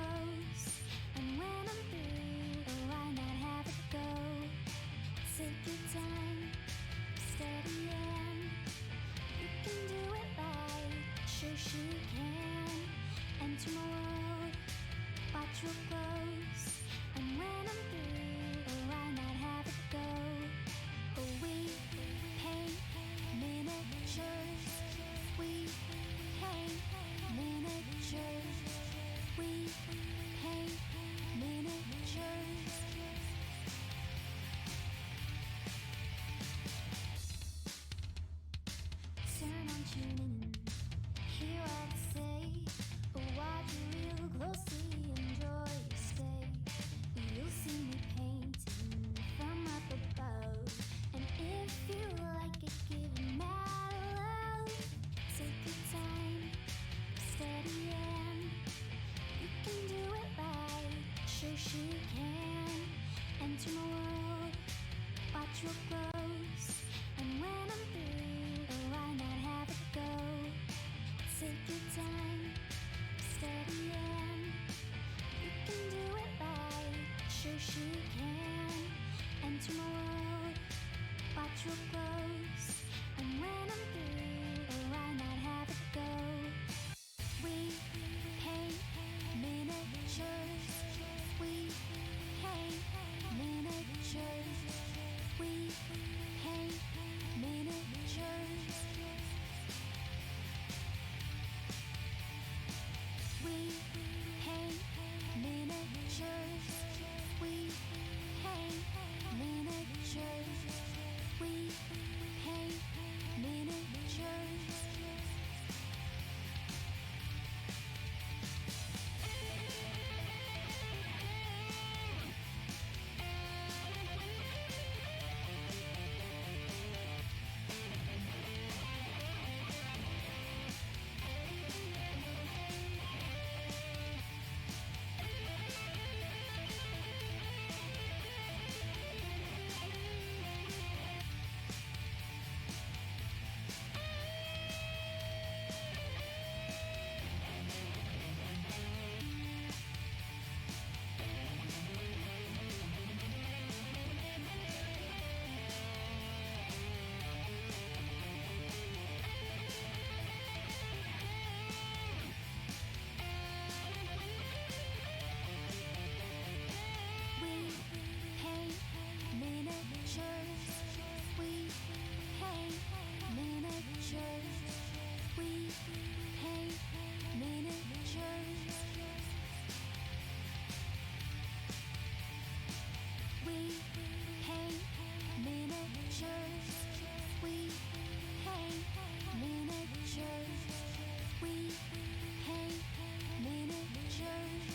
close. And when I'm through, why not have it go? Take your time, steady in. You can do it right, Shoshie can. Enter my world, watch real close. And when I'm through, why not have it go? We paint miniatures. We paint miniatures. We paint miniatures. Turn on tuning in, hear what I say, but watch it real closely, enjoy your stay. You'll see me painting from up above, and if you like it, give it mad love. Take your time, steady in. You can do it right, Shoshie can. Enter my world, watch real close. And when I'm through, why not have it go? Take your time, steady in. You can do it right, Shoshie can. Enter my world, watch real close. And when I'm through, why not have it go? We paint miniatures. We paint miniatures. We paint miniatures. We paint miniatures. We paint miniatures. We paint miniatures. We paint miniatures. We paint miniatures. We paint miniatures. We paint miniatures. We paint miniatures. We paint miniatures.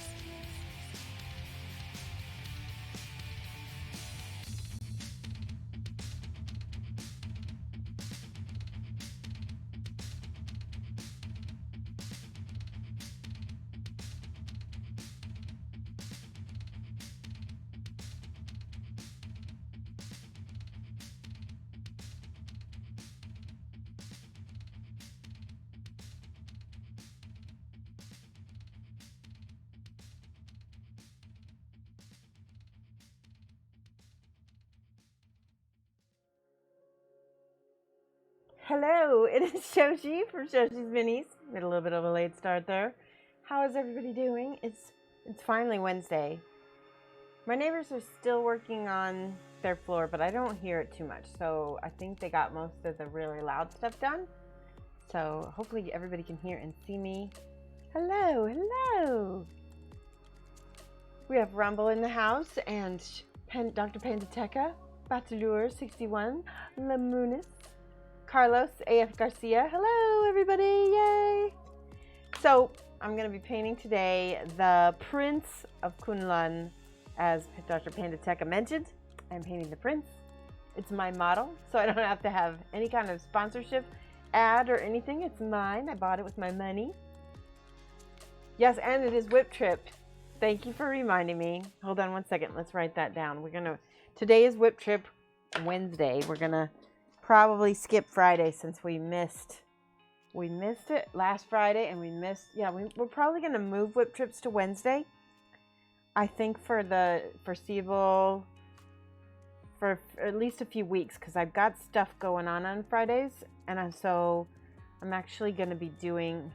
Hello, it is Shoshie from Shoshie's Minis. Made a little bit of a late start there. How is everybody doing? It's finally Wednesday. My neighbors are still working on their floor, but I don't hear it too much. So I think they got most of the really loud stuff done. So hopefully everybody can hear and see me. Hello, hello. We have Rumble in the house and Dr. Pandateca, Batulur 61, Lamunis, Carlos A.F. Garcia. Hello, everybody. Yay. So I'm going to be painting today the Prince of Kunlun. As Dr. Pandateca mentioned, I'm painting the prince. It's my model, so I don't have to have any kind of sponsorship ad or anything. It's mine. I bought it with my money. Yes, and it is Whip Trip. Thank you for reminding me. Hold on one second. Let's write that down. Today is Whip Trip Wednesday. We're going to probably skip Friday since we missed it last Friday, and we're probably going to move Whip Trips to Wednesday. I think for the foreseeable, for at least a few weeks, because I've got stuff going on Fridays, and I'm actually going to be doing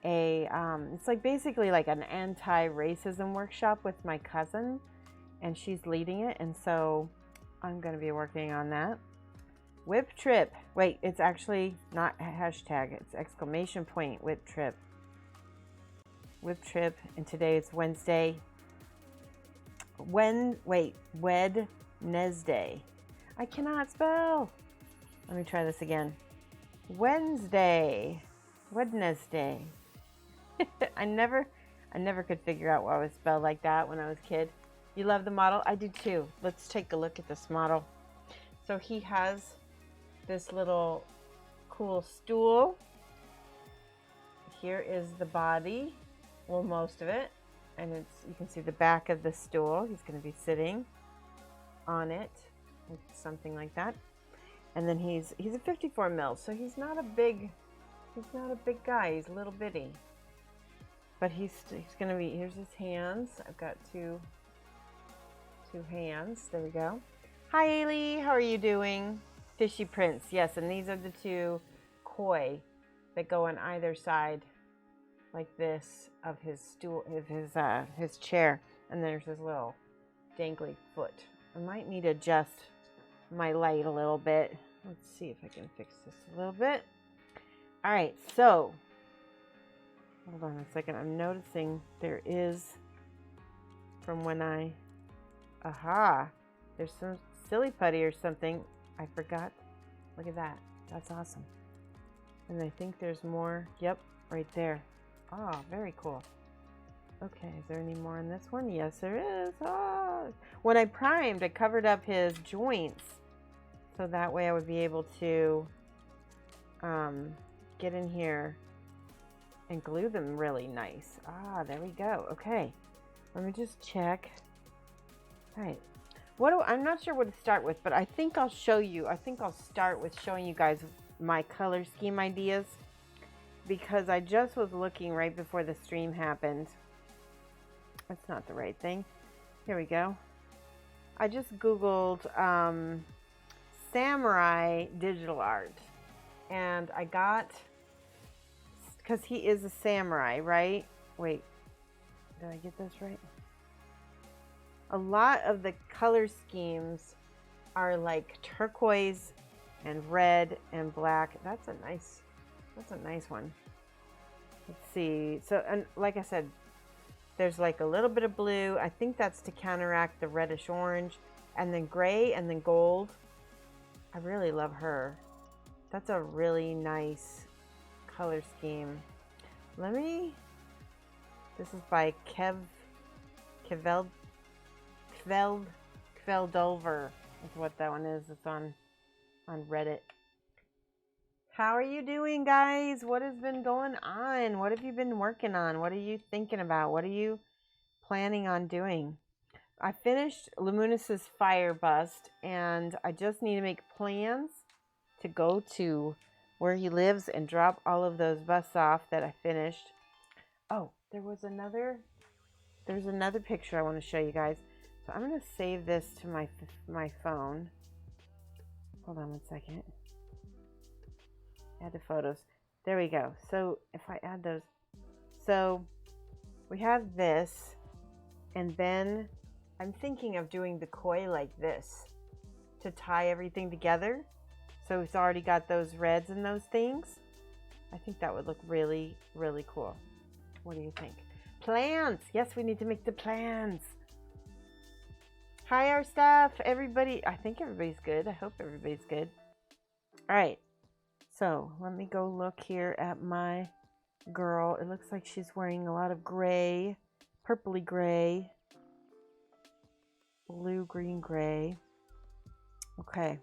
a it's like basically like an anti-racism workshop with my cousin, and she's leading it, and so I'm going to be working on that. Whip trip. Wait, it's actually not a hashtag, it's exclamation point whip trip. Whip trip, and today it's Wednesday. Wednesday. I cannot spell. Let me try this again. Wednesday. I never could figure out why it was spelled like that when I was a kid. You love the model? I do too. Let's take a look at this model. So he has this little cool stool. Here is the body. Well, most of it. And you can see the back of the stool. He's going to be sitting on it with something like that. And then he's a 54 mil, so he's not a big guy. He's a little bitty. But he's going to be, here's his hands. I've got two hands. There we go. Hi, Ailey. How are you doing? Fishy Prince. Yes, and these are the two koi that go on either side like this of his stool, his chair. And there's his little dangly foot. I might need to adjust my light a little bit. Let's see if I can fix this a little bit. All right, so hold on a second. I'm noticing there is, from when there's some silly putty or something. I forgot. Look at that. That's awesome. And I think there's more. Yep, right there. Oh, very cool. Okay, is there any more in this one? Yes, there is. Oh. When I primed, I covered up his joints, so that way I would be able to get in here and glue them really nice. Ah, there we go. Okay, let me just check. All right. I'm not sure what to start with, but I think I'll show you. I think I'll start with showing you guys my color scheme ideas, because I just was looking right before the stream happened. That's not the right thing. Here we go. I just Googled samurai digital art, and I got, because he is a samurai, right? Wait, did I get this right? A lot of the color schemes are like turquoise and red and black. That's a nice one. Let's see. So, and like I said, there's like a little bit of blue. I think that's to counteract the reddish orange, and then gray, and then gold. I really love her. That's a really nice color scheme. This is by Kveldulver is what that one is. It's on Reddit. How are you doing, guys? What has been going on? What have you been working on? What are you thinking about? What are you planning on doing? I finished Luminus's fire bust, and I just need to make plans to go to where he lives and drop all of those busts off that I finished. Oh, there's another picture I want to show you guys. So I'm going to save this to my phone. Hold on one second. Add the photos. There we go. So if I add those, so we have this, and then I'm thinking of doing the koi like this to tie everything together. So it's already got those reds and those things. I think that would look really, really cool. What do you think? Plans. Yes, we need to make the plans. Hi, our staff. Everybody. I think everybody's good. I hope everybody's good. All right. So let me go look here at my girl. It looks like she's wearing a lot of gray, purpley gray, blue, green, gray. Okay.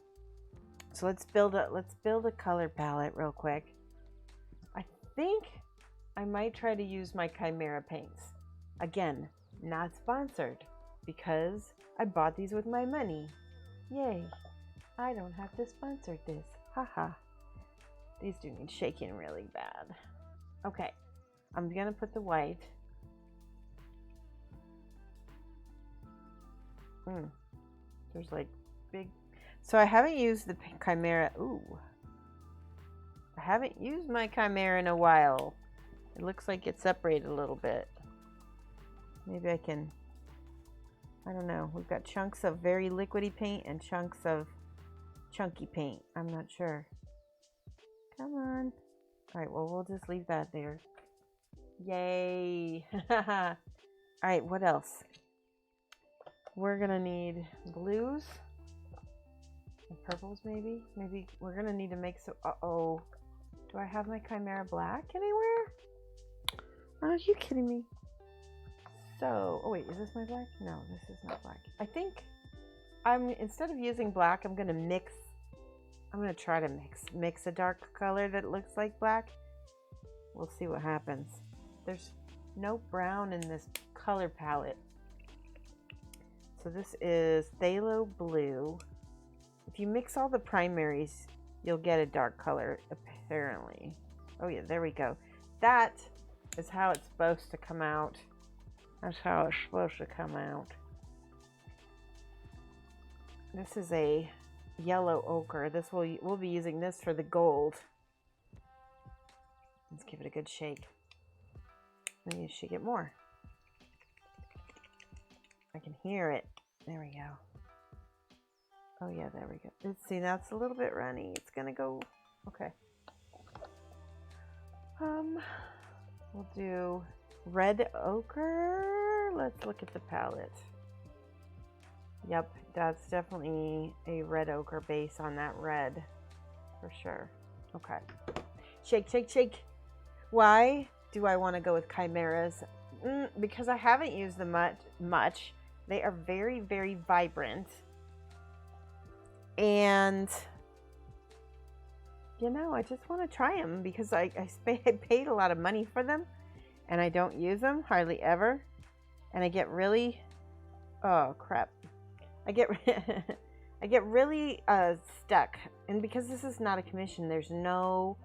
So let's build a color palette real quick. I think I might try to use my Chimera paints. Again, not sponsored, because I bought these with my money. Yay. I don't have to sponsor this. Haha. These do need shaking really bad. Okay. I'm going to put the white. There's like big. So I haven't used the Chimera. Ooh. I haven't used my Chimera in a while. It looks like it's separated a little bit. Maybe I can. I don't know. We've got chunks of very liquidy paint and chunks of chunky paint. I'm not sure. Come on. Alright, well, we'll just leave that there. Yay! Alright, what else? We're gonna need blues and purples, maybe. Maybe we're gonna need to make some. Uh-oh. Do I have my Chimera black anywhere? Are you kidding me? So, oh wait, is this my black? No, this is not black. I think instead of using black, I'm gonna try to mix a dark color that looks like black. We'll see what happens. There's no brown in this color palette. So this is phthalo blue. If you mix all the primaries, you'll get a dark color, apparently. Oh yeah, there we go. That is how it's supposed to come out. That's how it's supposed to come out. This is a yellow ochre. We'll be using this for the gold. Let's give it a good shake. Maybe you should get more. I can hear it. There we go. Oh yeah, there we go. Let's see, now it's a little bit runny. It's gonna go. Okay. We'll do red ochre. Let's look at the palette. Yep, that's definitely a red ochre base on that red for sure. Okay. Shake, shake, shake. Why do I want to go with chimeras? Because I haven't used them much. They are very, very vibrant. And, you know, I just want to try them because I paid a lot of money for them. And I don't use them hardly ever. And I get really, oh crap. I get really stuck. And because this is not a commission, there's no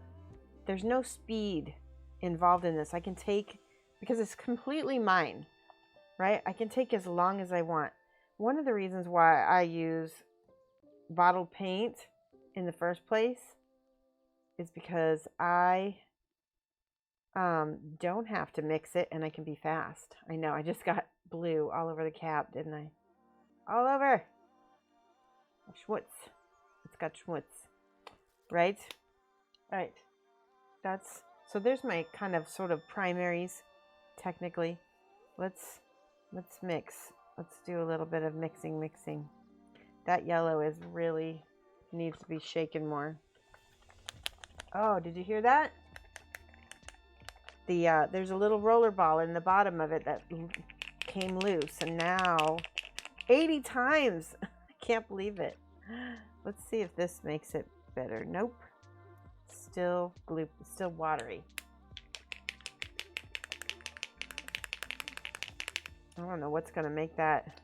speed involved in this. I can take, because it's completely mine, right? I can take as long as I want. One of the reasons why I use bottled paint in the first place is because I don't have to mix it and I can be fast. I know, I just got blue all over the cap, didn't I? All over. Schmutz. It's got schmutz. Right? Alright. So there's my kind of sort of primaries, technically. Let's mix. Let's do a little bit of mixing. That yellow is really needs to be shaken more. Oh, did you hear that? There's a little roller ball in the bottom of it that came loose, and now 80 times. I can't believe it. Let's see if this makes it better. Nope. Still watery. I don't know what's gonna make that.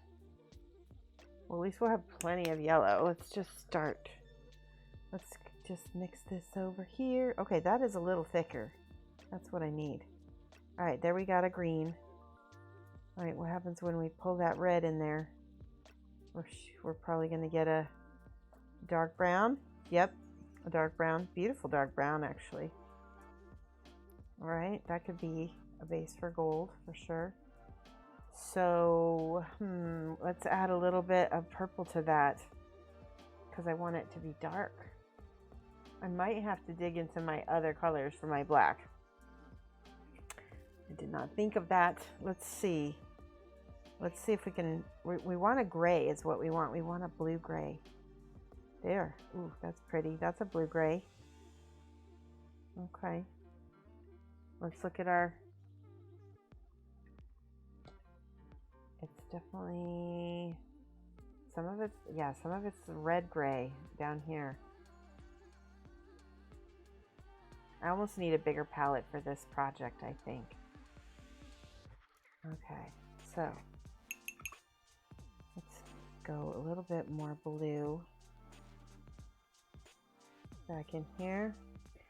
Well, at least we'll have plenty of yellow. Let's just start. Let's just mix this over here. Okay, that is a little thicker. That's what I need. All right, there we got a green. All right, what happens when we pull that red in there? We're probably gonna get a dark brown. Yep, a dark brown. Beautiful dark brown, actually. All right, that could be a base for gold for sure. So, let's add a little bit of purple to that because I want it to be dark. I might have to dig into my other colors for my black. I did not think of that. Let's see. Let's see if we can. We want a gray is what we want. We want a blue gray. There. Ooh, that's pretty. That's a blue gray. Okay. Let's look at our. It's definitely some of it's red gray down here. I almost need a bigger palette for this project, I think. Okay, so let's go a little bit more blue back in here.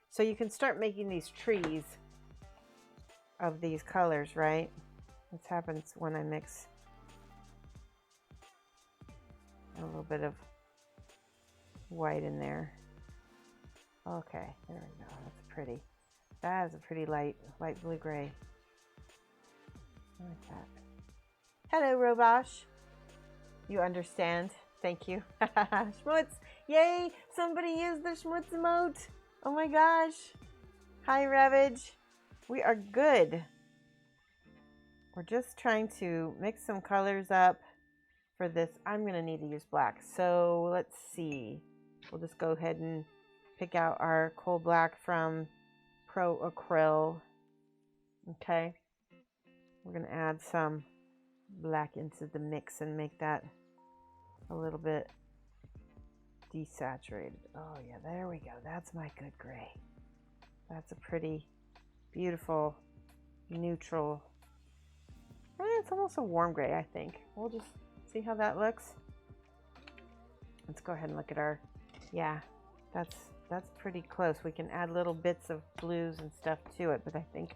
So you can start making these trees of these colors, right? This happens when I mix a little bit of white in there. Okay, there we go. That's pretty. That is a pretty light blue gray. I like that. Hello, Robosh. You understand? Thank you. Schmutz. Yay! Somebody used the Schmutz emote. Oh my gosh. Hi, Ravage. We are good. We're just trying to mix some colors up for this. I'm going to need to use black. So let's see. We'll just go ahead and pick out our coal black from Pro Acryl. Okay. We're going to add some black into the mix and make that a little bit desaturated. Oh yeah, there we go. That's my good gray. That's a pretty beautiful neutral. It's almost a warm gray, I think. We'll just see how that looks. Let's go ahead and look at our, yeah, that's pretty close. We can add little bits of blues and stuff to it, but I think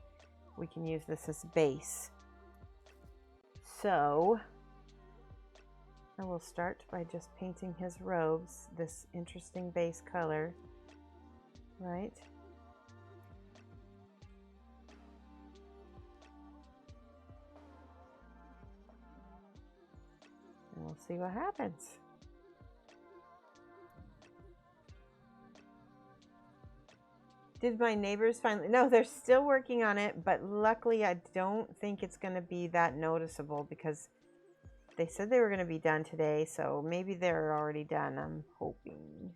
we can use this as base. So I will start by just painting his robes this interesting base color, right? And we'll see what happens. Did my neighbors finally? No, they're still working on it, but luckily I don't think it's going to be that noticeable because they said they were going to be done today, so maybe they're already done, I'm hoping.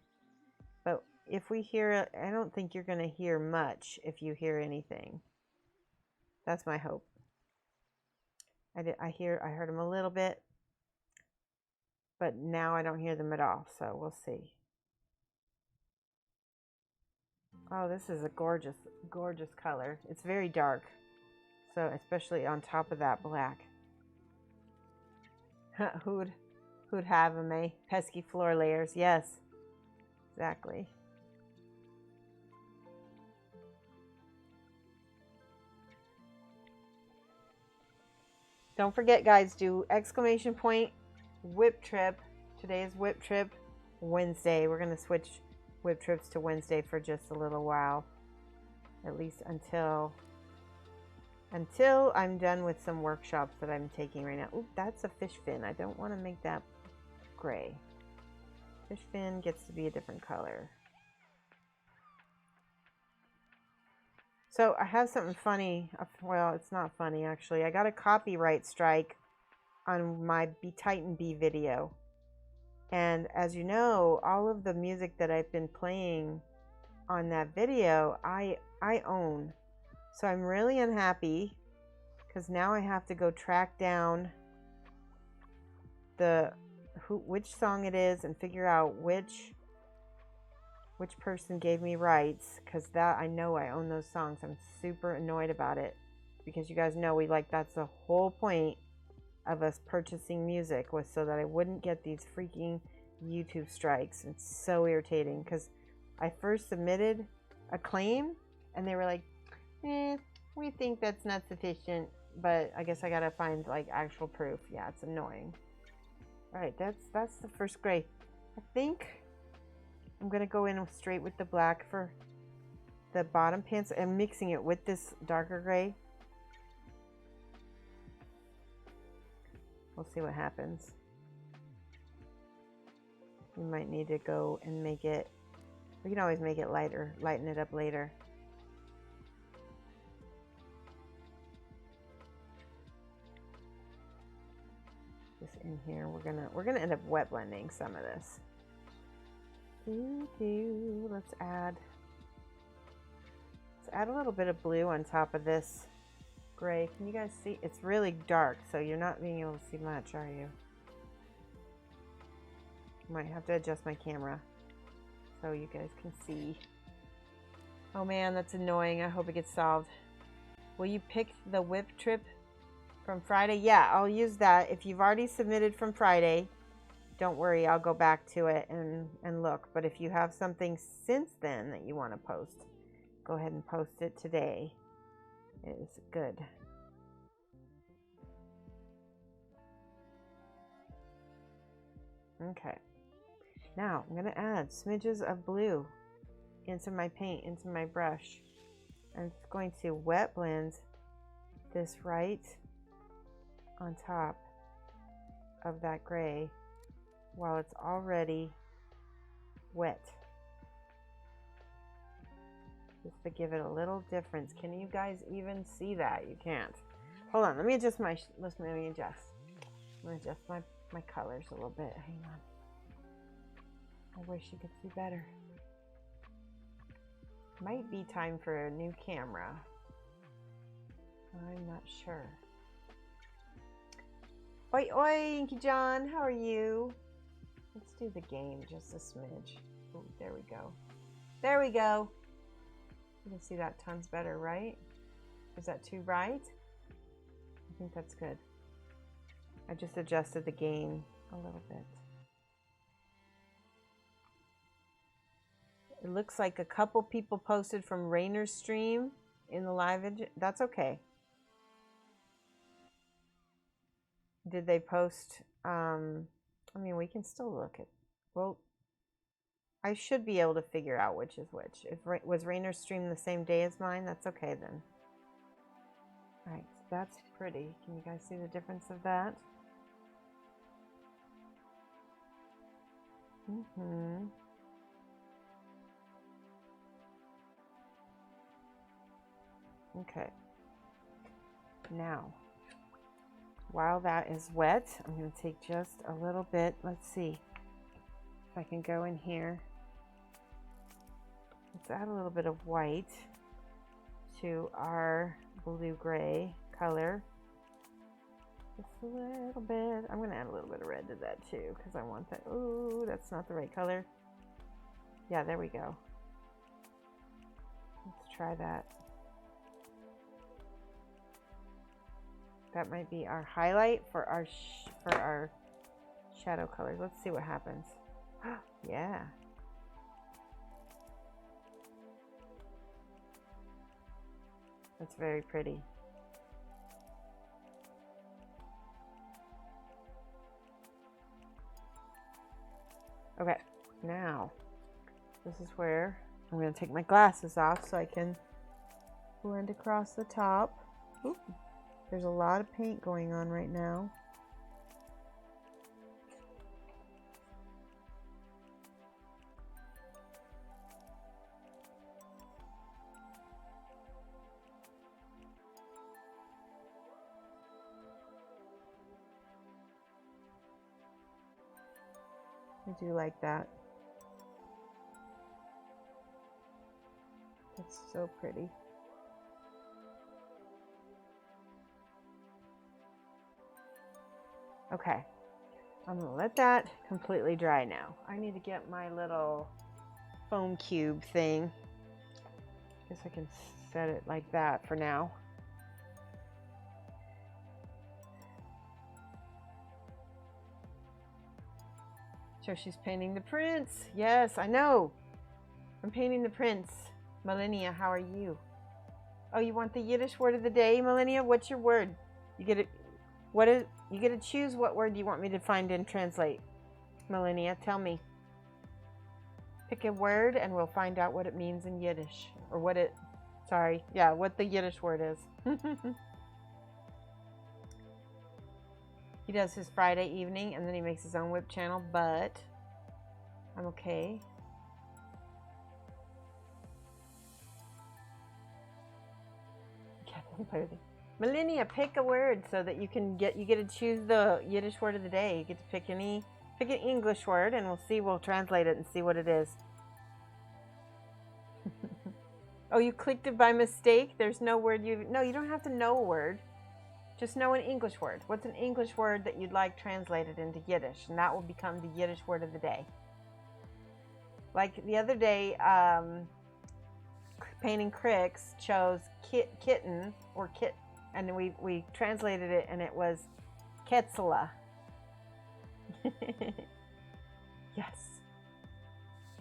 But if we hear, I don't think you're going to hear much if you hear anything. That's my hope. I heard them a little bit, but now I don't hear them at all, so we'll see. Oh, this is a gorgeous, gorgeous color. It's very dark, so especially on top of that black. Who'd have them, eh? Pesky floor layers. Yes, exactly. Don't forget, guys, do exclamation point whip trip. Today is whip trip Wednesday. We're going to switch whip trips to Wednesday for just a little while, at least until I'm done with some workshops that I'm taking right now. Ooh, that's a fish fin. I don't want to make that gray. Fish fin gets to be a different color. So I have something funny. Well, it's not funny actually. I got a copyright strike on my Titan B video. And as you know, all of the music that I've been playing on that video, I own. So I'm really unhappy because now I have to go track down which song it is and figure out which person gave me rights, because that I know I own those songs. I'm super annoyed about it because you guys know that's the whole point of us purchasing music, was so that I wouldn't get these freaking YouTube strikes. It's so irritating because I first submitted a claim and they were like, we think that's not sufficient, but I guess I gotta find like actual proof. Yeah, it's annoying. All right, that's the first gray. I think I'm gonna go in straight with the black for the bottom pants and mixing it with this darker gray. We'll see what happens. We might need to go and make it, we can always make it lighter, lighten it up later. Just in here, we're gonna end up wet blending some of this. Let's add a little bit of blue on top of this gray. Can you guys see? It's really dark, so you're not being able to see much, are you? Might have to adjust my camera so you guys can see. Oh man, that's annoying. I hope it gets solved. Will you pick the whip trip from Friday? Yeah, I'll use that. If you've already submitted from Friday, don't worry, I'll go back to it and look. But if you have something since then that you want to post, go ahead and post it today. It is good. Okay. Now I'm going to add smidges of blue into my paint, into my brush. I'm going to wet blend this right on top of that gray while it's already wet. Just to give it a little difference. Can you guys even see that? You can't. Hold on, let me adjust my, let me adjust. I'm gonna adjust my colors a little bit. Hang on. I wish you could see better. Might be time for a new camera. I'm not sure. Oi, oi, Inky John, how are you? Let's do the game just a smidge. Oh, there we go. There we go. You can see that tons better, right? Is that too bright? I think that's good. I just adjusted the gain a little bit. It looks like a couple people posted from Rainer's stream in the live. That's okay. Did they post? I mean, we can still look at. Well, I should be able to figure out which is which. Was Rainer's stream the same day as mine? That's okay then. All right, so that's pretty. Can you guys see the difference of that? Mm-hmm. Okay. Now, while that is wet, I'm going to take just a little bit. Let's see if I can go in here. Let's add a little bit of white to our blue-gray color. Just a little bit. I'm going to add a little bit of red to that too because I want that. Ooh, that's not the right color. Yeah, there we go. Let's try that. That might be our highlight for our shadow colors. Let's see what happens. Yeah. That's very pretty. Okay, now this is where I'm going to take my glasses off so I can blend across the top. Ooh. There's a lot of paint going on right now. I do like that. It's so pretty. Okay, I'm gonna let that completely dry now. I need to get my little foam cube thing. Guess I can set it like that for now. Shoshie's painting the prince. Yes, I know. I'm painting the prince. Millennia, how are you? Oh, you want the Yiddish word of the day, Millennia? What's your word? You get it. What is? You get to choose what word you want me to find and translate. Millennia, tell me. Pick a word and we'll find out what it means in Yiddish. Or what it, sorry, yeah, what the Yiddish word is. He does his Friday evening and then he makes his own whip channel, but I'm okay. Millennia, pick a word so that you get to choose the Yiddish word of the day. You get to pick an English word and we'll translate it and see what it is. Oh, you clicked it by mistake? There's no word you don't have to know a word. Just know an English word. What's an English word that you'd like translated into Yiddish? And that will become the Yiddish word of the day. Like the other day, Painting Cricks chose kitten or kit, and then we translated it and it was Ketzela. Yes.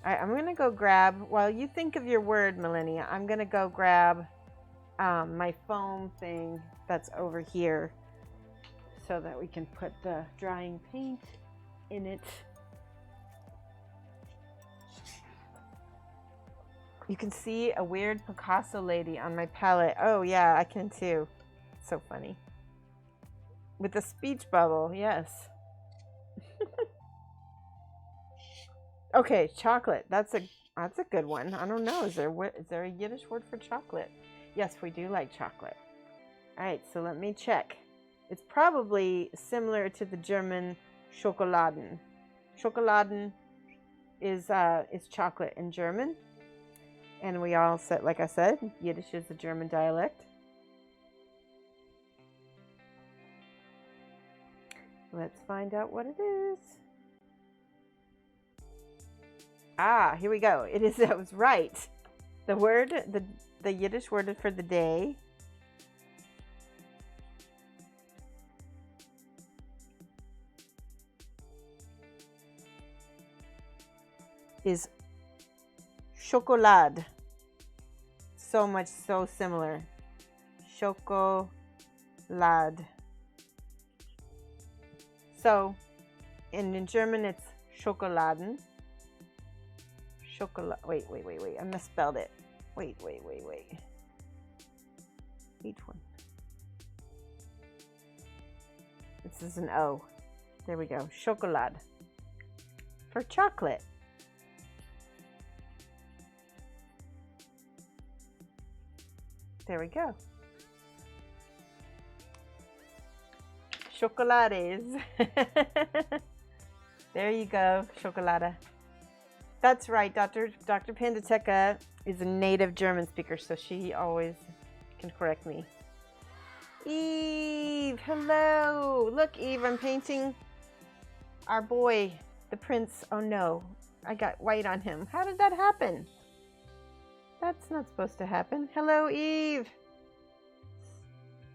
All right, I'm gonna go grab, while you think of your word, Millennia, I'm gonna go grab my foam thing that's over here so that we can put the drying paint in it. You can see a weird Picasso lady on my palette. Oh, yeah, I can too. So funny. With a speech bubble, yes. Okay, chocolate. That's a good one. I don't know. Is there a Yiddish word for chocolate? Yes, we do like chocolate. All right, so let me check. It's probably similar to the German Schokoladen. Schokoladen is chocolate in German. And we all said, like I said, Yiddish is a German dialect. Let's find out what it is. Ah, here we go. It is. I was right. The word, the Yiddish word for the day is chocolade. So similar. Chocolade. So, in German it's Schokoladen. Wait. I misspelled it. Wait. Each one. This is an O. There we go. Chocolade. For chocolate. There we go. Chocolades. There you go, chocolada. That's right, Dr. Pandateca is a native German speaker, so she always can correct me. Eve, hello. Look, Eve, I'm painting our boy, the prince. Oh no, I got white on him. How did that happen? That's not supposed to happen. Hello, Eve.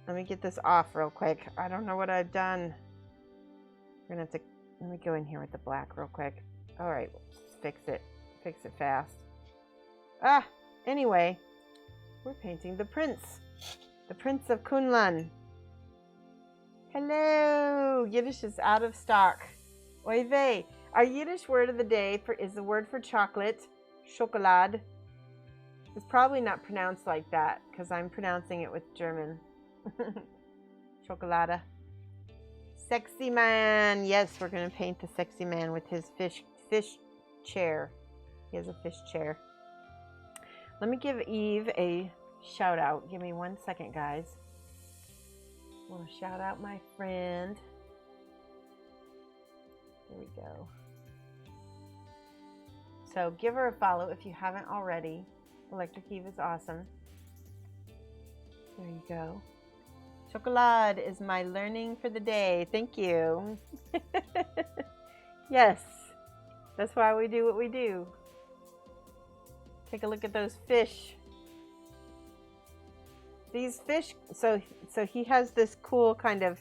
Let me get this off real quick. I don't know what I've done. We're gonna have to, let me go in here with the black real quick. All right, let's fix it. Fix it fast. Anyway, we're painting the Prince of Kunlun. Hello. Yiddish is out of stock. Oy vey. Our Yiddish word of the day is the word for chocolate, chocolade. It's probably not pronounced like that because I'm pronouncing it with German. Chocolada. Sexy man. Yes, we're going to paint the sexy man with his fish chair. He has a fish chair. Let me give Eve a shout out. Give me 1 second, guys. I want to shout out my friend. There we go. So give her a follow if you haven't already. Electric Eve is awesome. There you go. Chocolade is my learning for the day. Thank you. Yes, that's why we do what we do. Take a look at those fish. These fish, so he has this cool kind of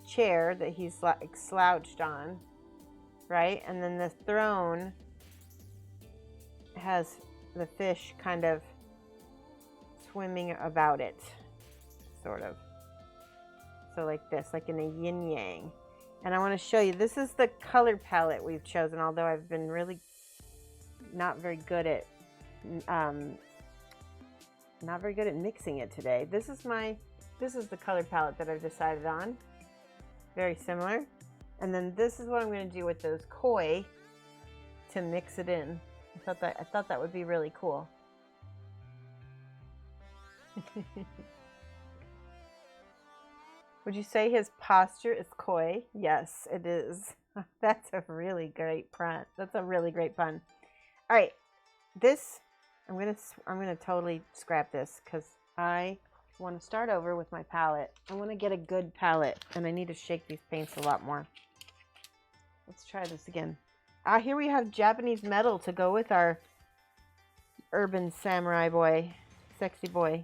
chair that he's like slouched on, right? And then the throne has the fish kind of swimming about it, sort of. So like this, like in a yin yang. And I want to show you, this is the color palette we've chosen, although I've been really not very good at mixing it today. This is the color palette that I've decided on. Very similar. And then this is what I'm going to do with those koi to mix it in. I thought that would be really cool. Would you say his posture is koi? Yes, it is. That's a really great pun. That's a really great pun. All right, this I'm gonna totally scrap this because I want to start over with my palette. I want to get a good palette, and I need to shake these paints a lot more. Let's try this again. Here we have Japanese metal to go with our urban samurai boy, sexy boy.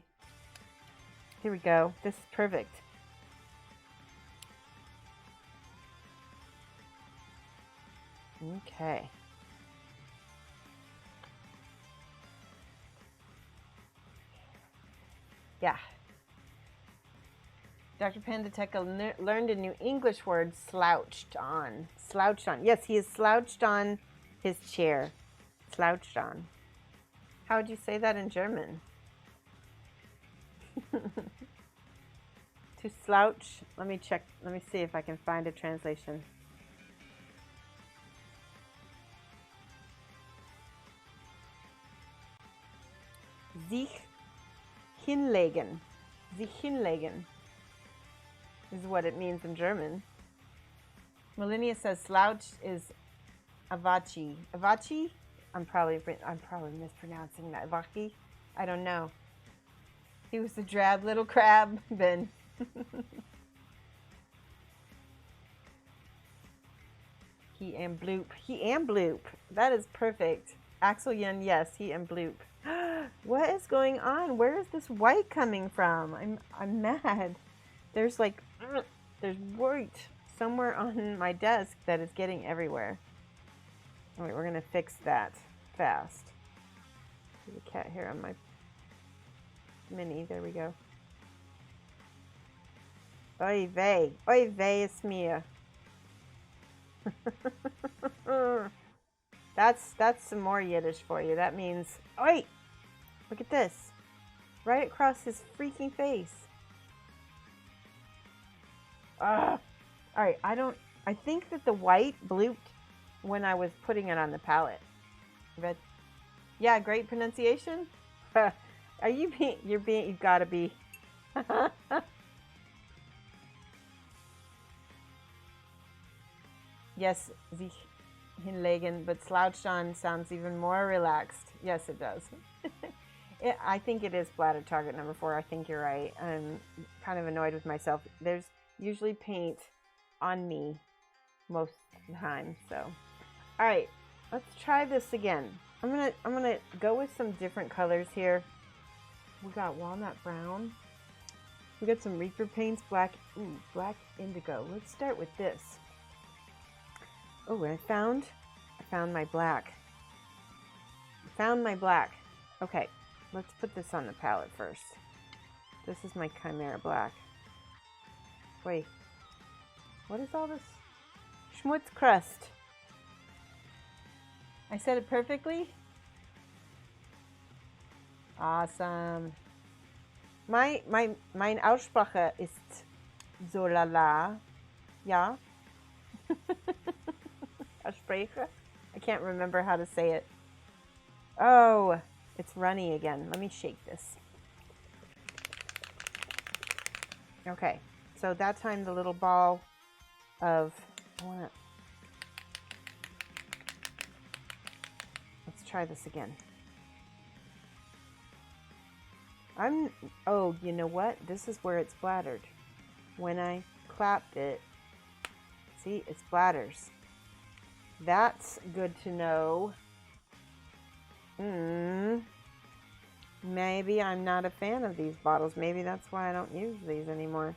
Here we go. This is perfect. Okay. Yeah. Dr. Pandateca learned a new English word, slouched on. Slouched on. Yes, he is slouched on his chair. Slouched on. How would you say that in German? To slouch. Let me check. Let me see if I can find a translation. Sich hinlegen. Sich hinlegen is what it means in German. Melinia says slouch is avachi. Avachi? I'm probably mispronouncing that. Avachi? I don't know. He was the drab little crab, Ben. He and Bloop. He and Bloop. That is perfect. Axel Yen, yes, he and Bloop. What is going on? Where is this white coming from? I'm mad. There's like there's white somewhere on my desk that is getting everywhere. All right, we're gonna fix that fast. There's a cat hair on my mini. There we go. Oy vey is mir. That's some more Yiddish for you. That means, oi! Look at this. Right across his freaking face. Ugh. Alright, I think that the white blooped when I was putting it on the palette. But, yeah, great pronunciation. Are you you've gotta be. Yes, sich hinlegen, but slouched on sounds even more relaxed. Yes, it does. I think it is bladder target number 4. I think you're right. I'm kind of annoyed with myself. There's usually paint on me most of the time. So, all right, let's try this again. I'm gonna go with some different colors here. We got walnut brown. We got some Reaper paints, black indigo. Let's start with this. Oh, I found my black. Found my black. Okay, let's put this on the palette first. This is my Chimera black. Wait, what is all this? Schmutzkrust. I said it perfectly? Awesome. Mein Aussprache ist so lala. Ja. Aussprache? I can't remember how to say it. Oh, it's runny again. Let me shake this. Okay, so that time the little ball of, let's try this again. Oh, you know what? This is where it's splattered. When I clapped it, see, it splatters. That's good to know. Maybe I'm not a fan of these bottles. Maybe that's why I don't use these anymore.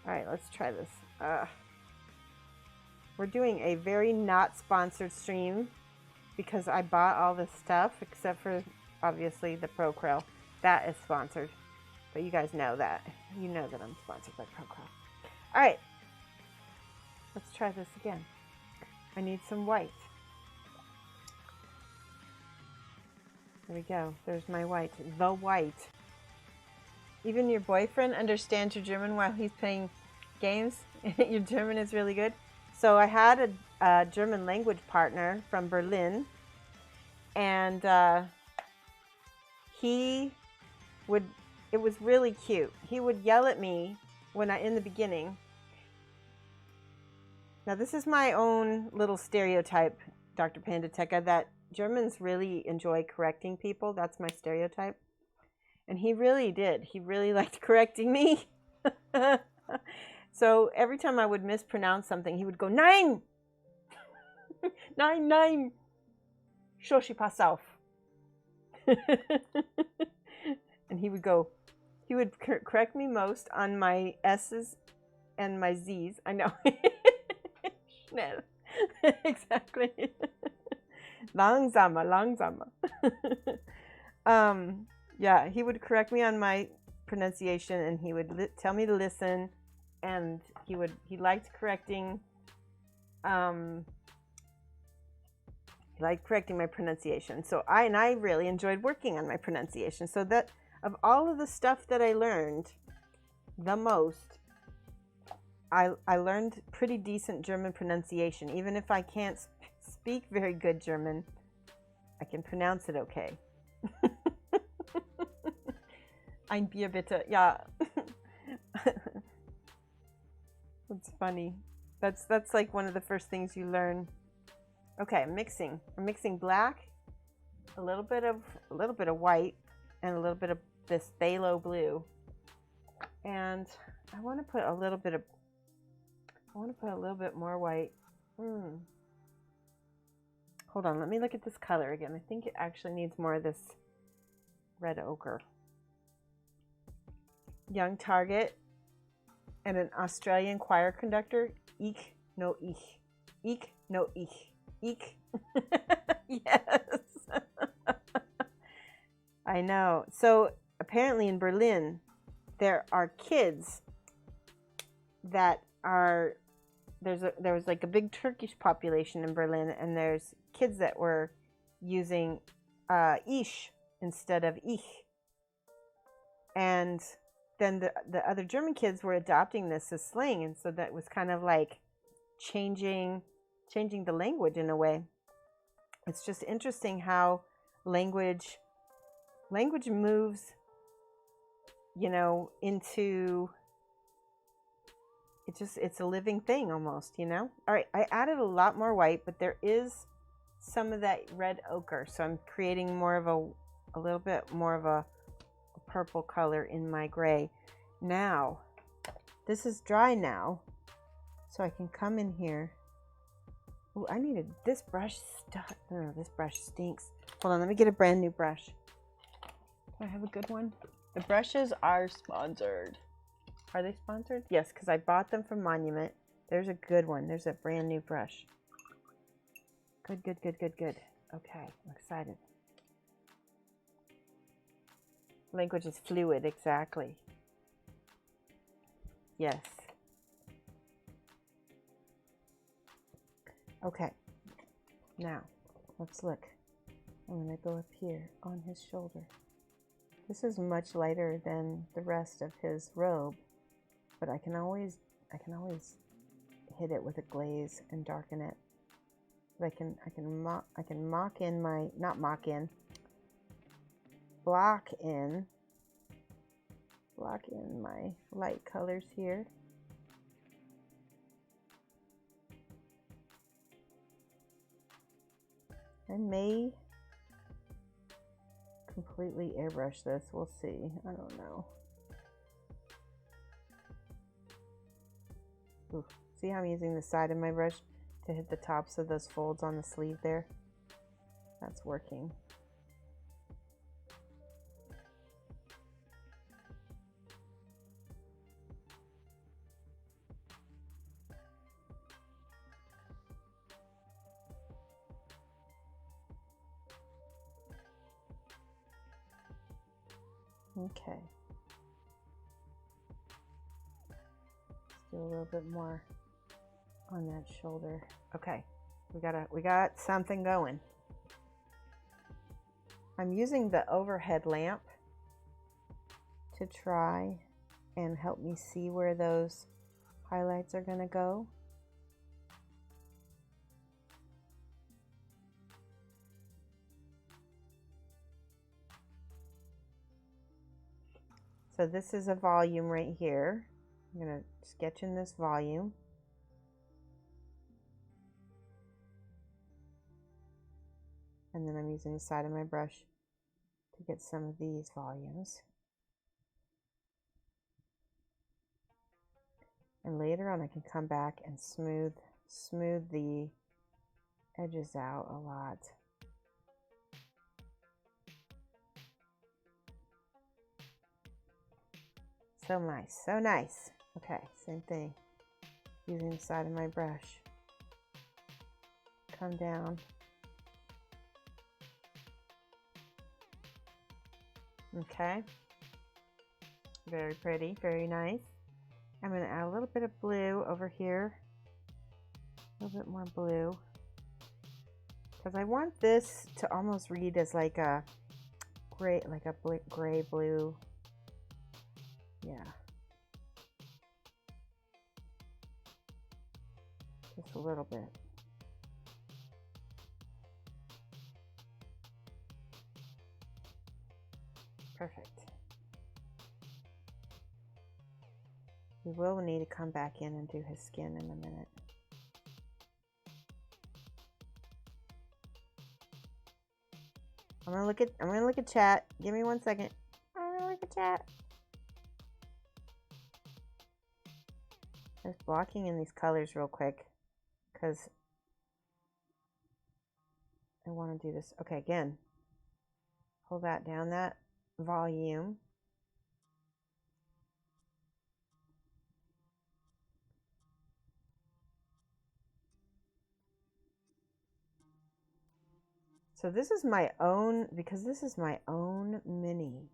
All right, let's try this. We're doing a very not sponsored stream because I bought all this stuff except for obviously the Pro Krill. That is sponsored, but you guys know that. You know that I'm sponsored by Pro Krill. All right, let's try this again. I need some white. There we go. There's my white. The white. Even your boyfriend understands your German while he's playing games. Your German is really good. So I had a German language partner from Berlin, and it was really cute. He would yell at me in the beginning. Now this is my own little stereotype, Dr. Pandateca, that Germans really enjoy correcting people. That's my stereotype. And he really did. He really liked correcting me. So every time I would mispronounce something, he would go, Nein! Nein, nein! Shoshie, pass auf. And he would correct me most on my S's and my Z's. I know. Schnell. Exactly. Langsamer. Yeah, he would correct me on my pronunciation, and he would tell me to listen, and he liked correcting He liked correcting my pronunciation. So I really enjoyed working on my pronunciation. So that of all of the stuff that I learned, the most, I learned pretty decent German pronunciation. Even if I can't speak very good German, I can pronounce it okay. Ein Bier bitte. Ja. That's funny. That's like one of the first things you learn. Okay, I'm mixing black, a little bit of white, and a little bit of this phthalo blue. And I want to put a little bit more white. Hold on, let me look at this color again. I think it actually needs more of this red ochre. Young target and an Australian choir conductor. Eek, no ich. Eek, no ich. Eek. Yes. I know. So apparently in Berlin, there are kids that are, there was like a big Turkish population in Berlin, and there's kids that were using ich instead of ich. And then the other German kids were adopting this as slang, and so that was kind of like changing the language in a way. It's just interesting how language moves, you know, into it's a living thing almost, you know. All right, I added a lot more white, but there is some of that red ochre, so I'm creating more of a little bit more of a purple color in my gray. Now this is dry now, so I can come in here. Oh, I needed this brush. Oh, this brush stinks. Hold on, let me get a brand new brush. Do I have a good one? The brushes are sponsored. Are they sponsored? Yes, because I bought them from Monument. There's a good one. There's a brand new brush. Good. Okay, I'm excited. Language is fluid, exactly. Yes. Okay, now let's look. I'm going to go up here on his shoulder. This is much lighter than the rest of his robe, but I can always hit it with a glaze and darken it. But I can block in my light colors here. I may completely airbrush this. We'll see. I don't know. Ooh, see how I'm using the side of my brush to hit the tops of those folds on the sleeve there? That's working. Okay. Let's do a little bit more on that shoulder. Okay. We got something going. I'm using the overhead lamp to try and help me see where those highlights are going to go. So this is a volume right here. I'm going to sketch in this volume. And then I'm using the side of my brush to get some of these volumes. And later on I can come back and smooth the edges out a lot. So nice, so nice. Okay, same thing. Using the side of my brush. Come down. Okay. Very pretty, very nice. I'm going to add a little bit of blue over here. A little bit more blue Because I want this to almost read as like a gray, gray blue. Yeah. Just a little bit. Perfect. We will need to come back in and do his skin in a minute. I'm gonna look at chat. Give me 1 second. I'm gonna look at chat. Just blocking in these colors real quick because I want to do this. Okay, again. Pull that down, that volume. So this is my own, because this is my own mini.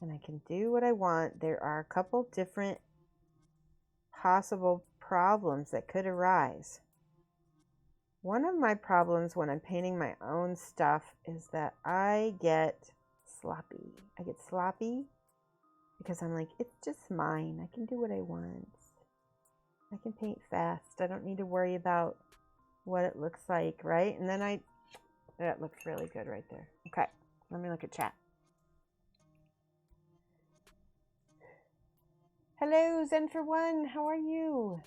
And I can do what I want. There are a couple different possible problems that could arise. One of my problems when I'm painting my own stuff is that I get sloppy. I get sloppy because I'm like, it's just mine. I can do what I want. I can paint fast. I don't need to worry about what it looks like, right? And then that looks really good right there. Okay, let me look at chat. Hello, Zen for One. How are you?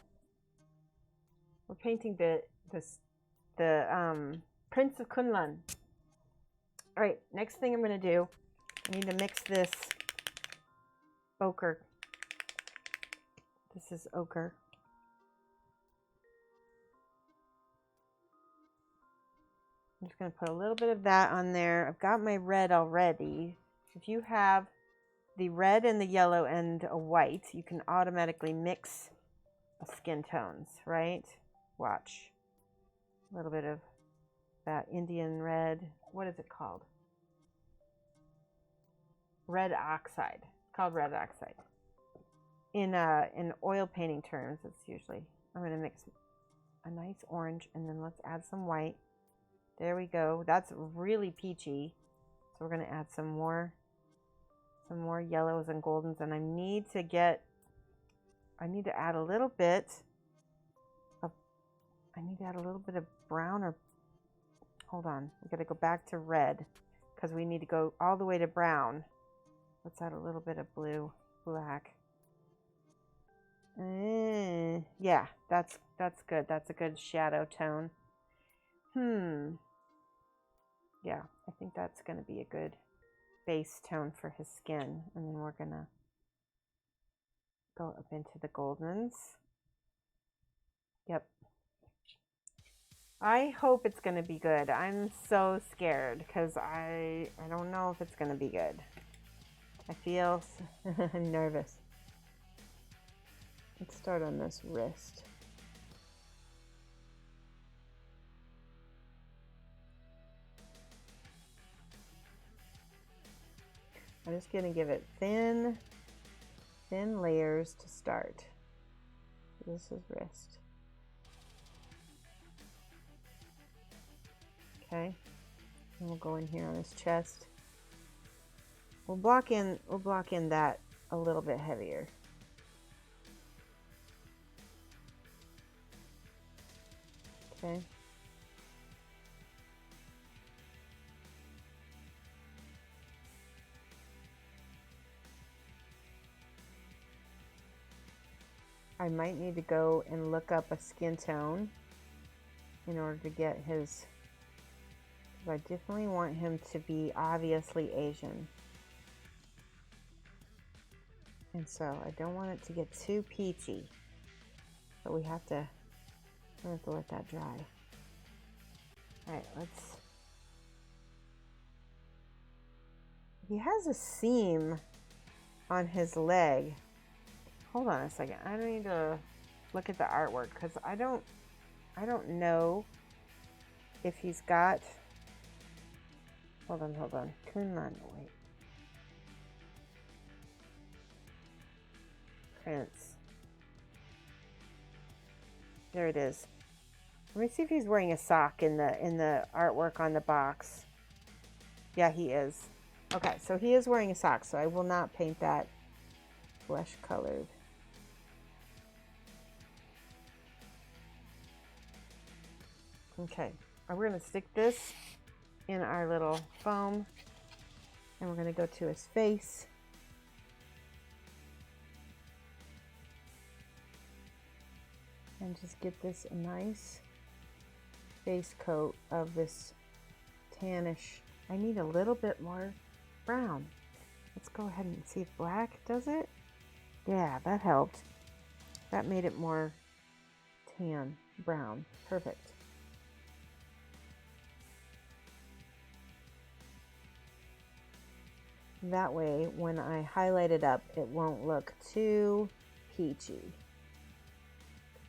We're painting the Prince of Kunlun. All right, next thing I'm going to do, I need to mix this ochre. This is ochre. I'm just going to put a little bit of that on there. I've got my red already. If you have the red and the yellow and a white, you can automatically mix skin tones, right? Watch. A little bit of that Indian red. What is it called? Red oxide. It's called red oxide. In oil painting terms, it's usually, I'm going to mix a nice orange and then let's add some white. There we go. That's really peachy. So we're going to add some more yellows and goldens, and I need to add a little bit of brown, or hold on. We got to go back to red because we need to go all the way to brown. Let's add a little bit of black. Yeah, that's good. That's a good shadow tone. Yeah, I think that's going to be a good base tone for his skin. And then we're going to go up into the goldens. Yep. I hope it's going to be good. I'm so scared because I don't know if it's going to be good. I feel I'm nervous. Let's start on this wrist. I'm just going to give it thin layers to start. This is wrist. Okay. And we'll go in here on his chest. We'll block in that a little bit heavier. Okay. I might need to go and look up a skin tone in order to get his, because I definitely want him to be obviously Asian. And so I don't want it to get too peachy, but we have to let that dry. All right, he has a seam on his leg. Hold on a second. I need to look at the artwork because I don't know if he's got. Hold on. Kunlun, wait. Prince. There it is. Let me see if he's wearing a sock in the artwork on the box. Yeah, he is. Okay, so he is wearing a sock, so I will not paint that flesh colored. Okay, we're going to stick this in our little foam, and we're going to go to his face. And just get this a nice base coat of this tannish. I need a little bit more brown. Let's go ahead and see if black does it. Yeah, that helped. That made it more tan, brown. Perfect. That way, when I highlight it up, it won't look too peachy.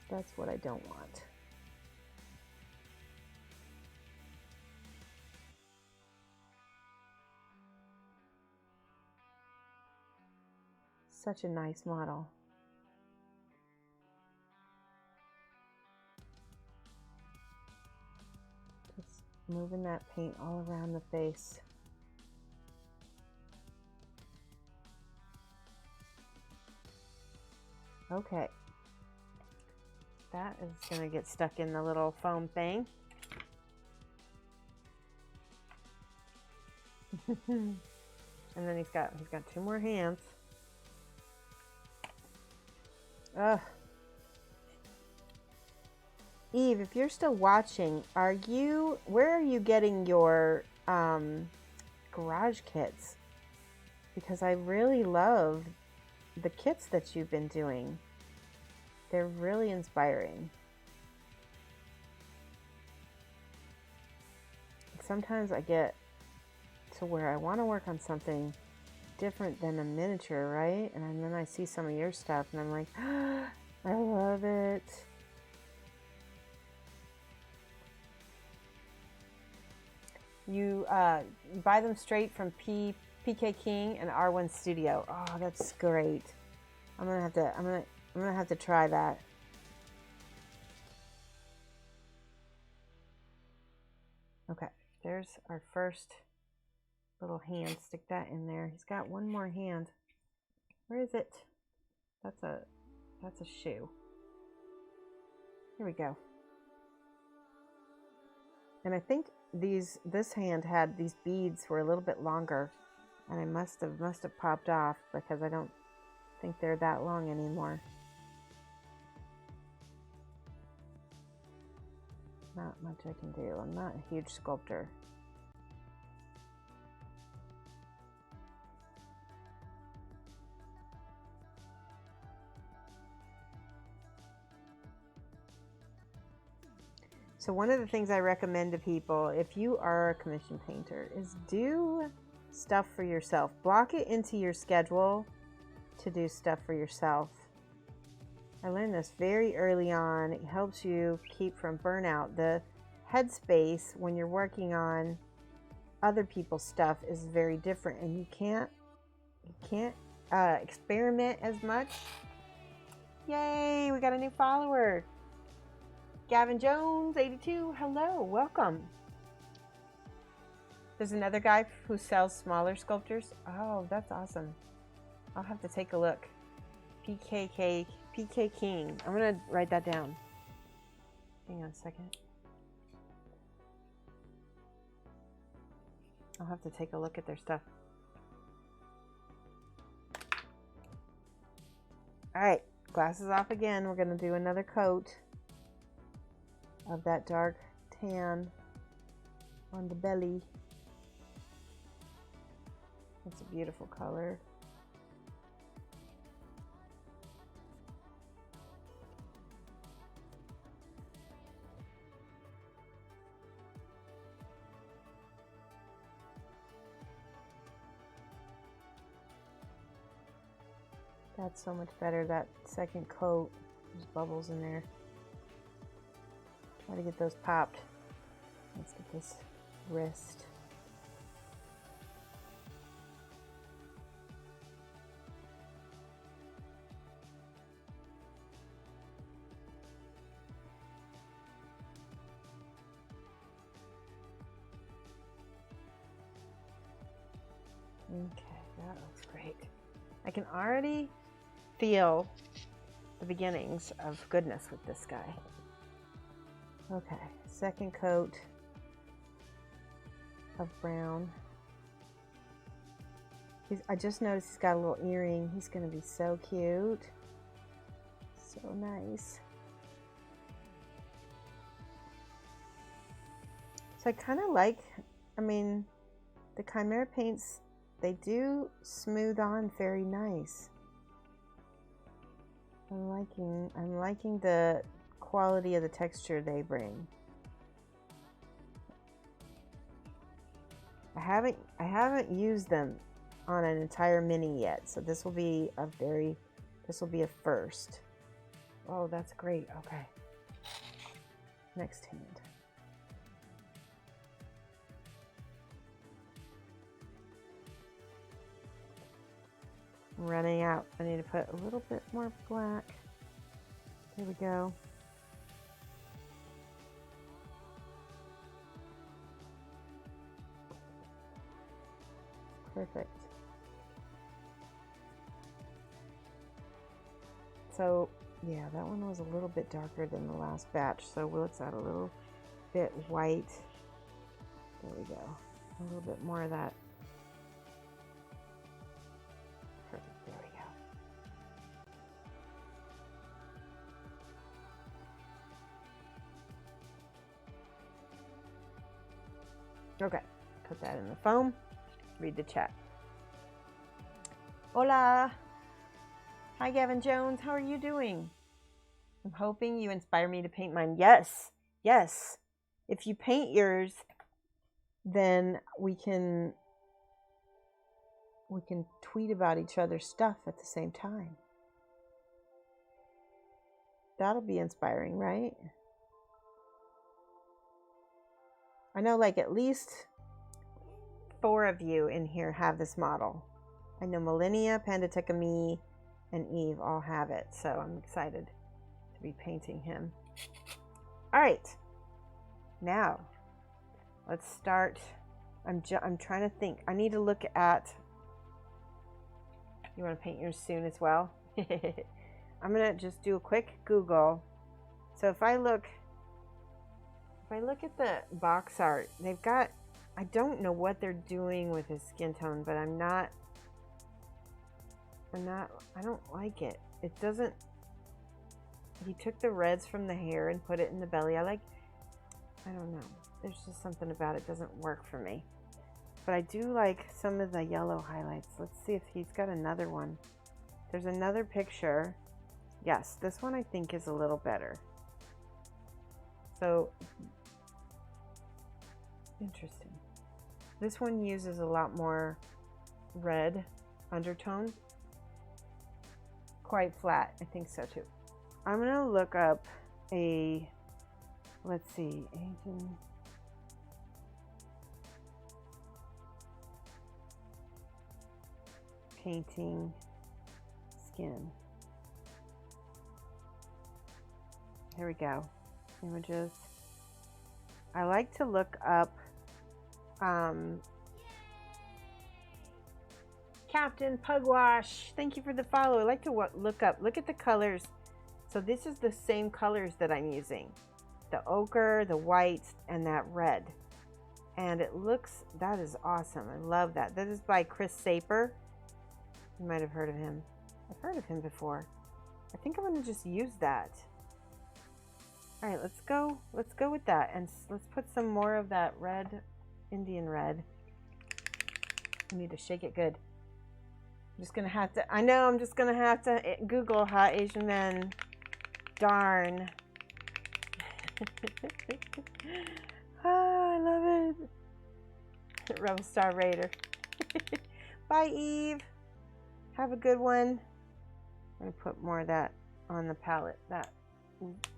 That's what I don't want. Such a nice model. Just moving that paint all around the face. Okay. That is going to get stuck in the little foam thing. And then he's got 2 more hands. Ugh. Eve, if you're still watching, where are you getting your garage kits? Because I really love the kits that you've been doing. They're really inspiring. Sometimes I get to where I want to work on something different than a miniature, right? And then I see some of your stuff and I'm like, oh, I love it. You buy them straight from PK King and R1 Studio. Oh, that's great. I'm gonna have to try that. Okay, there's our first little hand. Stick that in there. He's got 1 more hand. Where is it? That's a shoe. Here we go. And I think this hand had these beads were a little bit longer, and I must have popped off because I don't think they're that long anymore. Not much I can do. I'm not a huge sculptor. So one of the things I recommend to people, if you are a commission painter, is do stuff for yourself. Block it into your schedule to do stuff for yourself. I learned this very early on. It helps you keep from burnout. The headspace when you're working on other people's stuff is very different, and you can't experiment as much. Yay, we got a new follower. Gavin Jones, 82. Hello, welcome. There's another guy who sells smaller sculptures. Oh, that's awesome. I'll have to take a look. PK King. I'm gonna write that down. Hang on a second. I'll have to take a look at their stuff. All right, glasses off again. We're gonna do another coat of that dark tan on the belly. It's a beautiful color. That's so much better, that second coat. There's bubbles in there. Try to get those popped. Let's get this wrist. Okay, that looks great. I can already feel the beginnings of goodness with this guy. Okay, second coat of brown. I just noticed he's got a little earring. He's going to be so cute. So nice. So I kind of like, I mean, the Chimera paints, they do smooth on very nice. I'm liking the quality of the texture they bring. I haven't used them on an entire mini yet, so this will be a first. Oh, that's great. Okay. Next hand. I'm running out. I need to put a little bit more black. There we go. Perfect. So, yeah, that one was a little bit darker than the last batch, so let's add a little bit white. There we go. A little bit more of that. Perfect. There we go. Okay, put that in the foam. Read the chat. Hola. Hi, Gavin Jones. How are you doing? I'm hoping you inspire me to paint mine. Yes. Yes. If you paint yours, then we can tweet about each other's stuff at the same time. That'll be inspiring, right? I know like at least 4 of you in here have this model. I know Millennia, Pandateca Me, and Eve all have it, so I'm excited to be painting him. All right, now let's start. I'm trying to think. I need to look at. You want to paint yours soon as well? I'm gonna just do a quick Google. So if I look at the box art, they've got. I don't know what they're doing with his skin tone, but I don't like it. It doesn't. He took the reds from the hair and put it in the belly. I don't know. There's just something about it doesn't work for me. But I do like some of the yellow highlights. Let's see if he's got another one. There's another picture. Yes, this one I think is a little better. So, interesting. This one uses a lot more red undertone. Quite flat. I think so too. I'm going to look up let's see, Asian. Painting skin. Here we go. Images. I like to look up Captain Pugwash. Thank you for the follow. I like to look at the colors. So this is the same colors that I'm using. The ochre, the white, and that red. And it looks, that is awesome. I love that. That is by Chris Saper. You might have heard of him. I've heard of him before. I think I'm going to just use that. All right, let's go with that. And let's put some more of that red, Indian red. I need to shake it good. I'm just going to have to, I know I'm just going to have to Google hot Asian men. Darn. I love it. Rebel Star Raider. Bye, Eve. Have a good one. I'm going to put more of that on the palette, that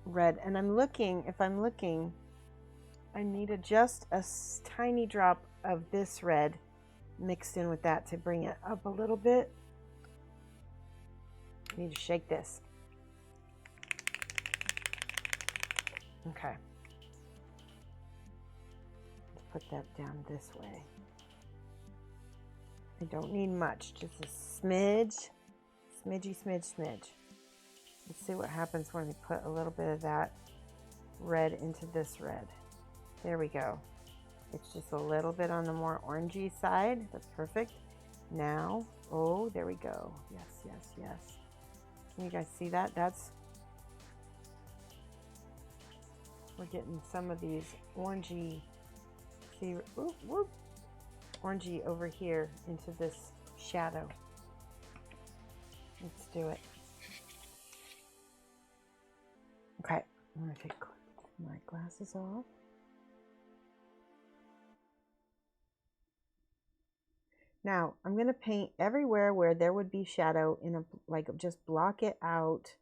red. And if I'm looking, I need just a tiny drop of this red mixed in with that to bring it up a little bit. I need to shake this. Okay. Let's put that down this way. I don't need much, just a smidge, smidge. Let's see what happens when we put a little bit of that red into this red. There we go. It's just a little bit on the more orangey side. That's perfect. Now, oh, there we go. Yes. Can you guys see that? We're getting some of these orangey, see, orangey over here into this shadow. Let's do it. Okay, I'm gonna take my glasses off. Now, I'm going to paint everywhere where there would be shadow in a, like, just block it out.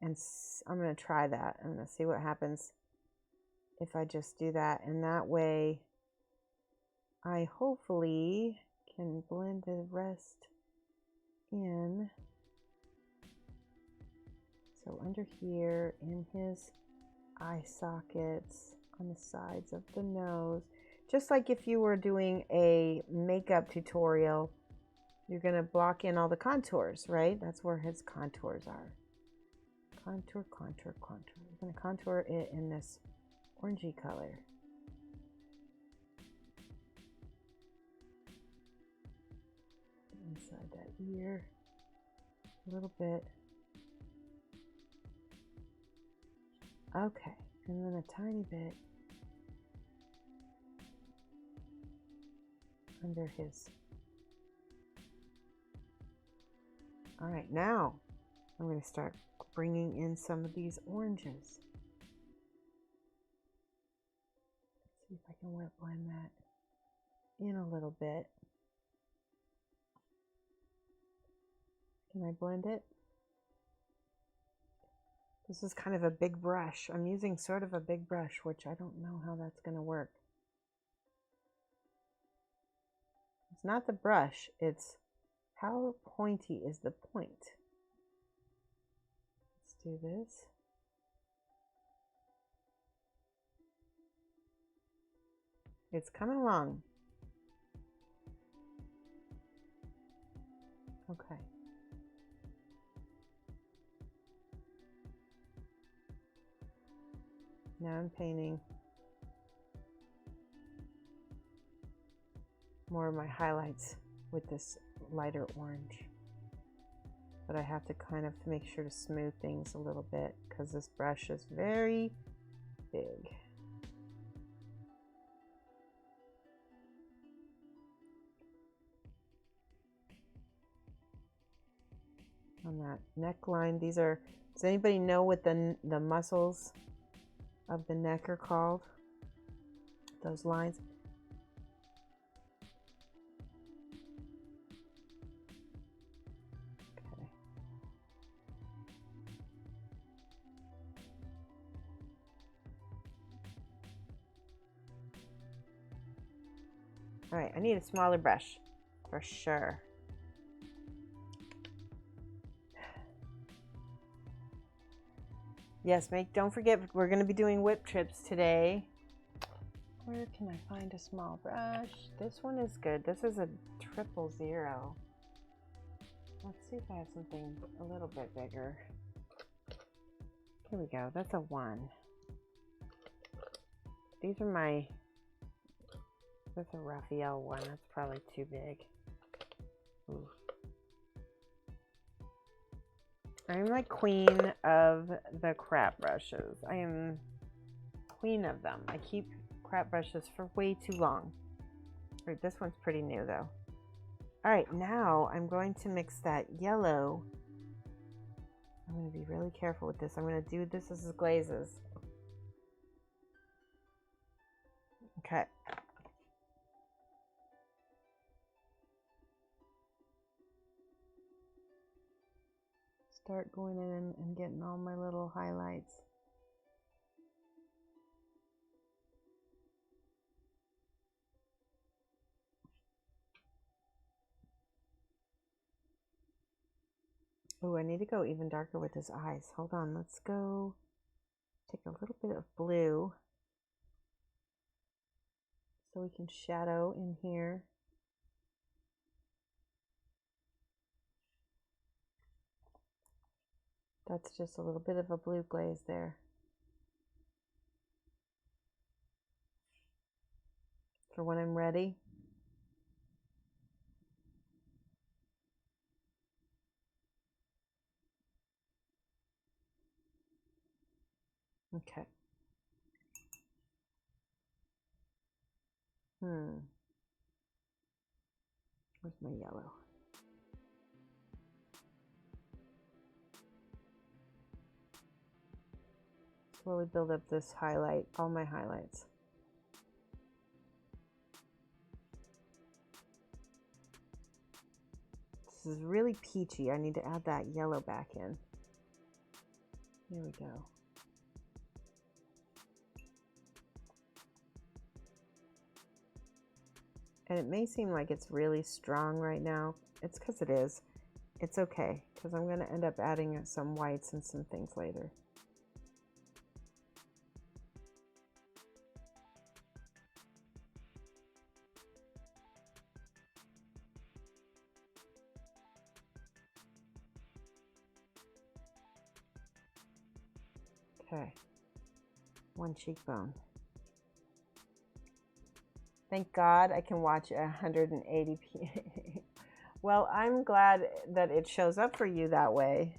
And I'm going to try that. I'm going to see what happens if I just do that. And that way, I hopefully can blend the rest in. So under here, in his eye sockets, on the sides of the nose. Just like if you were doing a makeup tutorial, you're going to block in all the contours, right? That's where his contours are. Contour. We're going to contour it in this orangey color. Inside that ear, a little bit. Okay, and then a tiny bit under his. All right, now I'm going to start bringing in some of these oranges. Let's see if I can wet blend that in a little bit. Can I blend it? This is kind of a big brush. I'm using sort of a big brush, which I don't know how that's going to work. It's not the brush, it's how pointy is the point. Let's do this. It's coming along. Okay. Now I'm painting more of my highlights with this lighter orange. But I have to kind of make sure to smooth things a little bit because this brush is very big. On that neckline, these are, does anybody know what the muscles of the neck are called? Those lines. Okay. All right, I need a smaller brush for sure. Yes, don't forget, we're going to be doing whip trips today. Where can I find a small brush? This one is good. This is a 000. Let's see if I have something a little bit bigger. Here we go. That's a 1. These are that's a Raphael one. That's probably too big. Ooh. I'm like queen of the crap brushes. I am queen of them. I keep crap brushes for way too long. Right, this one's pretty new though. All right, now I'm going to mix that yellow. I'm going to be really careful with this. I'm going to do this as glazes. Okay. Start going in and getting all my little highlights. Oh, I need to go even darker with his eyes. Hold on, let's go take a little bit of blue so we can shadow in here. That's just a little bit of a blue glaze there. For when I'm ready. Okay. Where's my yellow? Slowly build up this highlight, all my highlights. This is really peachy. I need to add that yellow back in. Here we go. And it may seem like it's really strong right now. It's because it is. It's okay, because I'm going to end up adding some whites and some things later. Okay, one cheekbone. Thank God I can watch 180p. Well, I'm glad that it shows up for you that way.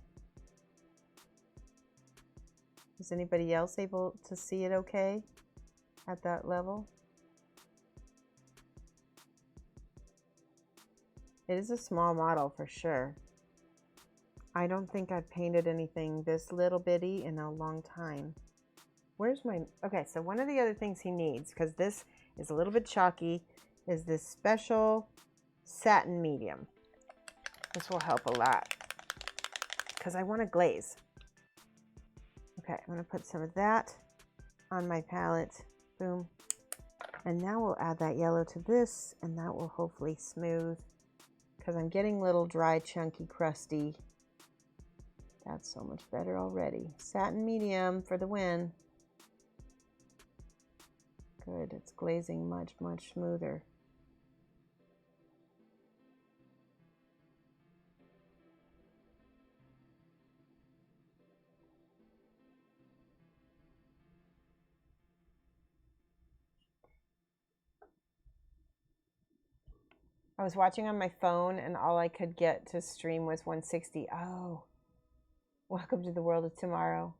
Is anybody else able to see it okay at that level? It is a small model for sure. I don't think I've painted anything this little bitty in a long time. Where's my... Okay, so one of the other things he needs, because this is a little bit chalky, is this special satin medium. This will help a lot because I want to glaze. Okay, I'm going to put some of that on my palette. Boom. And now we'll add that yellow to this, and that will hopefully smooth because I'm getting little dry, chunky, crusty. That's so much better already. Satin medium for the win. Good, it's glazing much, much smoother. I was watching on my phone and all I could get to stream was 160. Oh, welcome to the world of tomorrow.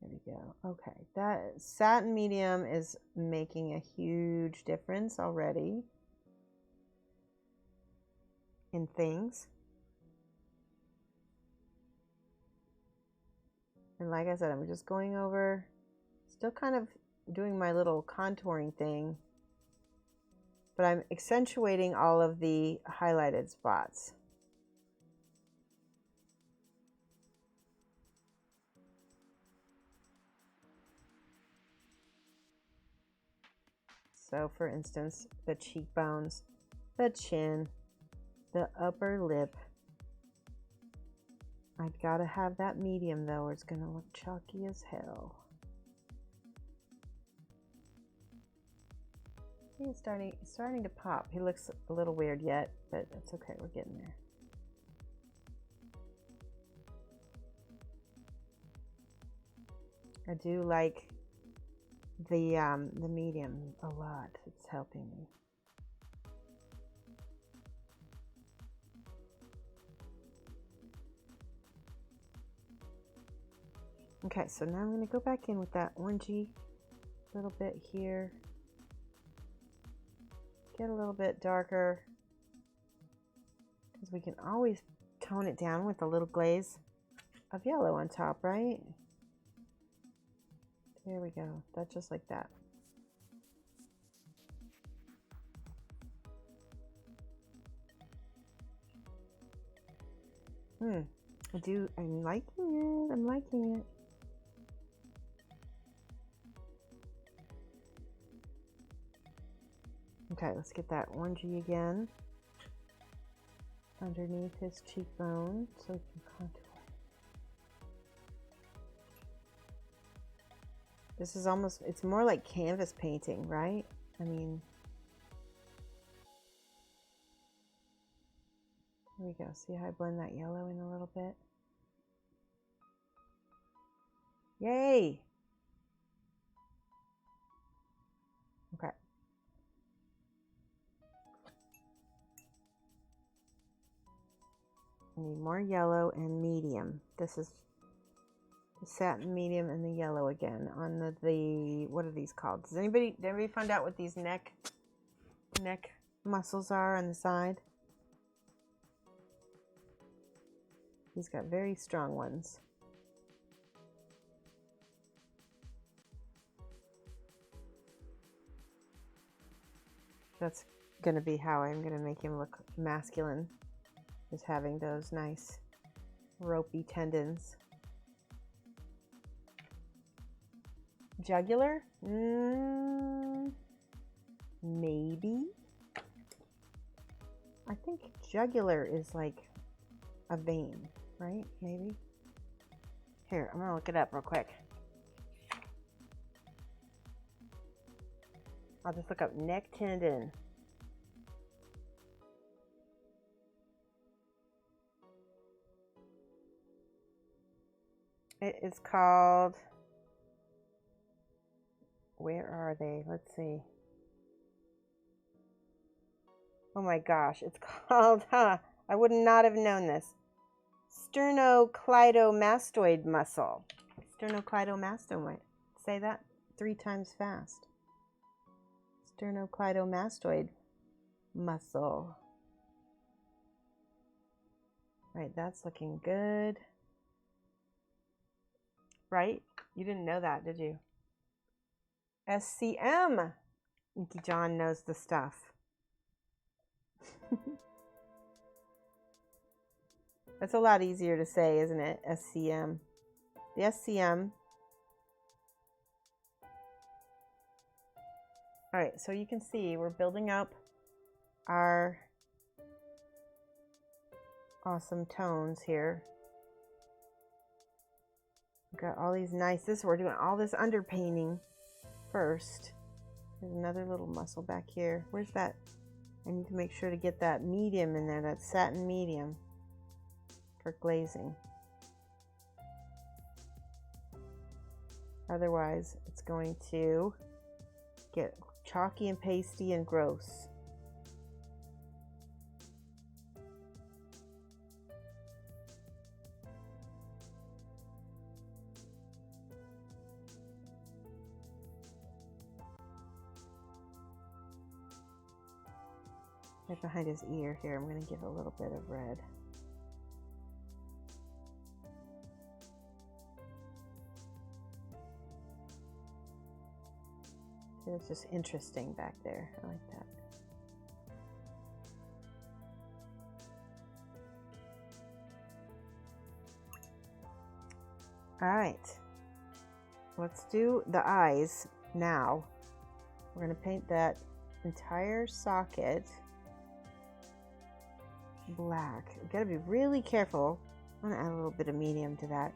There we go. Okay, that satin medium is making a huge difference already in things. And like I said, I'm just going over, still kind of doing my little contouring thing, but I'm accentuating all of the highlighted spots. So for instance, the cheekbones, the chin, the upper lip. I've got to have that medium though, or it's going to look chalky as hell. He's starting to pop. He looks a little weird yet, but that's okay. We're getting there. I do like the medium a lot. It's helping me. Okay, so now I'm going to go back in with that orangey little bit here. Get a little bit darker, because we can always tone it down with a little glaze of yellow on top, right? There we go. That's just like that. I'm liking it. I'm liking it. Okay, let's get that orangey again underneath his cheekbone so we can contour. This is almost, it's more like canvas painting, right? I mean, There we go. See how I blend that yellow in a little bit? Yay! Okay. I need more yellow and medium. This is the satin medium and the yellow again on the what are these called? Did anybody find out what these neck muscles are on the side? He's got very strong ones. That's going to be how I'm going to make him look masculine, is having those nice ropey tendons. Jugular? Maybe. I think jugular is like a vein, right? Maybe. Here, I'm going to look it up real quick. I'll just look up neck tendon. It is called, where are they? Let's see. Oh my gosh, it's called, I would not have known this. Sternocleidomastoid muscle. Sternocleidomastoid. Say that 3 times fast. Sternocleidomastoid muscle. Right, that's looking good. Right? You didn't know that, did you? SCM. Inky John knows the stuff. That's a lot easier to say, isn't it? SCM. The SCM. All right, so you can see we're building up our awesome tones here. We've got all these nice, we're doing all this underpainting first. There's another little muscle back here. Where's that? I need to make sure to get that medium in there, that satin medium for glazing. Otherwise, it's going to get chalky and pasty and gross. Right behind his ear here, I'm going to give a little bit of red. It's just interesting back there. I like that. All right. Let's do the eyes now. We're going to paint that entire socket black. We've got to be really careful. I'm going to add a little bit of medium to that.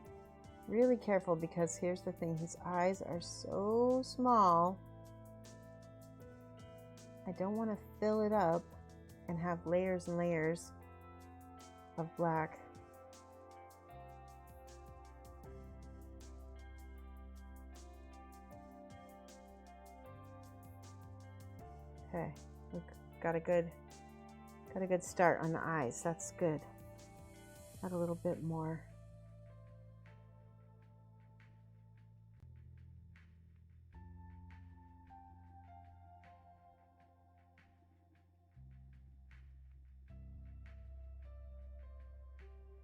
Really careful, because here's the thing. His eyes are so small. I don't want to fill it up and have layers and layers of black. Okay, we've got a good start on the eyes. That's good. Add a little bit more.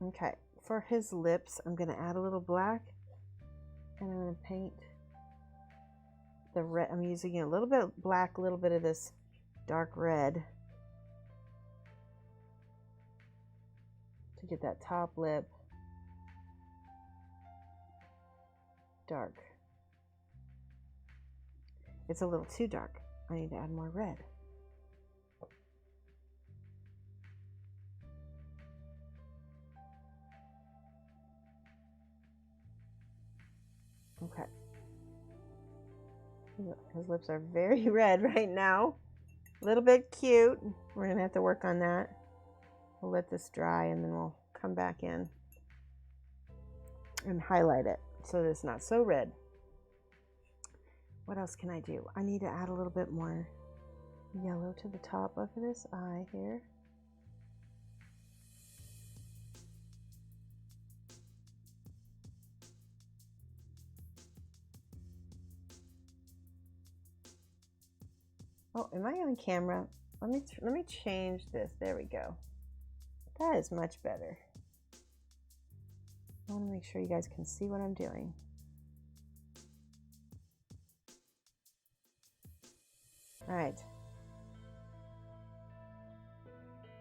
Okay, for his lips, I'm going to add a little black, and I'm going to paint the red. I'm using a little bit of black, a little bit of this dark red to get that top lip dark. It's a little too dark. I need to add more red. Okay. His lips are very red right now. A little bit cute. We're going to have to work on that. We'll let this dry and then we'll come back in and highlight it so that it's not so red. What else can I do? I need to add a little bit more yellow to the top of this eye here. Oh, am I on camera? Let me change this. There we go. That is much better. I want to make sure you guys can see what I'm doing. All right.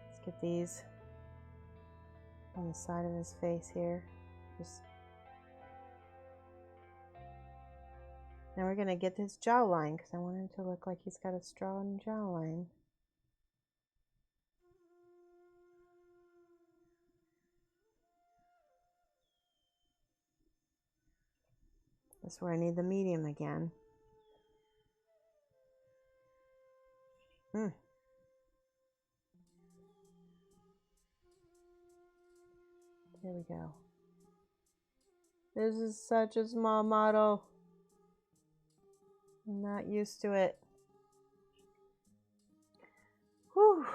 Let's get these on the side of his face here. Now we're going to get his jawline because I want him to look like he's got a strong jawline. That's where I need the medium again. There we go. This is such a small model. I'm not used to it. Whew.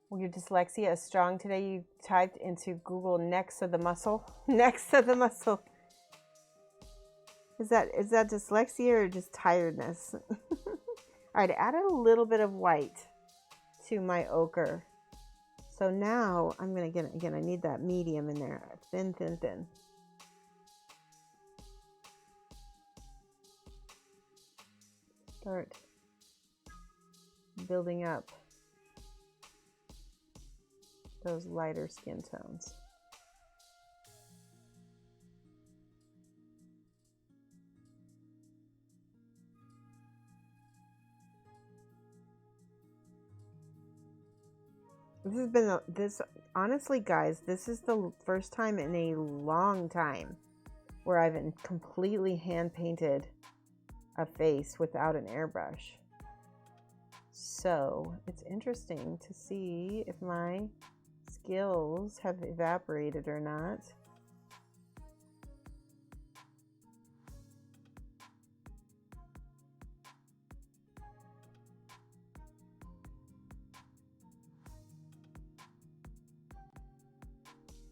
Well, your dyslexia is strong today. You typed into Google next to the muscle. Next to the muscle. Is that dyslexia or just tiredness? All right, I added a little bit of white to my ochre. So now I'm going to, again, I need that medium in there. Thin, thin, thin. Start building up those lighter skin tones. Honestly, guys, this is the first time in a long time where I've completely hand painted a face without an airbrush. So it's interesting to see if my skills have evaporated or not.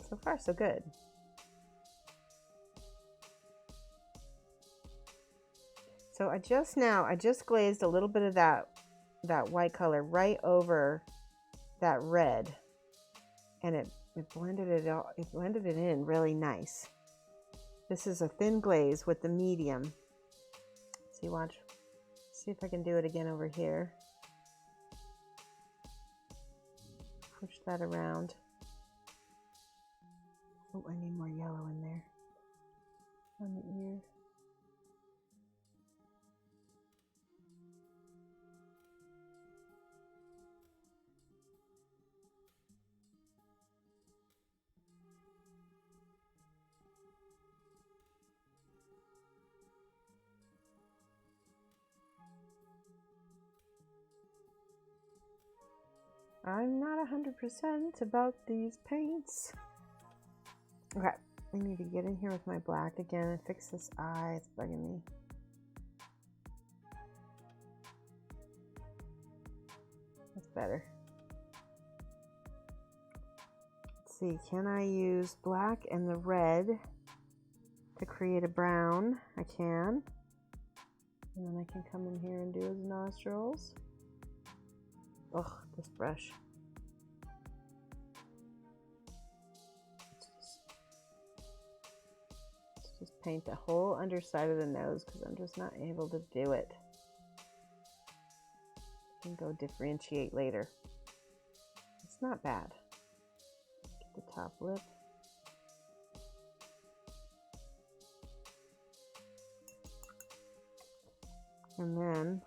So far, so good. So I just glazed a little bit of that white color right over that red, and it blended it in really nice. This is a thin glaze with the medium. See, watch. See if I can do it again over here. Push that around. Oh, I need more yellow in there on the ear. I'm not 100% about these paints. Okay, I need to get in here with my black again and fix this eye. It's bugging me. That's better. Let's see, can I use black and the red to create a brown? I can. And then I can come in here and do his nostrils. Ugh, this brush. Let's just paint the whole underside of the nose because I'm just not able to do it. I can go differentiate later. It's not bad. Get the top lip. And then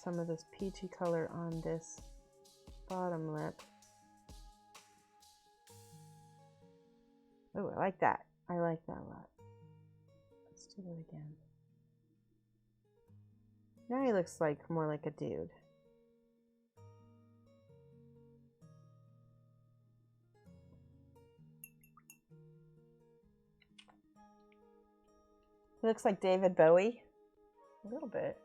some of this peachy color on this bottom lip. Oh, I like that. I like that a lot. Let's do that again. Now he looks like more like a dude. He looks like David Bowie. A little bit.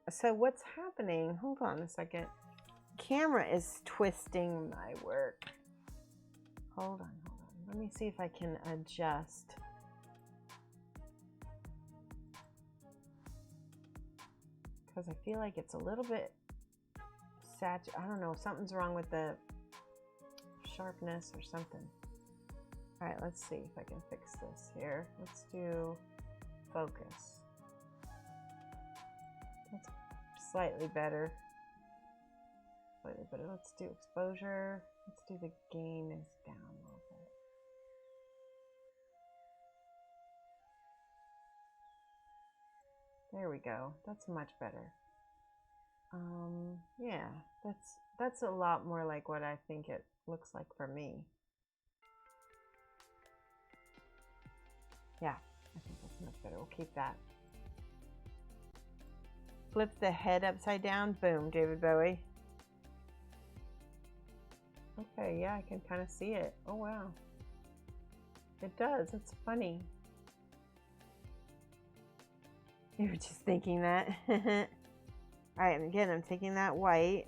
So what's happening? Hold on a second. Camera is twisting my work. Hold on. Let me see if I can adjust. Because I feel like it's a little bit I don't know, something's wrong with the sharpness or something. All right, let's see if I can fix this here. Let's do focus. That's slightly better. Let's do exposure. Let's do the gain is down a little bit. There we go. That's much better. Yeah, that's a lot more like what I think it looks like for me. Yeah, I think that's much better. We'll keep that. Flip the head upside down. Boom, David Bowie. Okay, yeah, I can kind of see it. Oh, wow. It does. It's funny. You were just thinking that. All right, and again, I'm taking that white.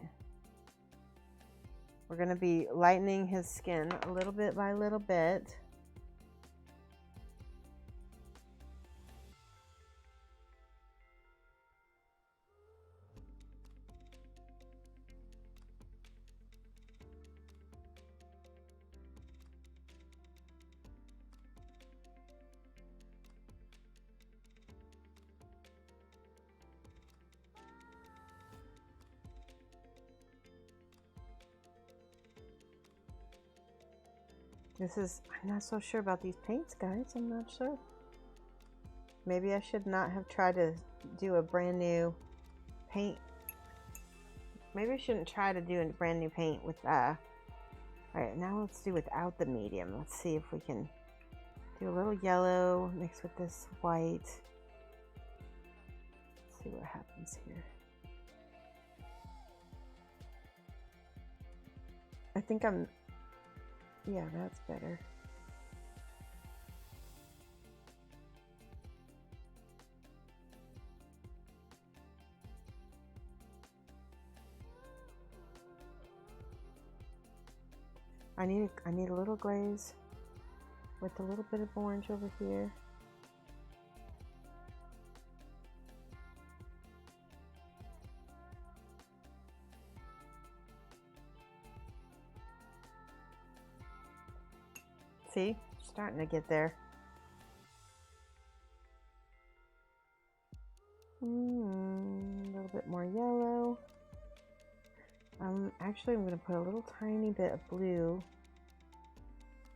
We're going to be lightening his skin a little bit by little bit. I'm not so sure about these paints, guys. I'm not sure. Maybe I should not have tried to do a brand new paint. Maybe I shouldn't try to do a brand new paint with, all right, now let's do without the medium. Let's see if we can do a little yellow mixed with this white. Let's see what happens here. I think yeah, that's better. I need a little glaze with a little bit of orange over here. See, starting to get there. A little bit more yellow. Actually, I'm going to put a little tiny bit of blue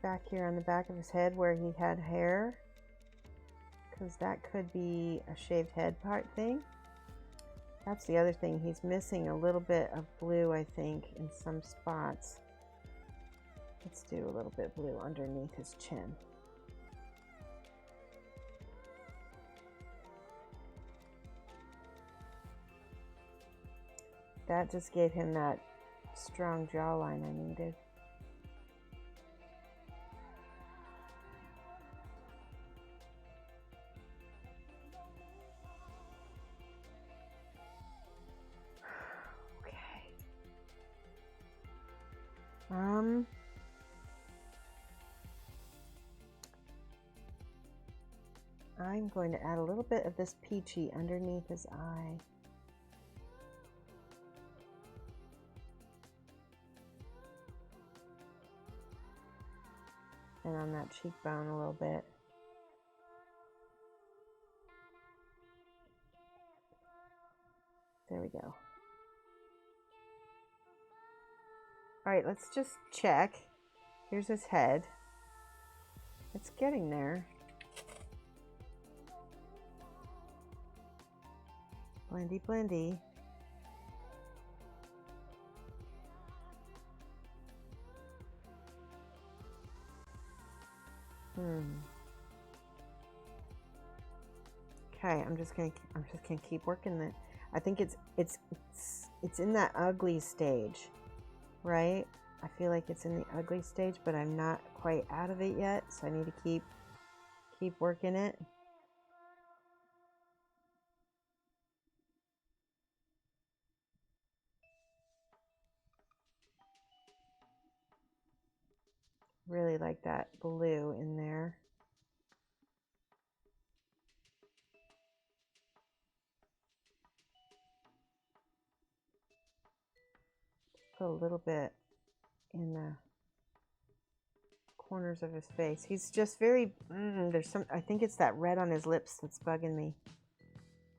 back here on the back of his head where he had hair, because that could be a shaved head part thing. That's the other thing. He's missing a little bit of blue, I think, in some spots. Let's do a little bit of blue underneath his chin. That just gave him that strong jawline I needed. Okay. I'm going to add a little bit of this peachy underneath his eye. And on that cheekbone a little bit. There we go. All right, let's just check. Here's his head. It's getting there. Blendy, blendy. Okay, I'm just gonna keep working that. I think it's in that ugly stage, right? I feel like it's in the ugly stage, but I'm not quite out of it yet, so I need to keep keep working it. Really like that blue in there. Put a little bit in the corners of his face. He's just very, there's some, I think it's that red on his lips that's bugging me.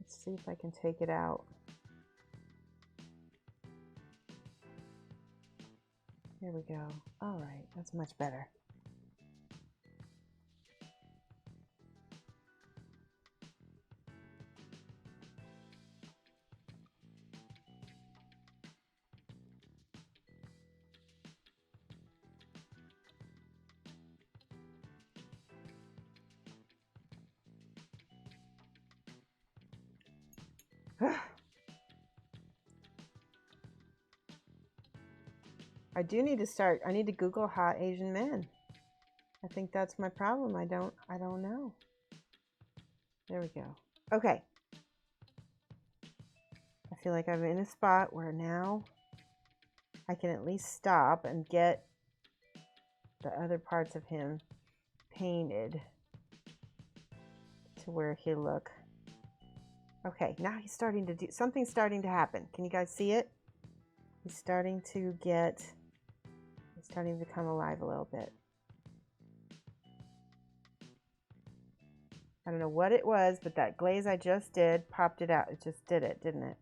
Let's see if I can take it out. There we go. All right, that's much better. I do need to start. I need to Google hot Asian men. I think that's my problem. I don't know. There we go. Okay. I feel like I'm in a spot where now I can at least stop and get the other parts of him painted to where he'll look. Okay, now he's starting to do, something's starting to happen. Can you guys see it? He's starting to become alive a little bit. I don't know what it was, but that glaze I just did popped it out. It just did it, didn't it?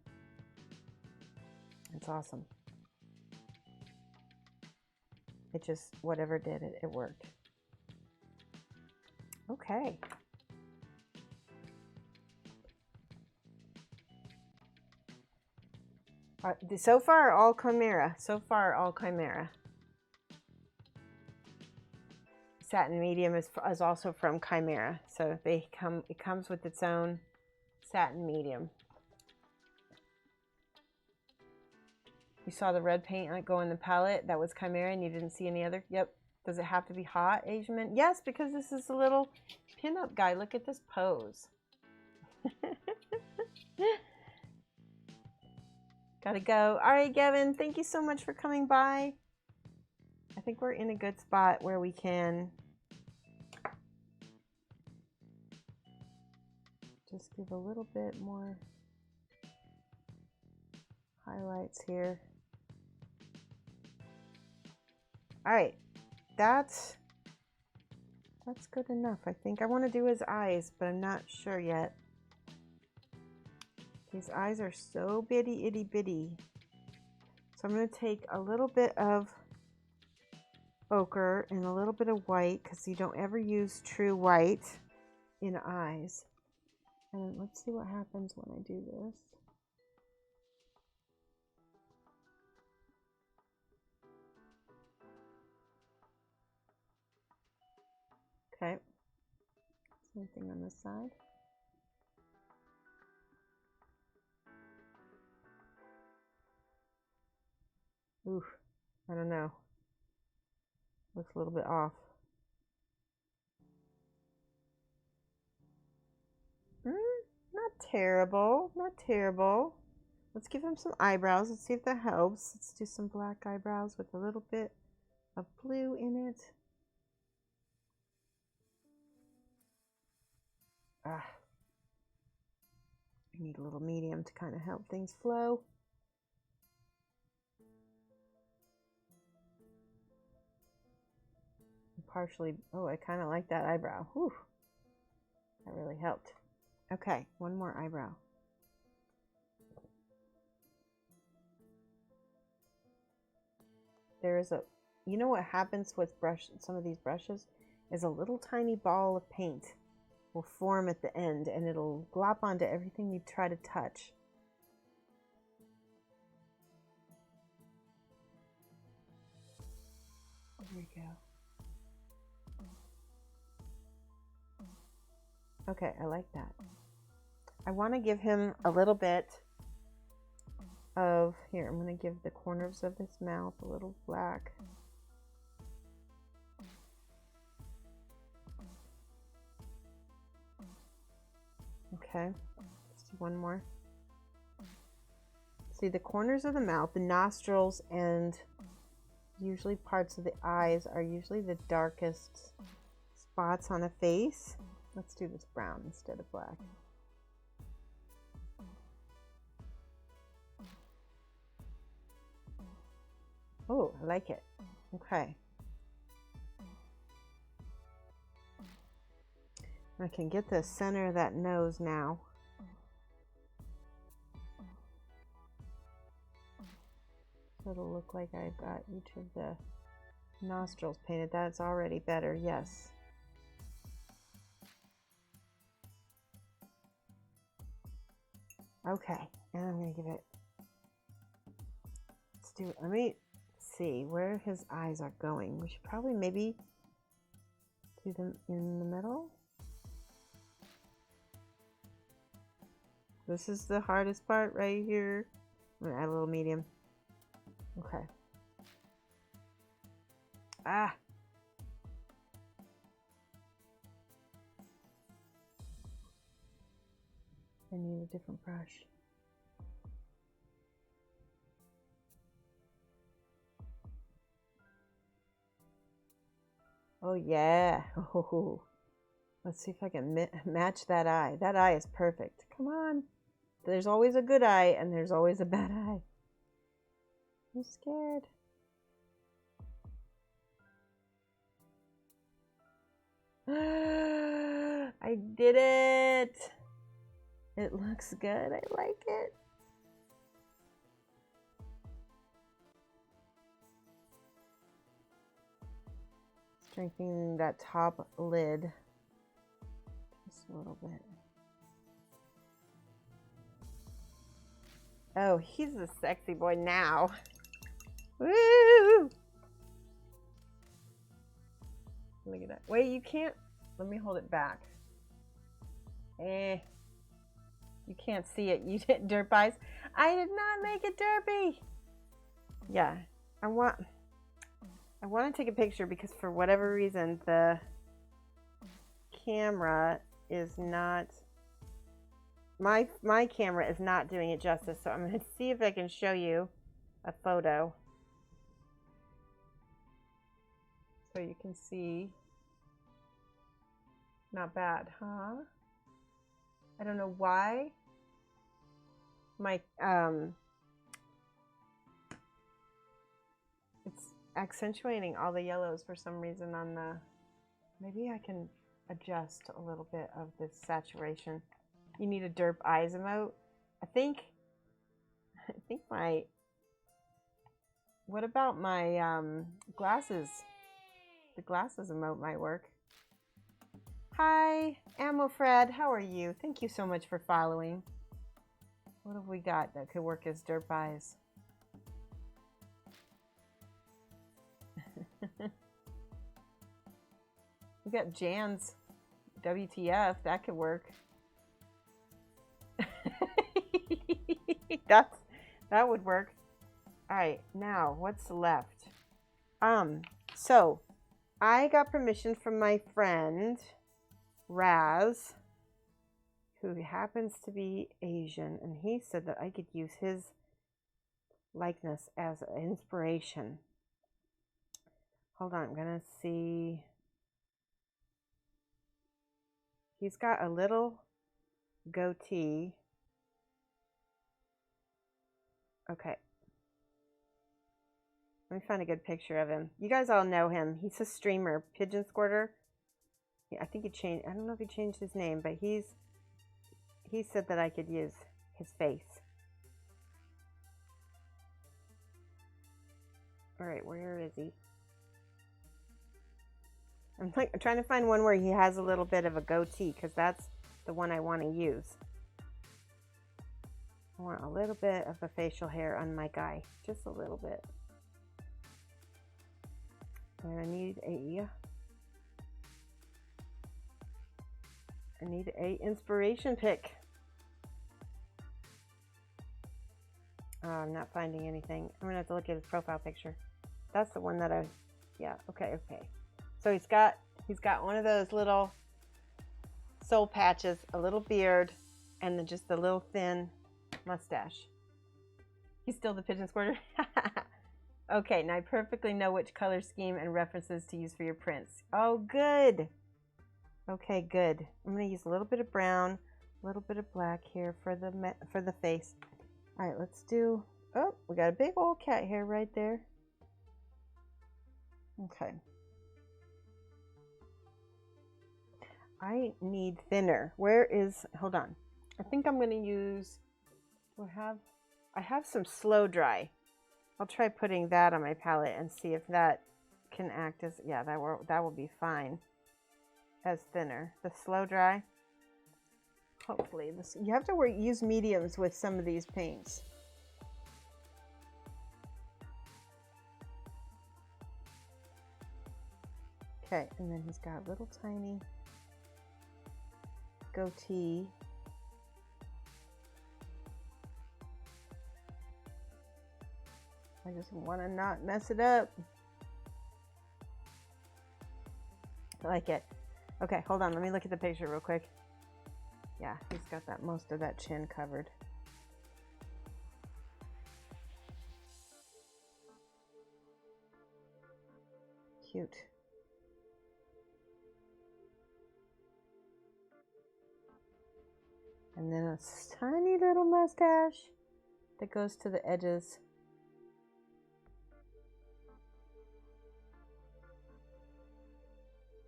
It's awesome. It just, whatever did it, it worked. Okay. So far, all Chimera. So far, all Chimera. Satin medium is also from Chimera, so it comes with its own satin medium. You saw the red paint go in the palette. That was Chimera, and you didn't see any other. Yep. Does it have to be hot, Asian men? Yes, because this is a little pinup guy. Look at this pose. Gotta go. All right, Gavin, thank you so much for coming by. I think we're in a good spot where we can just give a little bit more highlights here. All right, that's good enough. I think I want to do his eyes, but I'm not sure yet. His eyes are so bitty, itty bitty. So I'm going to take a little bit of ochre and a little bit of white, because you don't ever use true white in eyes. And let's see what happens when I do this. Okay. Same thing on this side. Oof, I don't know. Looks a little bit off. Not terrible, not terrible. Let's give him some eyebrows. Let's see if that helps. Let's do some black eyebrows with a little bit of blue in it. I need a little medium to kind of help things flow. Partially, oh, I kind of like that eyebrow. Whew, that really helped. Okay, one more eyebrow. There is you know what happens with some of these brushes is a little tiny ball of paint will form at the end, and it'll glop onto everything you try to touch. There we go. Okay, I like that. I want to give him a little bit of, here, I'm going to give the corners of his mouth a little black. Okay, let's do one more. See, the corners of the mouth, the nostrils, and usually parts of the eyes are usually the darkest spots on a face. Let's do this brown instead of black. Oh, I like it. Okay. I can get the center of that nose now. So it'll look like I've got each of the nostrils painted. That's already better, yes. Okay, and I'm going to give it, let's do it. Let me see where his eyes are going. We should probably maybe do them in the middle. This is the hardest part right here. I'm going to add a little medium. Okay. Ah. I need a different brush. Oh yeah. Oh. Let's see if I can match that eye. That eye is perfect. Come on. There's always a good eye and there's always a bad eye. I'm scared. I did it. It looks good. I like it. Strengthening that top lid just a little bit. Oh, he's a sexy boy now. Woo! Look at that. Wait, you can't. Let me hold it back. You can't see it. You did derp eyes. I did not make it derpy. Yeah, I want to take a picture because for whatever reason the camera is not. My camera is not doing it justice. So I'm going to see if I can show you a photo. So you can see. Not bad, huh? I don't know why. My it's accentuating all the yellows for some reason on the. Maybe I can adjust a little bit of this saturation. You need a derp eyes emote. I think my. What about my glasses? The glasses emote might work. Hi, Ammo Fred. How are you? Thank you so much for following. What have we got that could work as derp eyes? We got Jan's WTF. That could work. That would work. All right, now what's left? So I got permission from my friend Raz, who happens to be Asian, and he said that I could use his likeness as an inspiration. Hold on, I'm gonna see. He's got a little goatee. Okay. Let me find a good picture of him. You guys all know him. He's a streamer, Pigeon Squirter. Yeah, I think he changed. I don't know if he changed his name, but he said that I could use his face. All right, where is he? I'm trying to find one where he has a little bit of a goatee, because that's the one I want to use. I want a little bit of the facial hair on my guy, just a little bit. And I need a inspiration pick. I'm not finding anything. I'm gonna have to look at his profile picture. That's the one that yeah, okay. So he's got one of those little soul patches, a little beard, and then just the little thin mustache. He's still the pigeon squirter? Okay, now I perfectly know which color scheme and references to use for your prints. Oh, good. Okay, good. I'm going to use a little bit of brown, a little bit of black here for the face. All right, let's do... Oh, we got a big old cat hair right there. Okay. I need thinner. Where is... Hold on. I think I'm going to use... I have some slow dry. I'll try putting that on my palette and see if that can act as... Yeah, that will be fine as thinner. The slow dry. Hopefully. You have to use mediums with some of these paints. Okay, and then he's got a little tiny goatee. I just want to not mess it up. I like it. Okay, hold on. Let me look at the picture real quick. Yeah, he's got most of that chin covered. Cute. And then a tiny little mustache that goes to the edges.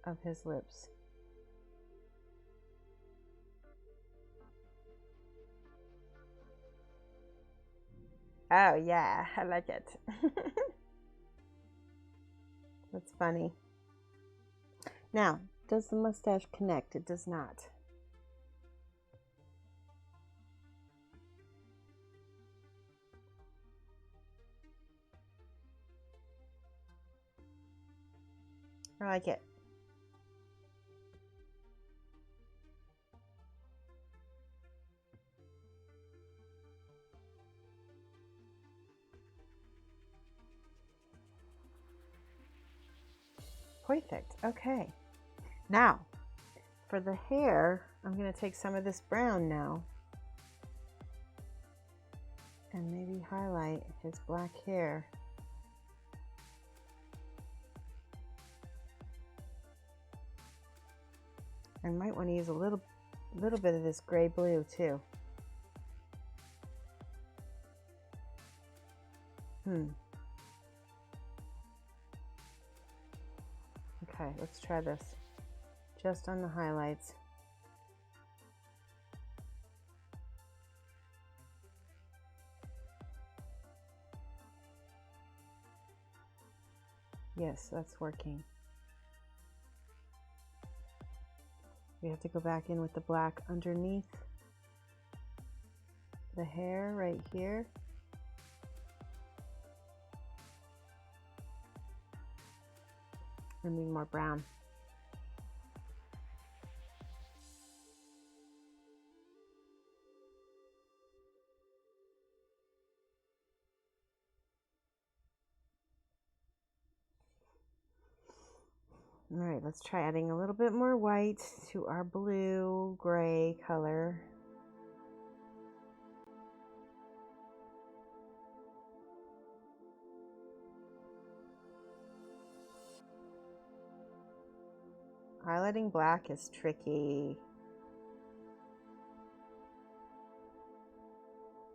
Of his lips. Oh yeah, I like it. That's funny. Now, does the mustache connect? It does not. I like it. Perfect. Okay. Now, for the hair, I'm going to take some of this brown now and maybe highlight his black hair. I might want to use a little bit of this gray blue too. Okay, let's try this. Just on the highlights. Yes, that's working. We have to go back in with the black underneath the hair right here. And need more brown. All right, let's try adding a little bit more white to our blue gray color. Highlighting black is tricky,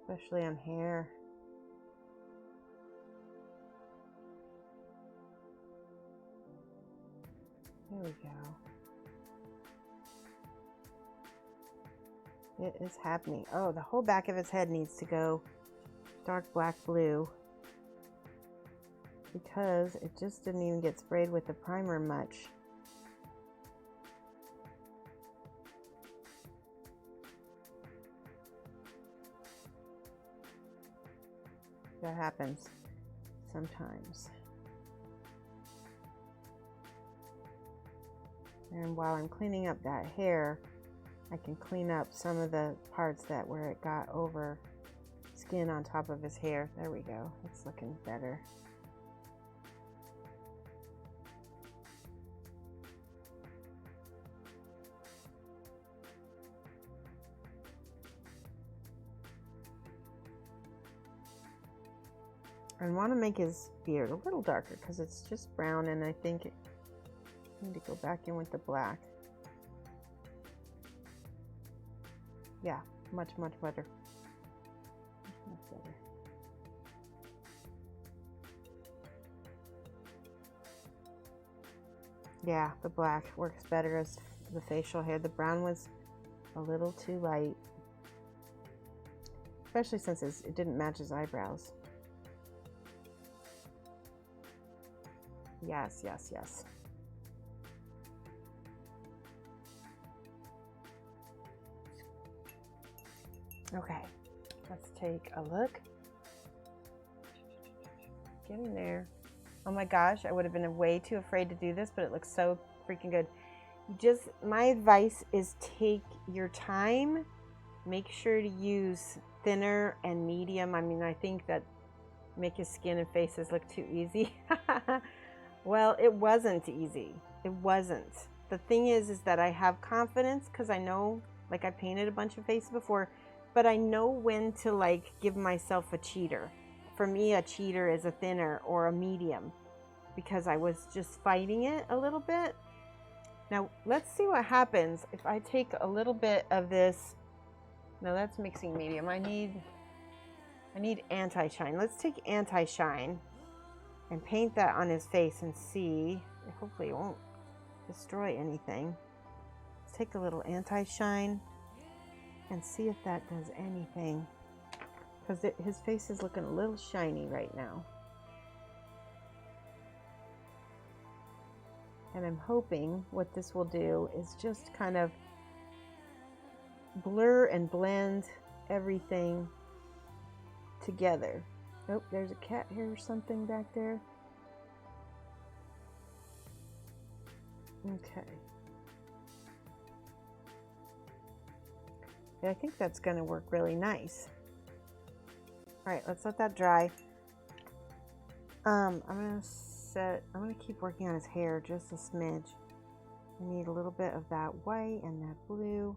especially on hair. There we go. It is happening. Oh, the whole back of his head needs to go dark black blue because it just didn't even get sprayed with the primer much. That happens sometimes. And while I'm cleaning up that hair, I can clean up some of the parts where it got over skin on top of his hair. There we go. It's looking better. I want to make his beard a little darker because it's just brown, and I think I need to go back in with the black. Yeah, much better. Much better. Yeah, the black works better as the facial hair. The brown was a little too light, especially since it didn't match his eyebrows. Yes. Okay, let's take a look. Getting there. Oh my gosh, I would have been way too afraid to do this, but it looks so freaking good. My advice is take your time. Make sure to use thinner and medium. I mean, I think that make his skin and faces look too easy. Well, it wasn't easy. It wasn't. The thing is that I have confidence because I know, like, I painted a bunch of faces before, but I know when to, like, give myself a cheater. For me, a cheater is a thinner or a medium because I was just fighting it a little bit. Now, let's see what happens if I take a little bit of this. No, that's mixing medium. I need anti-shine. Let's take anti-shine and paint that on his face and see. Hopefully it won't destroy anything. Let's take a little anti-shine and see if that does anything. Because his face is looking a little shiny right now. And I'm hoping what this will do is just kind of blur and blend everything together. Oh, there's a cat hair or something back there. Okay. Yeah, I think that's going to work really nice. All right, let's let that dry. I'm gonna keep working on his hair just a smidge. I need a little bit of that white and that blue.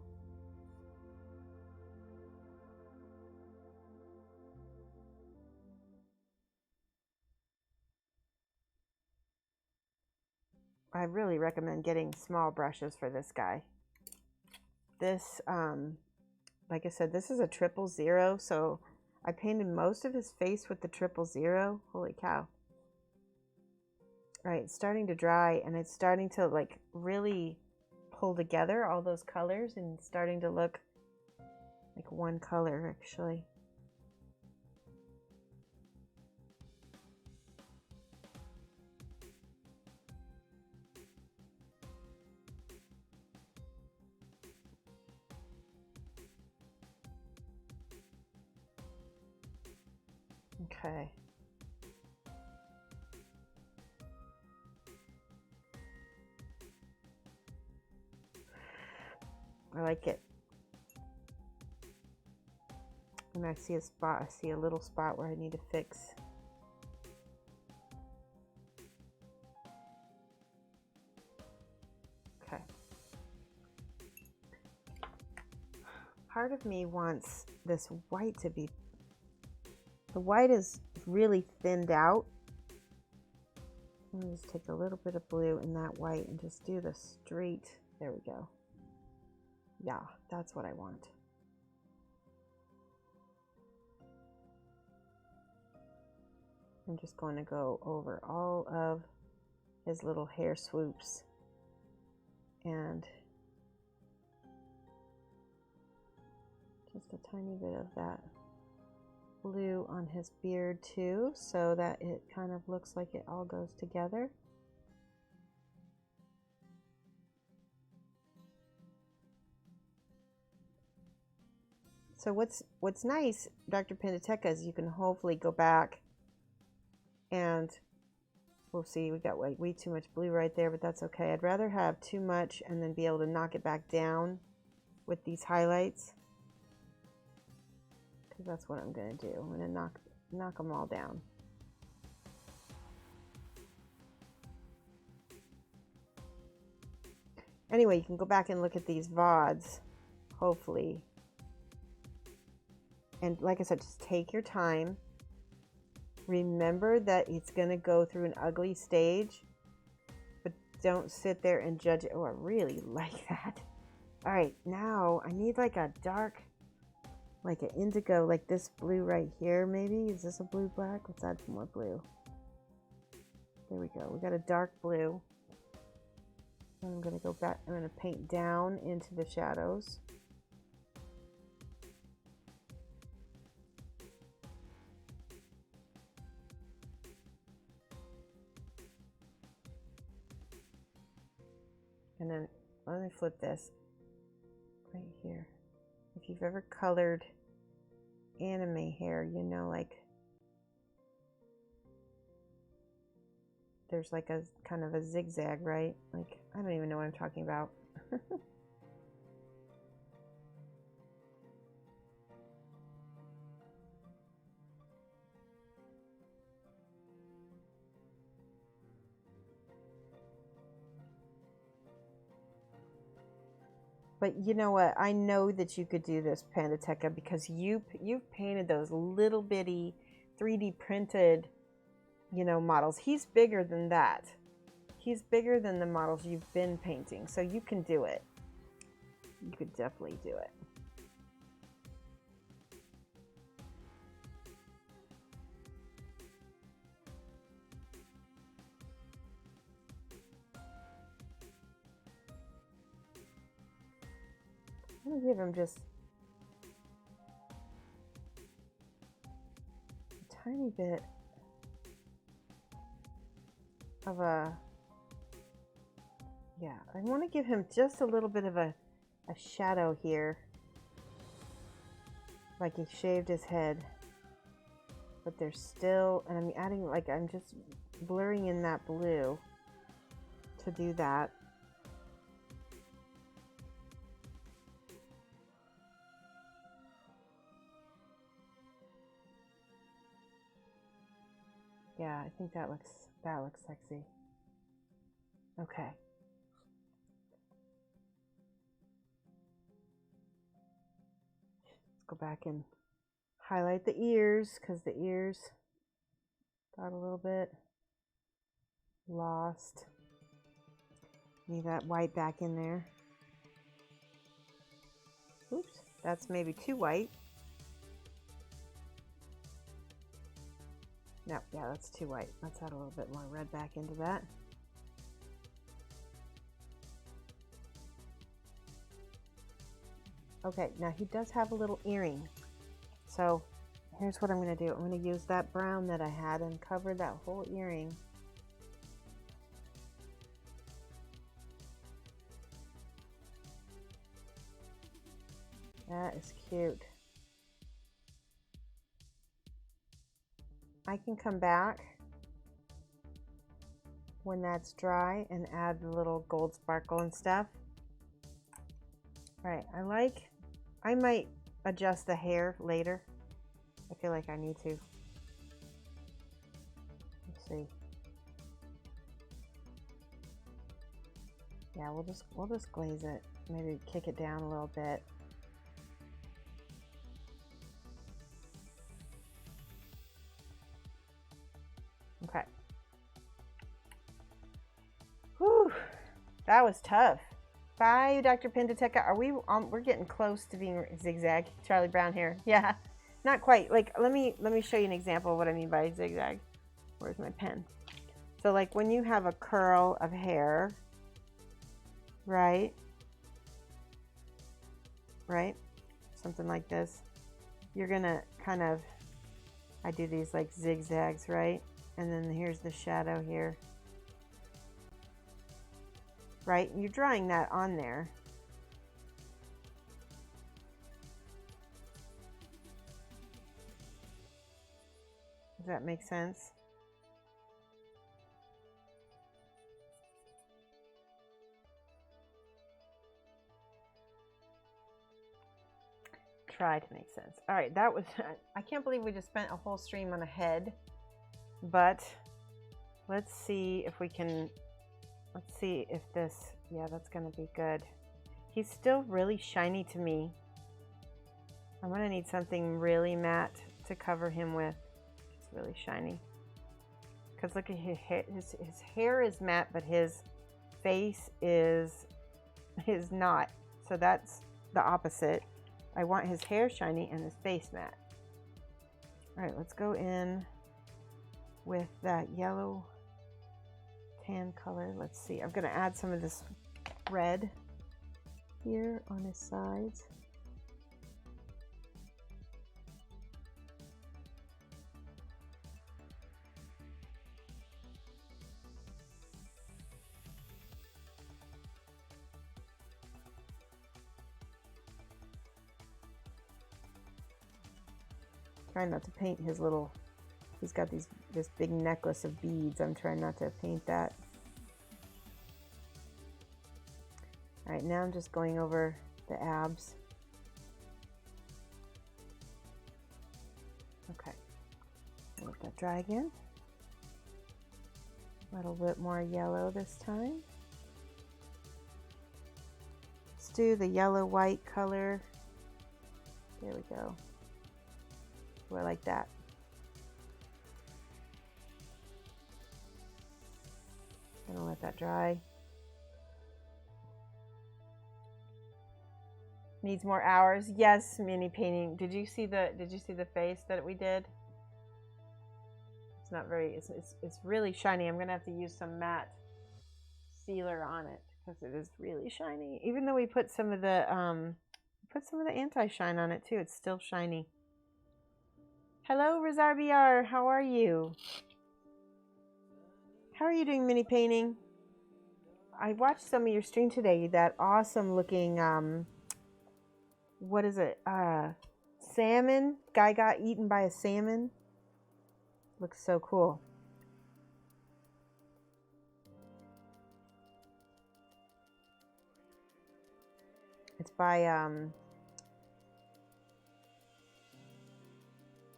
I really recommend getting small brushes for this guy. This, like I said, this is a 000, so I painted most of his face with the 000. Holy cow. All right, it's starting to dry, and it's starting to, like, really pull together all those colors and starting to look like one color, actually. Okay. I like it. And I see a spot, I see a little spot where I need to fix. Okay. Part of me wants this white to be, the white is really thinned out. Let me just take a little bit of blue in that white and just do the straight, there we go. Yeah, that's what I want. I'm just going to go over all of his little hair swoops and just a tiny bit of that blue on his beard too, so that it kind of looks like it all goes together. So what's nice, Dr. Pentateka, is you can hopefully go back and we'll see, we got way too much blue right there, but that's okay. I'd rather have too much and then be able to knock it back down with these highlights, because that's what I'm going to do. I'm going to knock them all down. Anyway, you can go back and look at these VODs, hopefully. And like I said, just take your time remember that it's going to go through an ugly stage, but don't sit there and judge it. Oh, I really like that. All right, now I need like a dark, like an indigo, like this blue right here, maybe. Is this a blue black? Let's add some more blue. There we go. We got a dark blue. And I'm going to go back. I'm going to paint down into the shadows. And then let me flip this right here. If you've ever colored anime hair, you know, like there's like a kind of a zigzag, right? Like, I don't even know what I'm talking about. But you know what? I know that you could do this, Pandateca, because you've painted those little bitty 3D printed, you know, models. He's bigger than that. He's bigger than the models you've been painting, so you can do it. You could definitely do it. I'm gonna give him just a tiny bit of a, yeah, I want to give him just a little bit of a shadow here, like he shaved his head, but there's still, and I'm adding, like, I'm just blurring in that blue to do that. Yeah, I think that looks sexy. Okay. Let's go back and highlight the ears, because the ears got a little bit lost. Need that white back in there. Oops, that's maybe too white. No, yeah, that's too white. Let's add a little bit more red back into that. Okay, now he does have a little earring. So here's what I'm going to do. I'm going to use that brown that I had and cover that whole earring. That is cute. I can come back when that's dry and add the little gold sparkle and stuff. All right, I might adjust the hair later. I feel like I need to. Let's see. Yeah, we'll just glaze it. Maybe kick it down a little bit. Okay. Whew, that was tough. Bye, Dr. Pandateca. Are we? We're getting close to being zigzag. Charlie Brown hair. Yeah, not quite. Like, let me show you an example of what I mean by zigzag. Where's my pen? So, like, when you have a curl of hair, right? Right? Something like this. You're gonna kind of, I do these like zigzags, right? And then here's the shadow here. Right? You're drawing that on there. Does that make sense? Try to make sense. All right, that was, I can't believe we just spent a whole stream on a head, but let's see if we can, let's see if this, yeah, that's gonna be good. He's still really shiny to me. I'm gonna need something really matte to cover him with. really shiny. Because look at his hair is matte, but his face is not. So that's the opposite. I want his hair shiny and his face matte. All right, let's go in with that yellow tan color. Let's see. I'm going to add some of this red here on his sides. Trying not to paint his little, he's got this big necklace of beads. I'm trying not to paint that. All right, now I'm just going over the abs. Okay, let that dry again. A little bit more yellow this time. Let's do the yellow-white color. There we go. I like that. Gonna let that dry. Needs more hours. Yes, mini painting. Did you see the face that we did? It's not very. It's really shiny. I'm gonna have to use some matte sealer on it because it is really shiny. Even though we put some of the anti-shine on it too, it's still shiny. Hello, RazarBR. How are you? How are you doing, mini painting? I watched some of your stream today. That awesome looking, what is it? Salmon. Guy got eaten by a salmon. Looks so cool. It's by,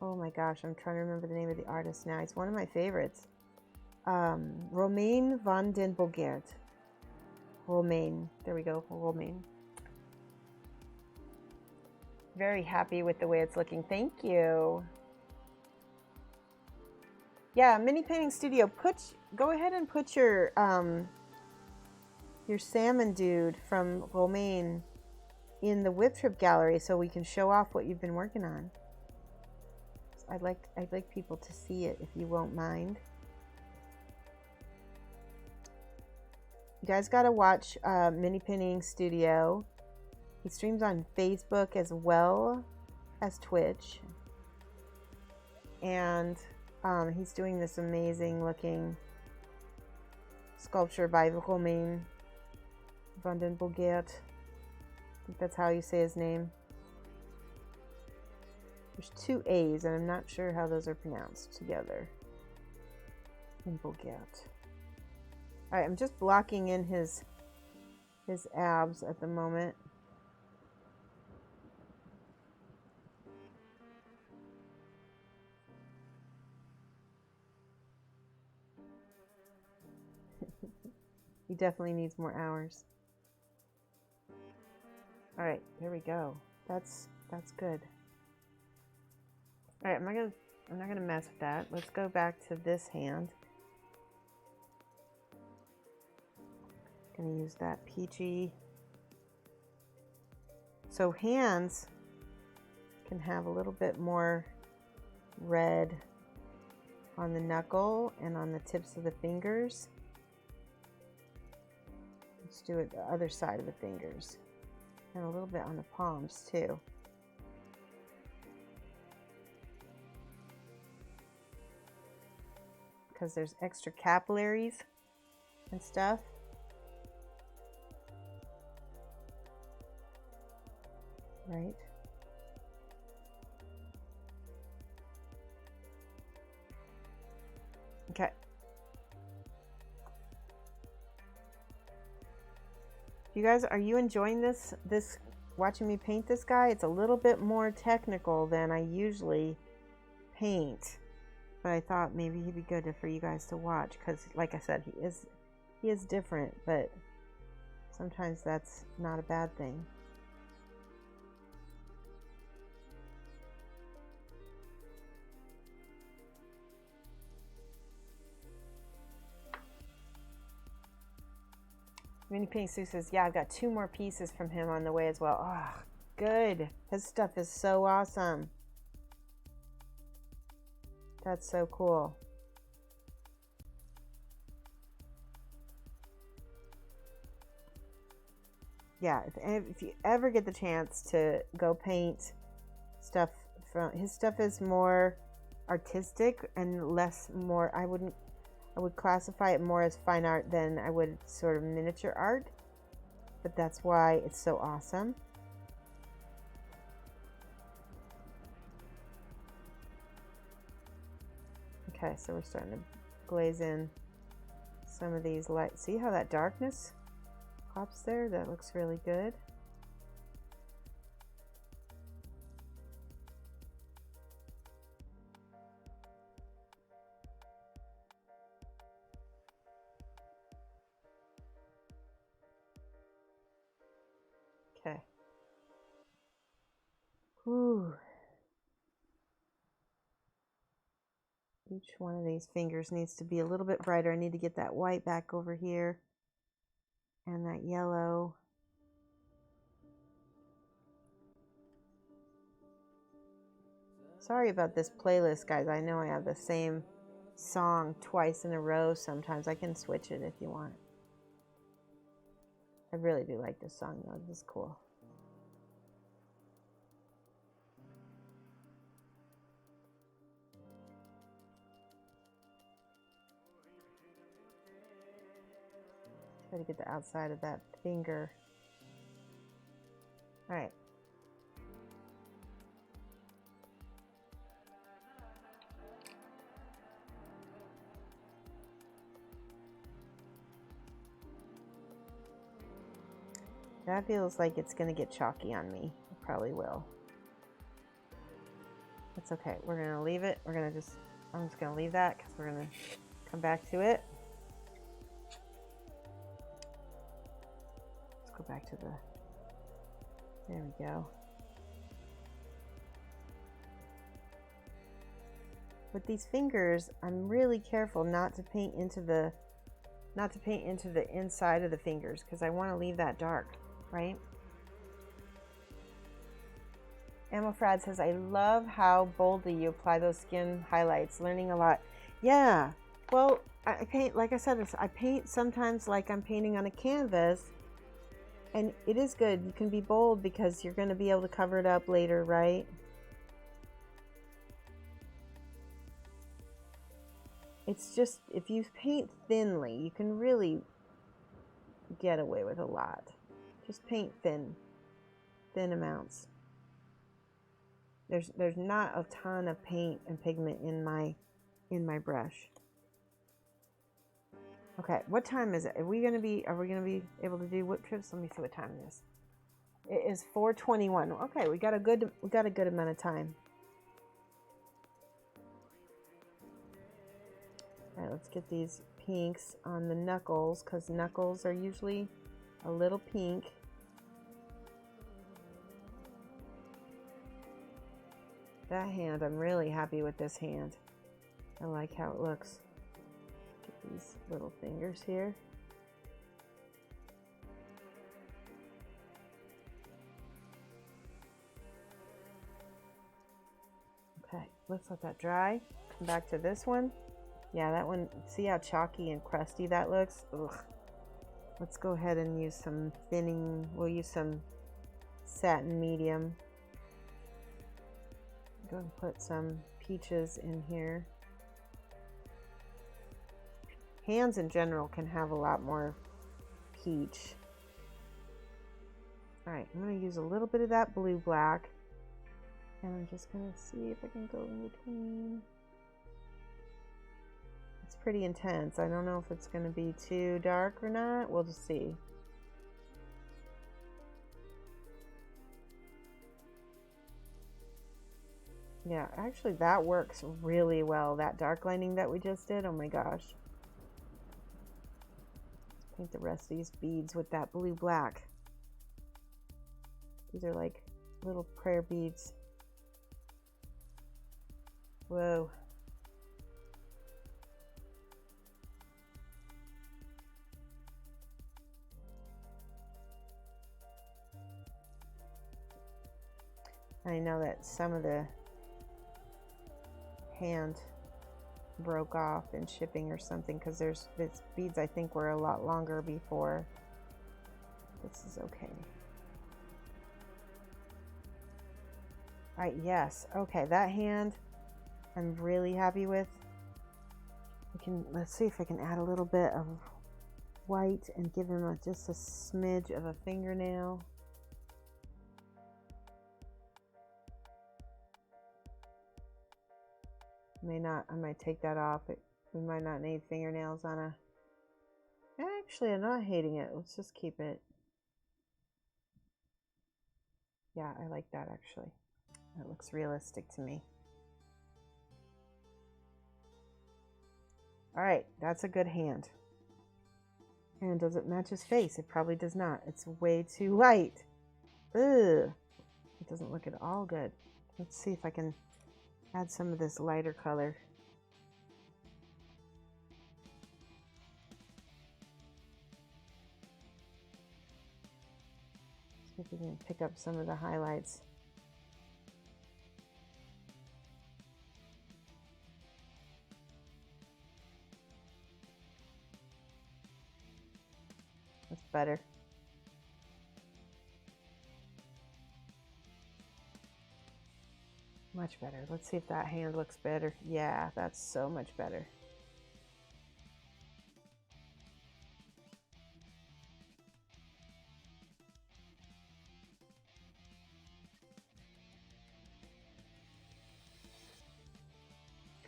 oh my gosh, I'm trying to remember the name of the artist now. It's one of my favorites. Romain van den Bogert. Romain. There we go. Romain. Very happy with the way it's looking. Thank you. Yeah, Mini Painting Studio. Go ahead and put your salmon dude from Romain in the Whip Trip gallery so we can show off what you've been working on. I'd like people to see it if you won't mind. You guys gotta watch Mini Painting Studio. He streams on Facebook as well as Twitch, and he's doing this amazing looking sculpture by Romain van den Bogert. I think that's how you say his name. There's two A's, and I'm not sure how those are pronounced together. In Bogert. Alright, I'm just blocking in his abs at the moment. He definitely needs more hours. Alright, there we go. That's good. Alright, I'm not gonna mess with that. Let's go back to this hand. Gonna use that peachy. So hands can have a little bit more red on the knuckle and on the tips of the fingers. Let's do it the other side of the fingers. And a little bit on the palms too. Because there's extra capillaries and stuff. Right? Okay. You guys, are you enjoying this watching me paint this guy? It's a little bit more technical than I usually paint. But I thought maybe he'd be good for you guys to watch because, like I said, he is different, but sometimes that's not a bad thing. Mini Pink Sue says, yeah, I've got 2 more pieces from him on the way as well. Oh, good. His stuff is so awesome. That's so cool. Yeah, if you ever get the chance to go paint stuff from his stuff is more artistic and less more I would classify it more as fine art than I would sort of miniature art, but that's why it's so awesome. Okay, so we're starting to glaze in some of these lights. See how that darkness pops there? That looks really good. Okay. Whew. Each one of these fingers needs to be a little bit brighter. I need to get that white back over here and that yellow. Sorry about this playlist, guys. I know I have the same song twice in a row sometimes. I can switch it if you want. I really do like this song, though. This is cool. Try to get the outside of that finger. All right. That feels like it's going to get chalky on me. It probably will. That's okay. We're going to leave it. I'm just going to leave that because we're going to come back to it. Let's go back to there we go. With these fingers, I'm really careful not to paint into the inside of the fingers because I want to leave that dark, right? Amofrad says, I love how boldly you apply those skin highlights, learning a lot. Yeah, well, I paint, like I said, I paint sometimes like I'm painting on a canvas, and it is good. You can be bold because you're going to be able to cover it up later, right? It's just, if you paint thinly, you can really get away with a lot. Just paint thin amounts. There's not a ton of paint and pigment in my brush. Okay, what time is it? Are we gonna be able to do whip trips? Let me see what time it is. It is 4:21. Okay, we got a good amount of time. All right, let's get these pinks on the knuckles because knuckles are usually a little pink. That hand, I'm really happy with this hand. I like how it looks. Get these little fingers here. Okay, let's let that dry. Come back to this one. Yeah, that one, see how chalky and crusty that looks? Ugh. Let's go ahead and use some thinning. We'll use some satin medium. Go and put some peaches in here. Hands in general can have a lot more peach. All right, I'm going to use a little bit of that blue black. And I'm just going to see if I can go in between. It's pretty intense. I don't know if it's going to be too dark or not. We'll just see. Yeah, actually that works really well. That dark lining that we just did. Oh my gosh. Let's paint the rest of these beads with that blue black. These are like little prayer beads. Whoa. I know that some of the hand broke off in shipping or something, because there's these beads I think were a lot longer before. This is okay. All right, yes, okay, that hand I'm really happy with. Let's see if I can add a little bit of white and give him just a smidge of a fingernail. I might take that off. We might not need fingernails on a... Actually, I'm not hating it. Let's just keep it. Yeah, I like that actually. That looks realistic to me. All right, that's a good hand. And does it match his face? It probably does not. It's way too light. Ugh. It doesn't look at all good. Let's see if I can add some of this lighter color. See if we can pick up some of the highlights. That's better. Much better. Let's see if that hand looks better. Yeah, that's so much better.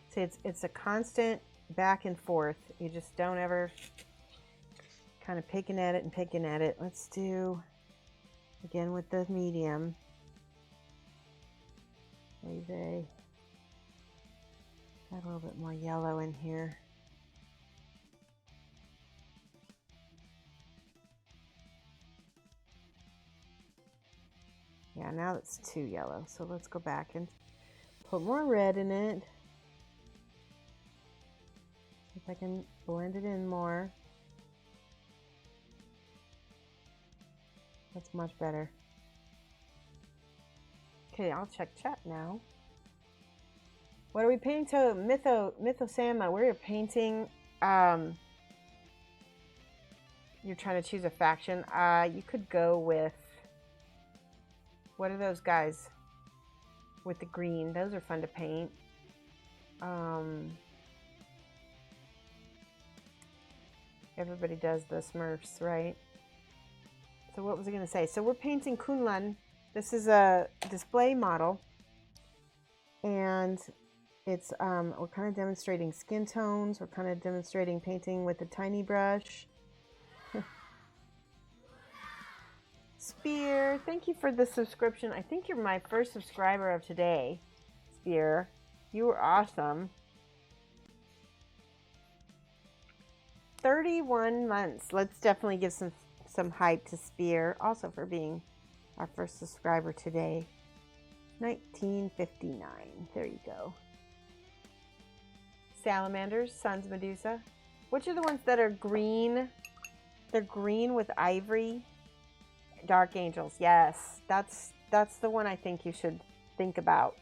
See, it's a constant back and forth. You just don't ever kind of picking at it and picking at it. Let's do again with the medium. Maybe add a little bit more yellow in here. Yeah, now it's too yellow, so let's go back and put more red in it. See if I can blend it in more. That's much better. Okay, I'll check chat now. What are we painting? So Mythosama, we're painting, you're trying to choose a faction. You could go with, what are those guys with the green? Those are fun to paint. Everybody does the Smurfs, right? So what was I going to say? So we're painting Kunlun. This is a display model, and it's we're kind of demonstrating skin tones. We're kind of demonstrating painting with a tiny brush. Spear, thank you for the subscription. I think you're my first subscriber of today, Spear. You were awesome. 31 months. Let's definitely give some hype to Spear, also for being our first subscriber today. 1959. There you go. Salamanders, Sons Medusa. Which are the ones that are green? They're green with ivory. Dark Angels. Yes, that's the one I think you should think about,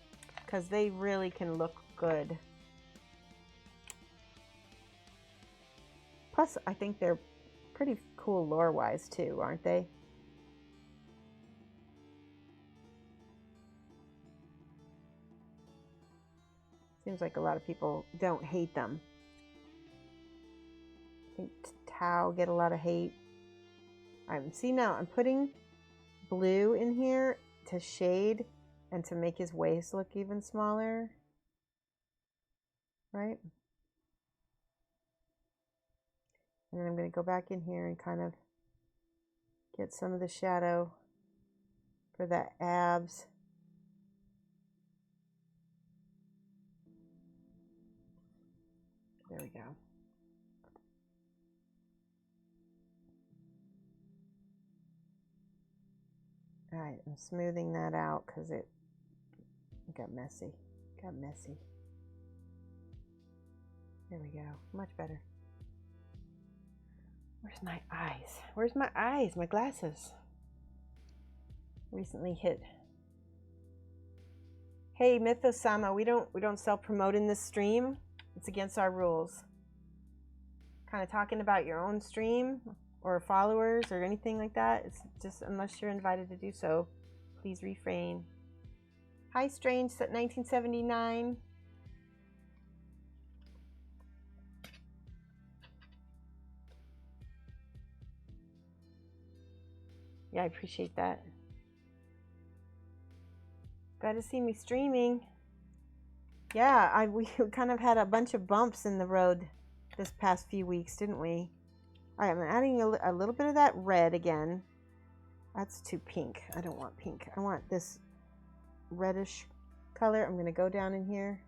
because they really can look good. Plus, I think they're pretty cool lore-wise too, aren't they? Seems like a lot of people don't hate them. I think Tau get a lot of hate. See now, I'm putting blue in here to shade and to make his waist look even smaller. Right? And then I'm going to go back in here and kind of get some of the shadow for that abs. There we go. All right, I'm smoothing that out because it got messy. Got messy. There we go. Much better. Where's my eyes? Where's my eyes? My glasses. Recently hit Hey, Mythosama, we don't self-promote in this stream. It's against our rules. Kind of talking about your own stream or followers or anything like that. It's just unless you're invited to do so, please refrain. Hi, Strange 1979. Yeah, I appreciate that. Glad to see me streaming. Yeah, we kind of had a bunch of bumps in the road this past few weeks, didn't we? All right, I'm adding a little bit of that red again. That's too pink. I don't want pink. I want this reddish color. I'm going to go down in here.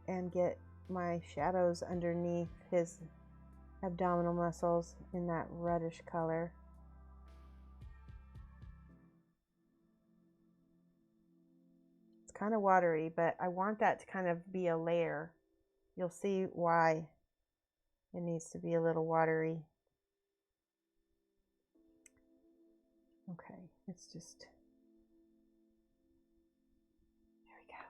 And get my shadows underneath his abdominal muscles in that reddish color. It's kind of watery, but I want that to kind of be a layer. You'll see why it needs to be a little watery. Okay, it's just, there we go.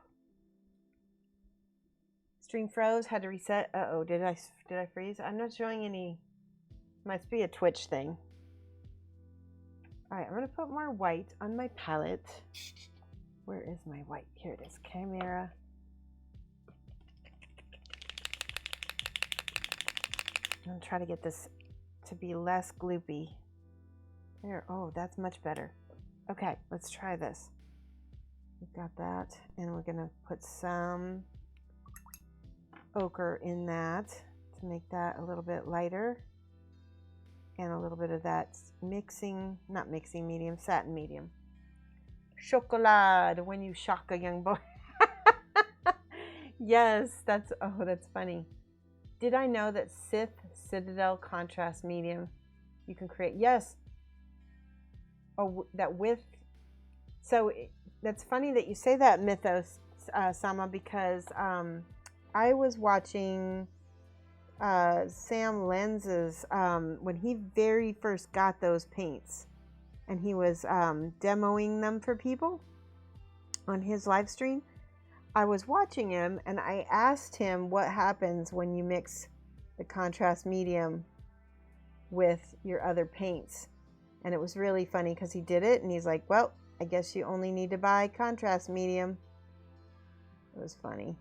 Stream froze, had to reset. Uh-oh, did I freeze? I'm not showing any, must be a Twitch thing. All right, I'm gonna put more white on my palette. Where is my white? Here it is, camera. I'm gonna try to get this to be less gloopy. There, oh, that's much better. Okay, let's try this. We've got that, and we're gonna put some ochre in that to make that a little bit lighter. And a little bit of that mixing, not mixing medium, satin medium. Chocolate, when you shock a young boy. Yes, that's funny. Did I know that Citadel contrast medium you can create? Yes. Oh, that with. So that's funny that you say that, Mythos Sama, because I was watching Sam Lenz's when he very first got those paints, and he was demoing them for people on his live stream. I was watching him, and I asked him what happens when you mix the contrast medium with your other paints, and it was really funny because he did it, and he's like, well, I guess you only need to buy contrast medium. It was funny.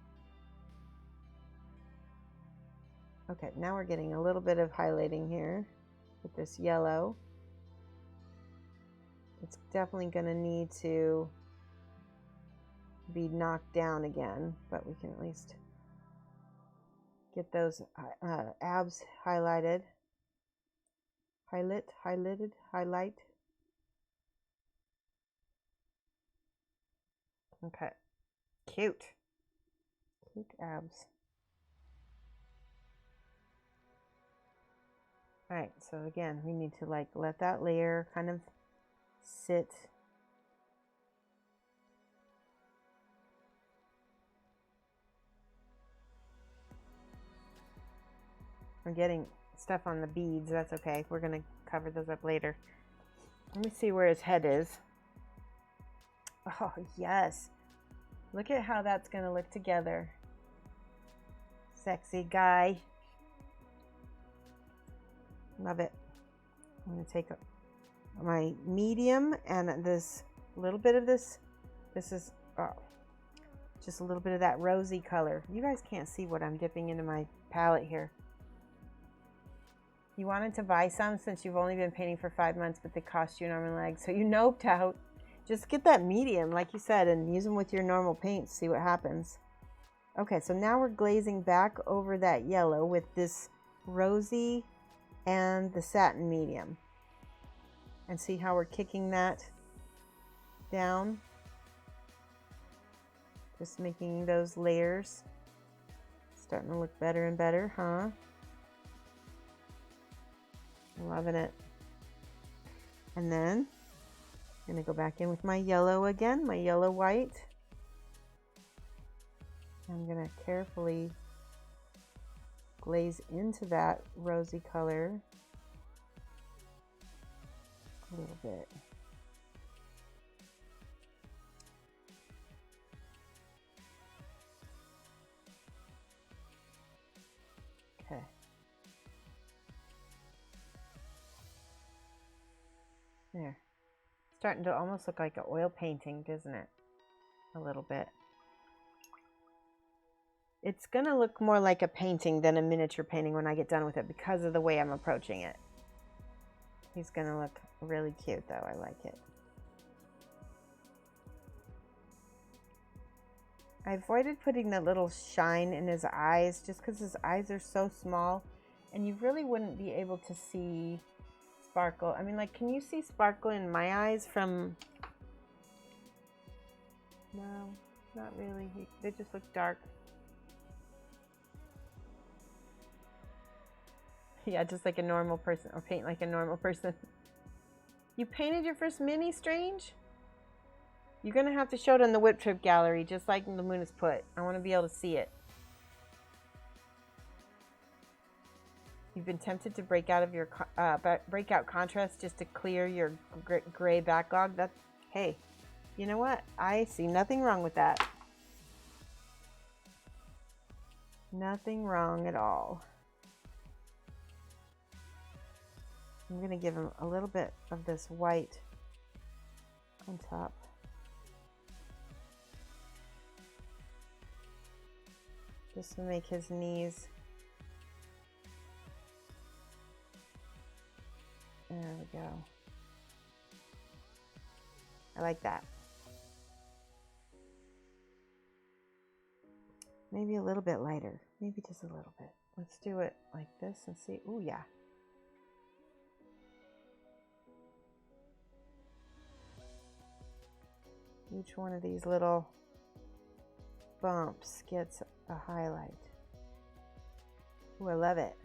Okay, now we're getting a little bit of highlighting here with this yellow. It's definitely going to need to be knocked down again, but we can at least get those abs highlighted. Highlight. Okay, cute abs. All right, so again, we need to like let that layer kind of sit. We're getting stuff on the beads. That's okay. We're going to cover those up later. Let me see where his head is. Oh, yes. Look at how that's going to look together. Sexy guy. Love it. I'm going to take my medium and this little bit of this. This is just a little bit of that rosy color. You guys can't see what I'm dipping into my palette here. You wanted to buy some since you've only been painting for 5 months, but they cost you an arm and leg, so you noped out. Just get that medium, like you said, and use them with your normal paints. See what happens. Okay, so now we're glazing back over that yellow with this rosy and the satin medium. And see how we're kicking that down? Just making those layers. Starting to look better and better, huh? Loving it. And then I'm going to go back in with my yellow again, my yellow white. I'm going to carefully glaze into that rosy color. a little bit. Okay. There. Starting to almost look like an oil painting, doesn't it? A little bit. It's going to look more like a painting than a miniature painting when I get done with it because of the way I'm approaching it. He's going to look really cute though. I like it. I avoided putting the little shine in his eyes just because his eyes are so small and you really wouldn't be able to see sparkle. I mean, like, can you see sparkle in my eyes from... No, not really. They just look dark. Yeah, just like a normal person, or paint like a normal person. You painted your first mini, Strange? You're going to have to show it on the Whip Trip gallery, just like the moon is put. I want to be able to see it. You've been tempted to break out of your breakout contrast just to clear your gray backlog. That's, hey, you know what? I see nothing wrong with that. Nothing wrong at all. I'm going to give him a little bit of this white on top. Just to make his knees. There we go. I like that. Maybe a little bit lighter. Maybe just a little bit. Let's do it like this and see. Ooh, yeah. Each one of these little bumps gets a highlight. Ooh, I love it.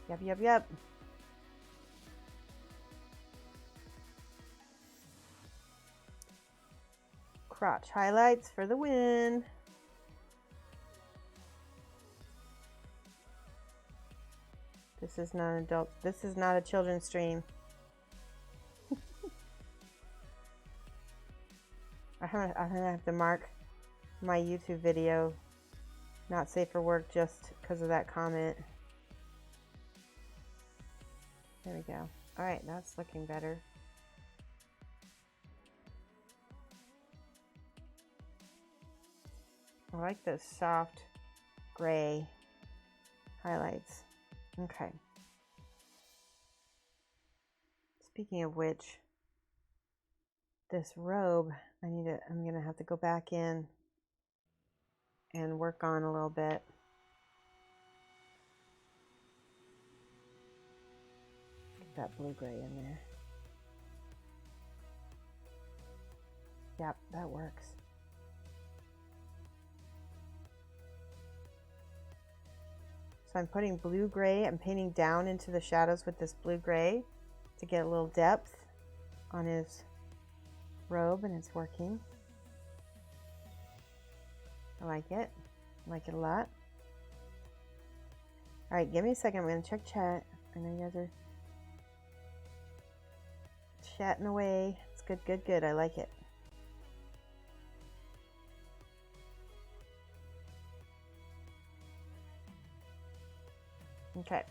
Yep, yep, yep. Crotch highlights for the win. This is not an adult. This is not a children's stream. I'm gonna have to mark my YouTube video not safe for work just because of that comment. There we go. All right, that's looking better. I like those soft gray highlights. Okay. Speaking of which, this robe, I'm gonna have to go back in and work on a little bit. Get that blue-gray in there. Yep, that works. So I'm putting blue-gray, I'm painting down into the shadows with this blue-gray to get a little depth on his robe, and it's working. I like it. I like it a lot. All right, give me a second. I'm going to check chat. I know you guys are chatting away. It's good, good, good. I like it. Okay.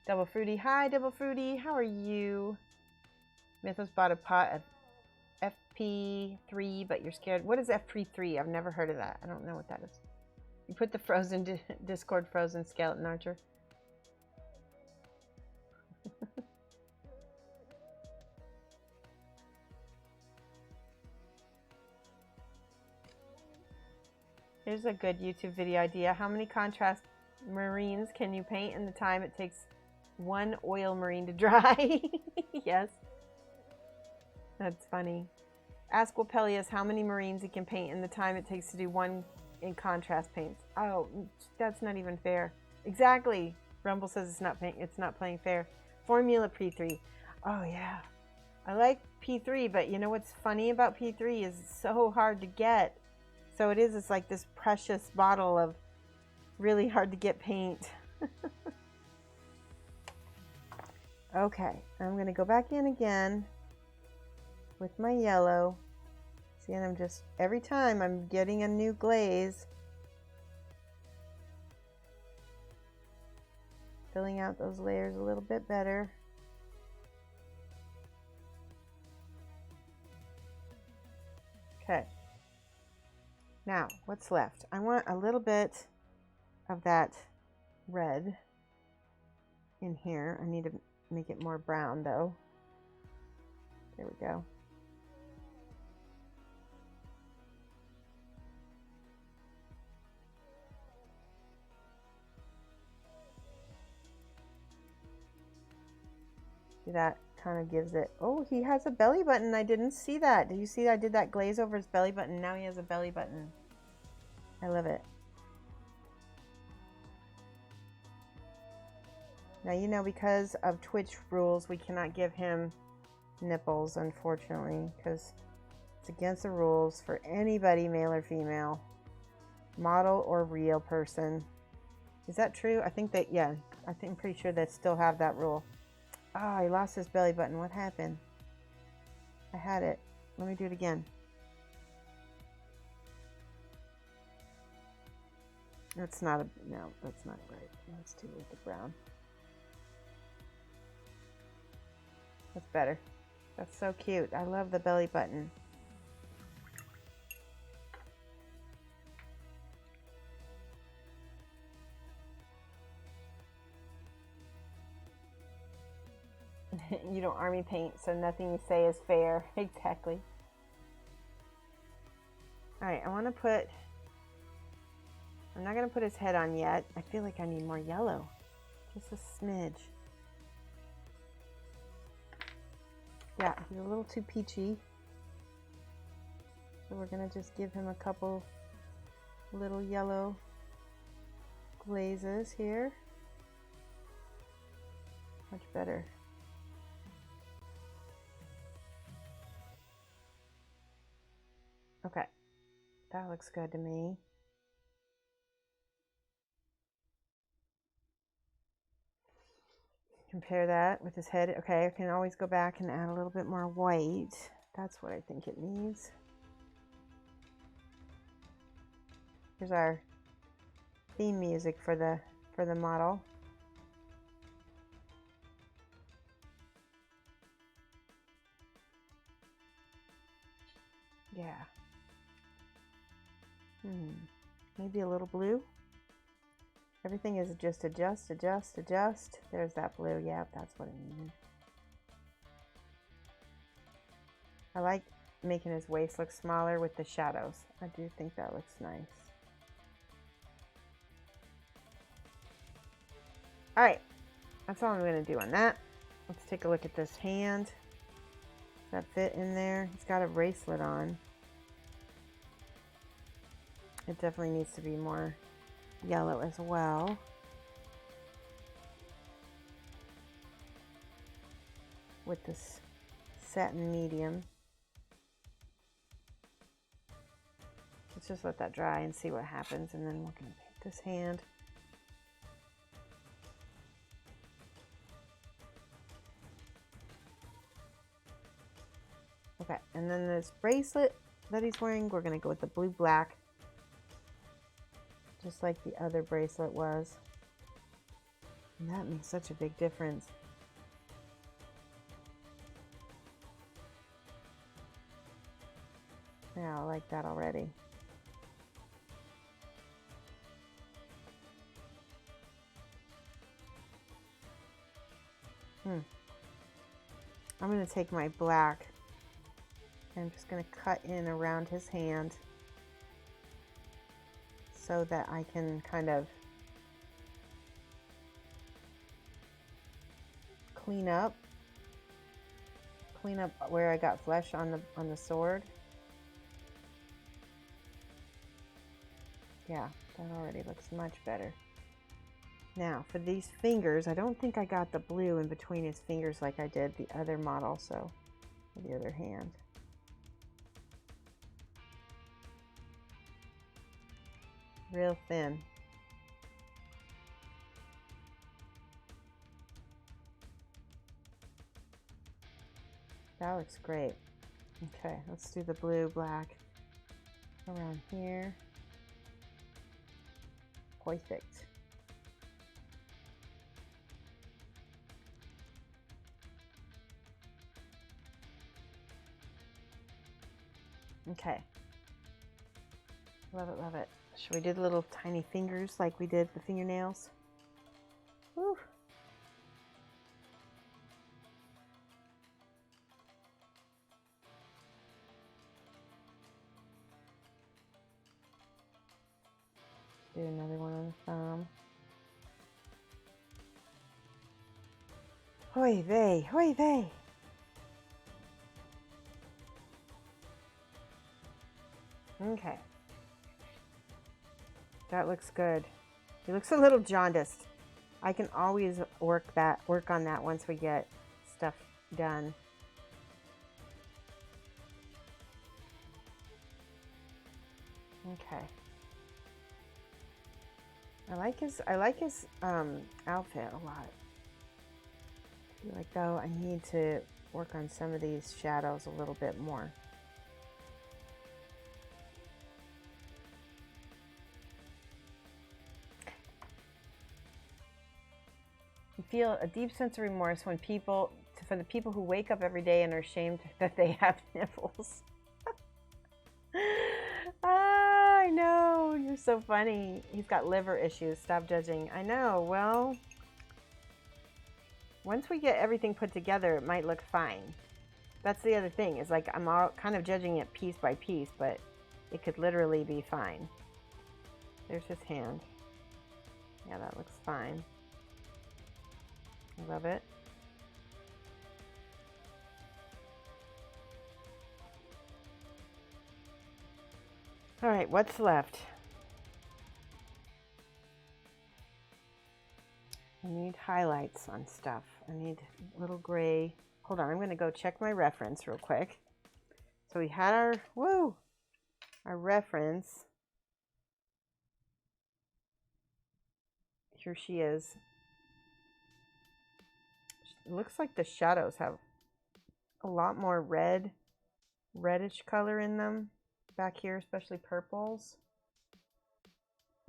Double Fruity. Hi, Double Fruity. How are you? Mythos bought a pot of FP3, but you're scared. What is FP3? I've never heard of that. I don't know what that is. You put the frozen Discord frozen skeleton archer. Here's a good YouTube video idea. How many contrast marines can you paint in the time it takes one oil marine to dry? Yes. That's funny. Ask Wapelius how many marines he can paint in the time it takes to do one in contrast paints. Oh, that's not even fair. Exactly. Rumble says it's not playing fair. Formula P3. Oh yeah. I like P3, but you know what's funny about P3 is it's so hard to get. So it's like this precious bottle of really hard to get paint. Okay, I'm gonna go back in again with my yellow. See, and I'm just, every time I'm getting a new glaze. Filling out those layers a little bit better. Okay. Now, what's left? I want a little bit of that red in here. I need to make it more brown though. There we go. See, that kind of gives it. Oh, he has a belly button. I didn't see that. Did you see I did that glaze over his belly button? Now he has a belly button. I love it. Now, you know, because of Twitch rules, we cannot give him nipples, unfortunately, because it's against the rules for anybody, male or female, model or real person. Is that true? I think that, yeah, I'm pretty sure they still have that rule. Oh, he lost his belly button. What happened? I had it. Let me do it again. That's not a, no, that's not right. Let's do it with the brown. That's better. That's so cute. I love the belly button. You don't army paint, so nothing you say is fair. Exactly. Alright, I'm not going to put his head on yet. I feel like I need more yellow. Just a smidge. Yeah, he's a little too peachy. So we're going to just give him a couple little yellow glazes here. Much better. Okay, that looks good to me. Compare that with his head. Okay, I can always go back and add a little bit more white. That's what I think it needs. Here's our theme music for the model. Yeah. Maybe a little blue. Everything is just adjust, adjust, adjust. There's that blue. Yeah, that's what I needed. I like making his waist look smaller with the shadows. I do think that looks nice. All right, that's all I'm going to do on that. Let's take a look at this hand. Does that fit in there? He's got a bracelet on. It definitely needs to be more yellow as well. With this satin medium. Let's just let that dry and see what happens, and then we're going to paint this hand. Okay, and then this bracelet that he's wearing, we're going to go with the blue-black. Just like the other bracelet was. And that makes such a big difference. Yeah, I like that already. I'm going to take my black. I'm just going to cut in around his hand, so that I can kind of clean up where I got flesh on the sword. Yeah, that already looks much better. Now for these fingers, I don't think I got the blue in between his fingers like I did the other model, so with the other hand. Real thin. That looks great. Okay, let's do the blue, black around here. Perfect. Okay. Love it, love it. Should we do the little tiny fingers like we did the fingernails? Woo. Do another one on the thumb. Hoy vey, hoy vey. Okay. That looks good. He looks a little jaundiced. I can always work on that once we get stuff done. Okay. I like his outfit a lot. I feel like though I need to work on some of these shadows a little bit more. You feel a deep sense of remorse when for the people who wake up every day and are ashamed that they have nipples. I know, you're so funny. He's got liver issues. Stop judging. I know. Well, once we get everything put together, it might look fine. That's the other thing. Is like I'm all kind of judging it piece by piece, but it could literally be fine. There's his hand. Yeah, that looks fine. I love it. All right, what's left? I need highlights on stuff. I need little gray. Hold on, I'm going to go check my reference real quick. So we had our reference. Here she is. It looks like the shadows have a lot more reddish color in them back here, especially purples.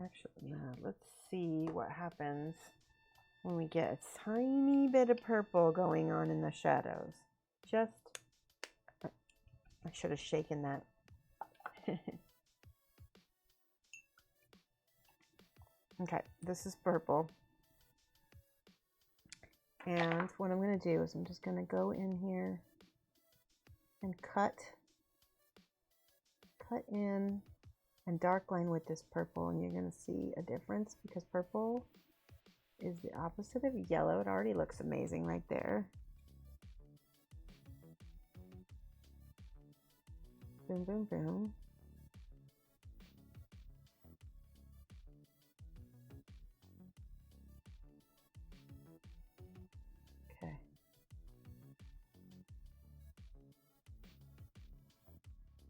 Actually, no, let's see what happens when we get a tiny bit of purple going on in the shadows. I should have shaken that. Okay, this is purple. And what I'm going to do is I'm just going to go in here and cut in and dark line with this purple, and you're going to see a difference because purple is the opposite of yellow. It already looks amazing right there. Boom, boom, boom. Okay.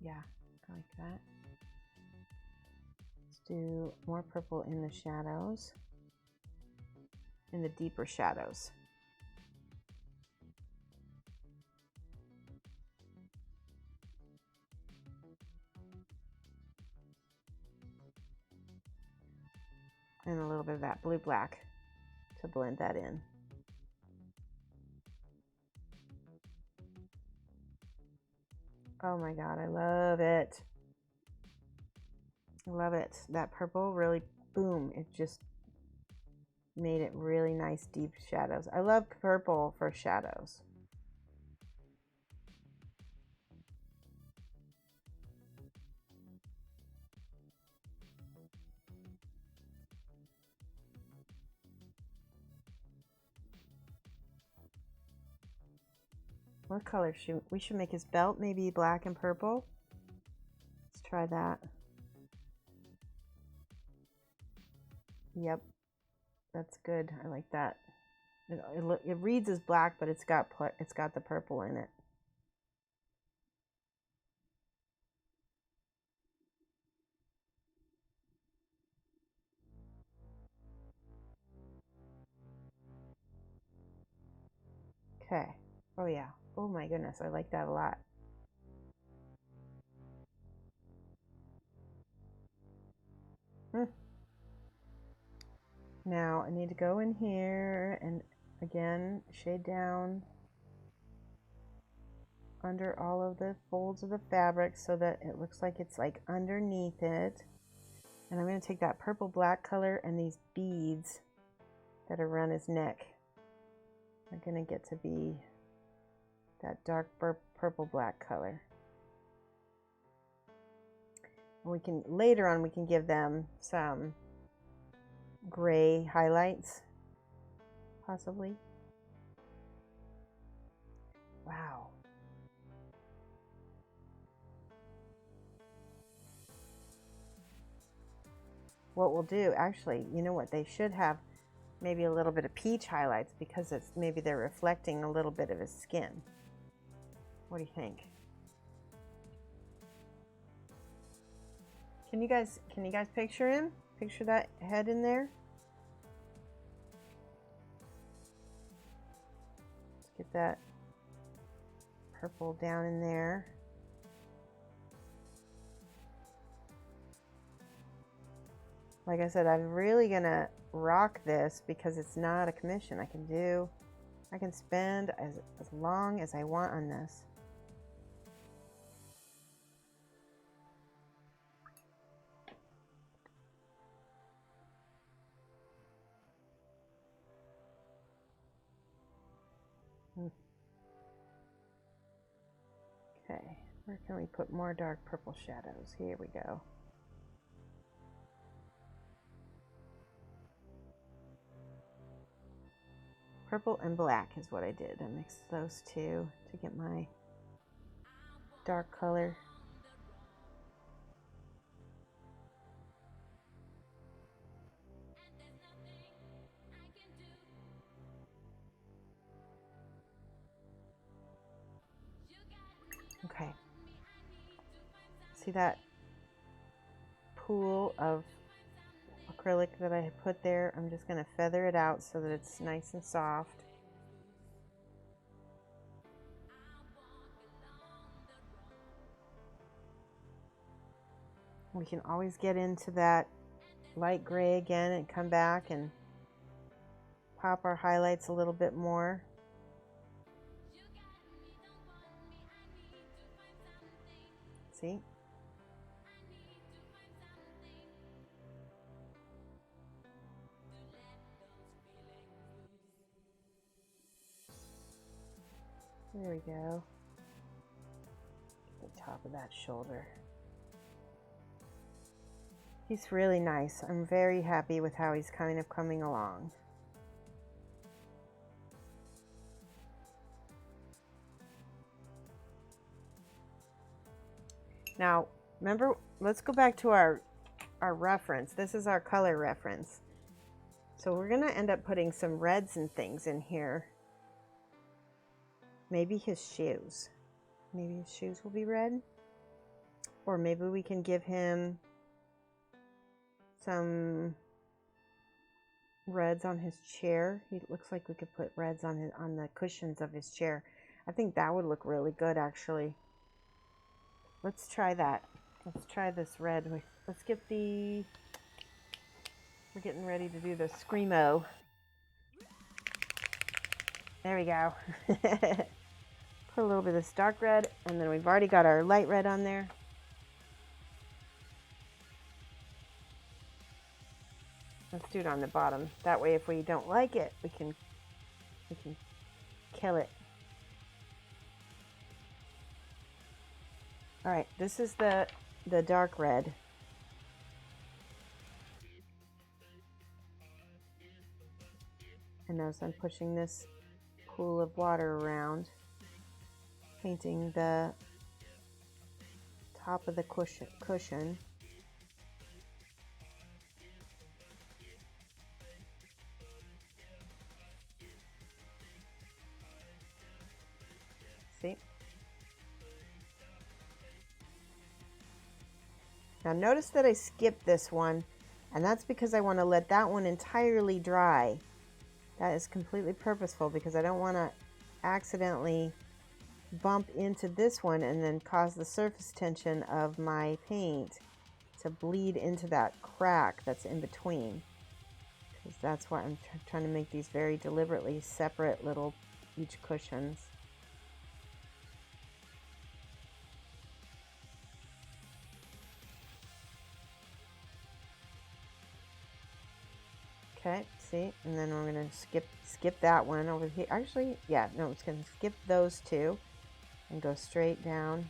Yeah, like that. Let's do more purple in the shadows, in the deeper shadows. And a little bit of that blue-black to blend that in. Oh my God, I love it. I love it. That purple really, boom, it just made it really nice deep shadows. I love purple for shadows. What color should we make his belt? Maybe black and purple. Let's try that. Yep, that's good. I like that. It reads as black, but it's got the purple in it. Okay. Oh yeah. Oh my goodness, I like that a lot. Now I need to go in here and again shade down under all of the folds of the fabric so that it looks like it's like underneath it. And I'm going to take that purple black color and these beads that are around his neck are going to get to be that dark purple black color. And we can later on we can give them some gray highlights possibly. Wow. What we'll do, actually, you know what, they should have maybe a little bit of peach highlights because it's maybe they're reflecting a little bit of his skin. What do you think? Can you guys picture him? Picture that head in there? Let's get that purple down in there. Like I said, I'm really gonna rock this because it's not a commission. I can spend as long as I want on this. Okay, where can we put more dark purple shadows? Here we go. Purple and black is what I did. I mixed those two to get my dark color. Okay. See that pool of acrylic that I put there? I'm just going to feather it out so that it's nice and soft. We can always get into that light gray again and come back and pop our highlights a little bit more. See? There we go. The top of that shoulder. He's really nice. I'm very happy with how he's kind of coming along. Now, remember, let's go back to our reference. This is our color reference. So we're going to end up putting some reds and things in here. Maybe his shoes. Maybe his shoes will be red. Or maybe we can give him some reds on his chair. He looks like we could put reds on the cushions of his chair. I think that would look really good, actually. Let's try that. Let's try this red. Let's get the... We're getting ready to do the Screamo. There we go. Put a little bit of this dark red, and then we've already got our light red on there. Let's do it on the bottom. That way, if we don't like it, we can kill it. All right, this is the dark red. And as I'm pushing this pool of water around, painting the top of the cushion. See? Now notice that I skipped this one, and that's because I want to let that one entirely dry. That is completely purposeful because I don't want to accidentally bump into this one and then cause the surface tension of my paint to bleed into that crack that's in between. Because that's why I'm trying to make these very deliberately separate little each cushions. Okay, see, and then we're gonna skip that one over here. Actually, yeah, no, it's gonna skip those two and go straight down.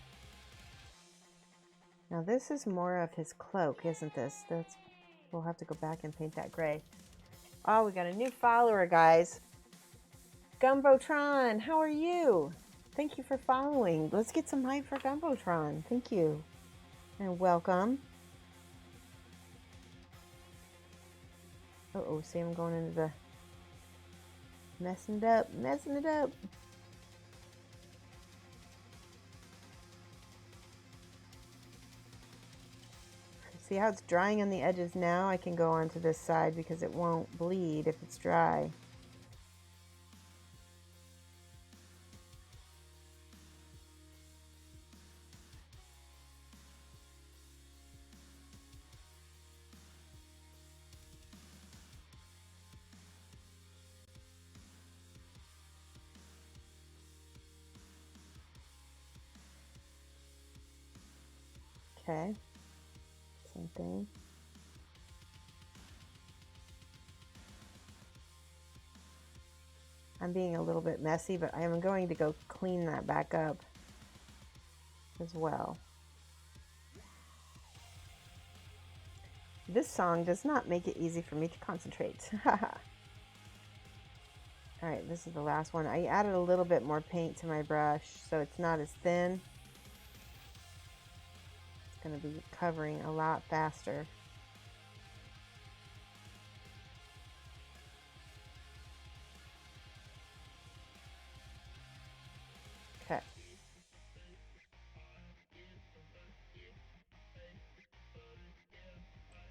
Now this is more of his cloak, isn't this? We'll have to go back and paint that gray. Oh, we got a new follower, guys. Gumbotron, how are you? Thank you for following. Let's get some hype for Gumbotron. Thank you. And welcome. Uh-oh, see, I'm going into the... messing it up. See how it's drying on the edges now? I can go onto this side because it won't bleed if it's dry. Okay, same thing. I'm being a little bit messy, but I am going to go clean that back up as well. This song does not make it easy for me to concentrate. Alright, this is the last one. I added a little bit more paint to my brush so it's not as thin. It's going to be covering a lot faster. Okay.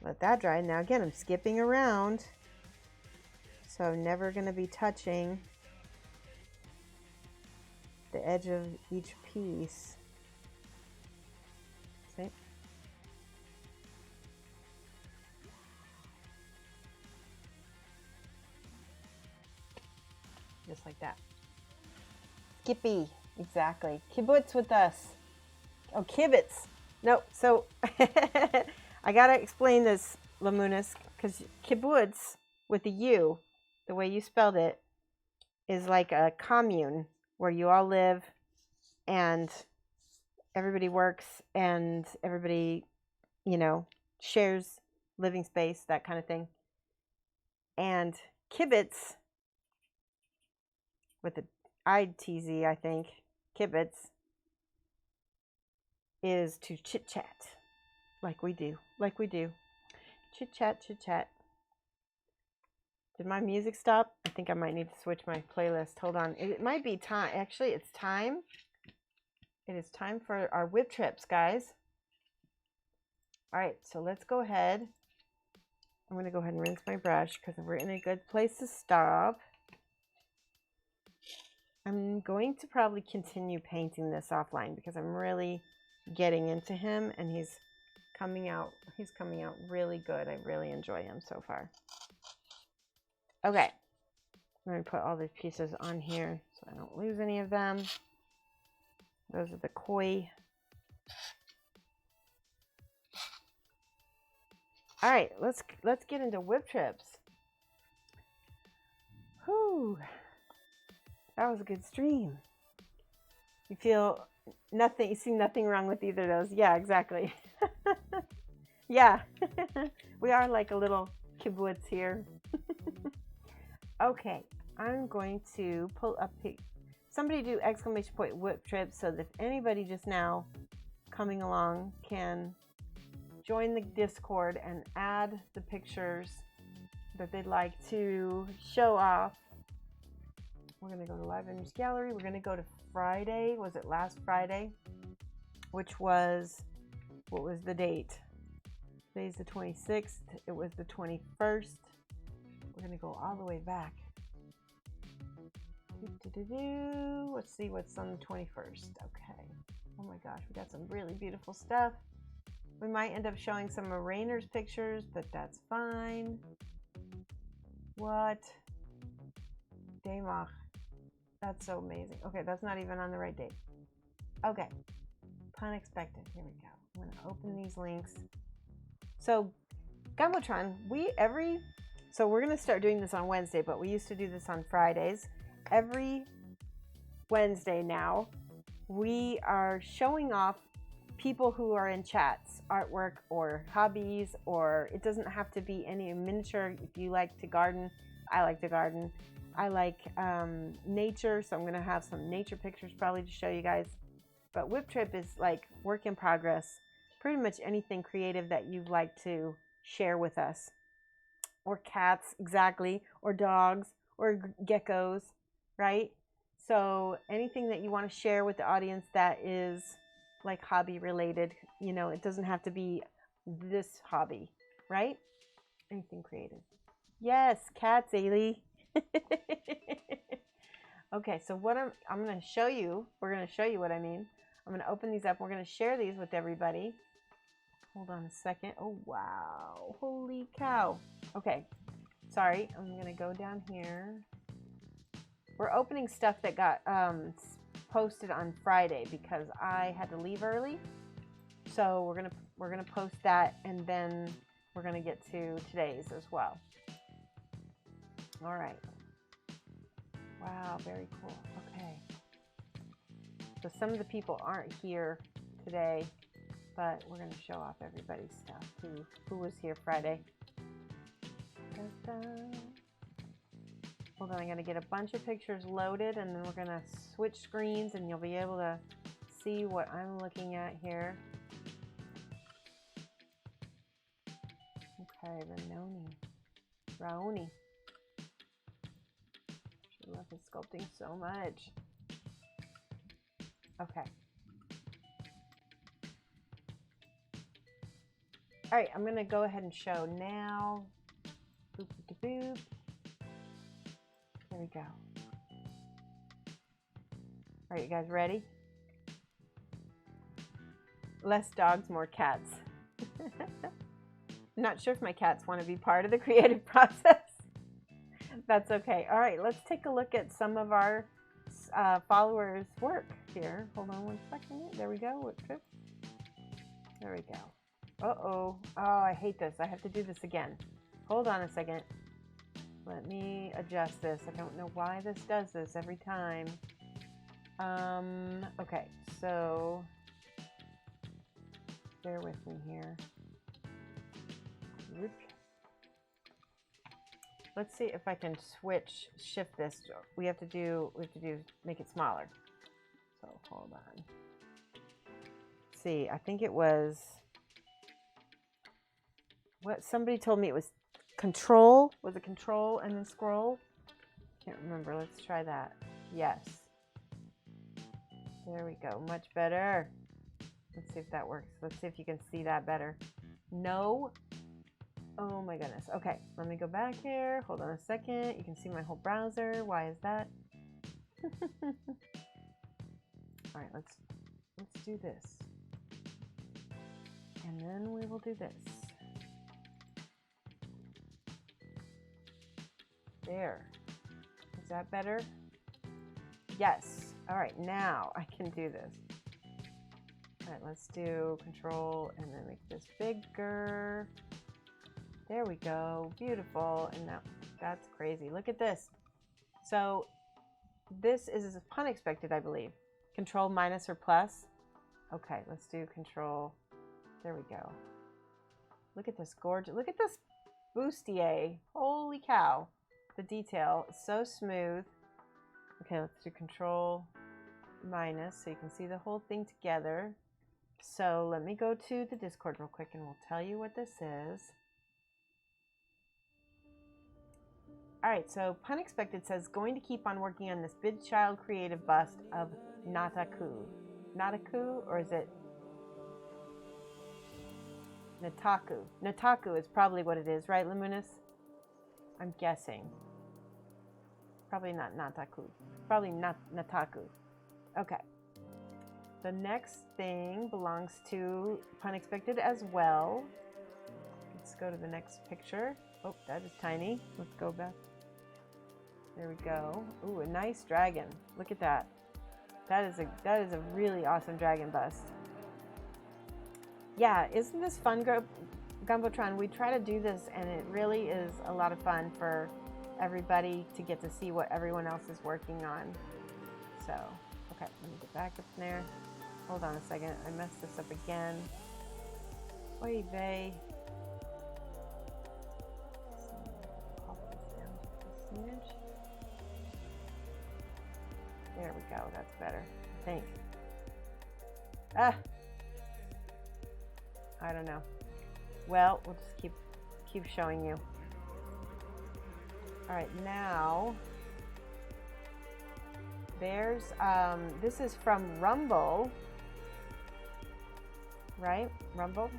Let that dry. Now again, I'm skipping around. So I'm never going to be touching the edge of each piece. See? Just like that. Skippy, exactly. Kibbutz with us. Oh, kibitz. No, so I gotta explain this, Lamunis, because kibbutz with the U, the way you spelled it, is like a commune where you all live and everybody works and everybody, you know, shares living space, that kind of thing. And kibitz with the ITZ, I think, kibitz is to chit chat like we do. Chit chat. Did my music stop? I think I might need to switch my playlist. Hold on. It might be time. Actually, it's time. It is time for our whip trips, guys. All right, so let's go ahead. I'm going to go ahead and rinse my brush because we're in a good place to stop. I'm going to probably continue painting this offline because I'm really getting into him and he's coming out really good. I really enjoy him so far. Okay, I'm going to put all these pieces on here so I don't lose any of them. Those are the koi. All right, let's get into whip trips. Whew, that was a good stream. You feel nothing, you see nothing wrong with either of those. Yeah, exactly. Yeah, we are like a little kibbutz here. Okay, I'm going to pull up, somebody do exclamation point whip trip so that if anybody just now coming along can join the Discord and add the pictures that they'd like to show off. We're going to go to Live Image Gallery. We're going to go to Friday. Was it last Friday? Which was, what was the date? Today's the 26th. It was the 21st. We're going to go all the way back. Let's see what's on the 21st. Okay. Oh my gosh, we got some really beautiful stuff. We might end up showing some of Rainer's pictures, but that's fine. What? Daymach. That's so amazing. Okay, that's not even on the right date. Okay. Pun expected. Here we go. I'm going to open these links. So, Gumbotron, so we're going to start doing this on Wednesday, but we used to do this on Fridays. Every Wednesday now, we are showing off people who are in chats, artwork or hobbies, or it doesn't have to be any miniature. If you like to garden, I like to garden. I like nature, so I'm going to have some nature pictures probably to show you guys. But Whip Trip is like work in progress. Pretty much anything creative that you'd like to share with us. Or cats, exactly, or dogs, or geckos, right? So anything that you want to share with the audience that is like hobby related, you know, it doesn't have to be this hobby, right? Anything creative. Yes, cats, Ailey. Okay, so what I'm going to show you, we're going to show you what I mean. I'm going to open these up. We're going to share these with everybody. Hold on a second. Oh, wow. Holy cow. Okay, sorry. I'm going to go down here. We're opening stuff that got posted on Friday because I had to leave early. So we're gonna post that, and then we're gonna get to today's as well. All right. Wow, very cool. Okay. So some of the people aren't here today, but we're gonna show off everybody's stuff who was here Friday. Da-da. Hold on, I'm going to get a bunch of pictures loaded, and then we're going to switch screens, and you'll be able to see what I'm looking at here. Okay, Raoni. I love his sculpting so much. Okay. All right, I'm going to go ahead and show now. Boop, boop, boop. There we go. All right, you guys ready? Less dogs, more cats. I'm not sure if my cats want to be part of the creative process. That's okay. All right, let's take a look at some of our followers' work here. Hold on one second. There we go. There we go. Uh-oh. Oh, I hate this. I have to do this again. Hold on a second. Let me adjust this. I don't know why this does this every time. Okay, so bear with me here. Let's see if I can shift this. We have to make it smaller. So hold on. See, I think it was what somebody told me it was control. Was it control and then scroll? Can't remember. Let's try that. Yes. There we go. Much better. Let's see if that works. Let's see if you can see that better. No. Oh my goodness. Okay, let me go back here. Hold on a second. You can see my whole browser. Why is that? All right, let's do this. And then we will do this. There. Is that better? Yes. All right, now I can do this. All right, let's do control and then make this bigger. There we go. Beautiful. And now that's crazy. Look at this. So this is unexpected, I believe. Control minus or plus. Okay, let's do control. There we go. Look at this gorgeous. Look at this bustier. Holy cow. The detail is so smooth. Okay, let's do control minus so you can see the whole thing together. So let me go to the Discord real quick and we'll tell you what this is. All right, so Punexpected says, going to keep on working on this big child creative bust of Nataku. Nataku, or is it Nataku? Nataku is probably what it is, right, Luminous? I'm guessing. Probably not Nataku. Probably not Nataku. Okay. The next thing belongs to Unexpected as well. Let's go to the next picture. Oh, that is tiny. Let's go back. There we go. Ooh, a nice dragon. Look at that. That is a really awesome dragon bust. Yeah, isn't this fun, Gumbotron? We try to do this, and it really is a lot of fun for everybody to get to see what everyone else is working on. So, okay, let me get back up there. Hold on a second. I messed this up again. Oy vey. Pop this down just a smidge. There we go. That's better, I think. Ah! I don't know. Well, we'll just keep showing you. All right, now there's this is from Rumble, right? Rumble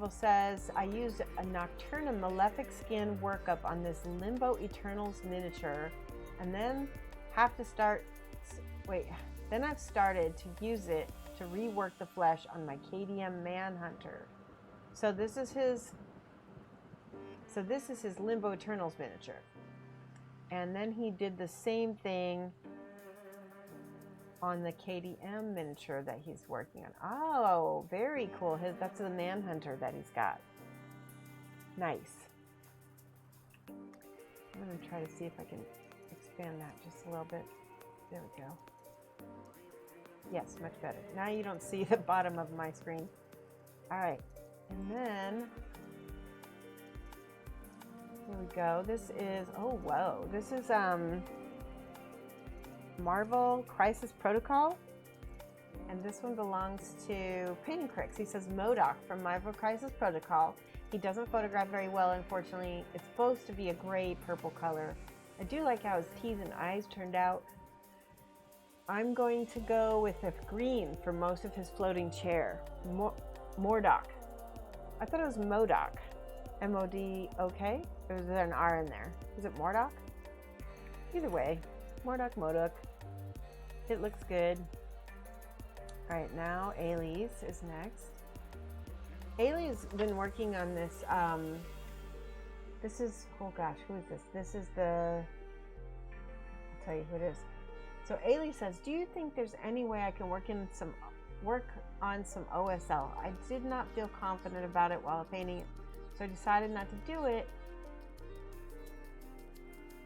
says, I used a Nocturna Malefic Skin workup on this Limbo Eternals miniature, and then I've started to use it to rework the flesh on my KDM Manhunter. So this is his Limbo Eternals miniature. And then he did the same thing on the KDM miniature that he's working on. Oh, very cool. That's the Manhunter that he's got. Nice. I'm going to try to see if I can expand that just a little bit. There we go. Yes, much better. Now you don't see the bottom of my screen. All right. And then, here we go. This is, oh, whoa. This is Marvel Crisis Protocol. And this one belongs to Painting Cricks. He says MODOK from Marvel Crisis Protocol. He doesn't photograph very well, unfortunately. It's supposed to be a gray purple color. I do like how his T's and I's turned out. I'm going to go with a green for most of his floating chair. Mordok. I thought it was MODOK. M-O-D-O-K? Or is there an R in there? Is it Mordok? Either way. Mordok. It looks good. Alright, now Ailey's is next. Ailey's been working on this, this is, oh gosh, who is this? This is I'll tell you who it is. So Ailey says, do you think there's any way I can work on some OSL? I did not feel confident about it while painting it, so I decided not to do it.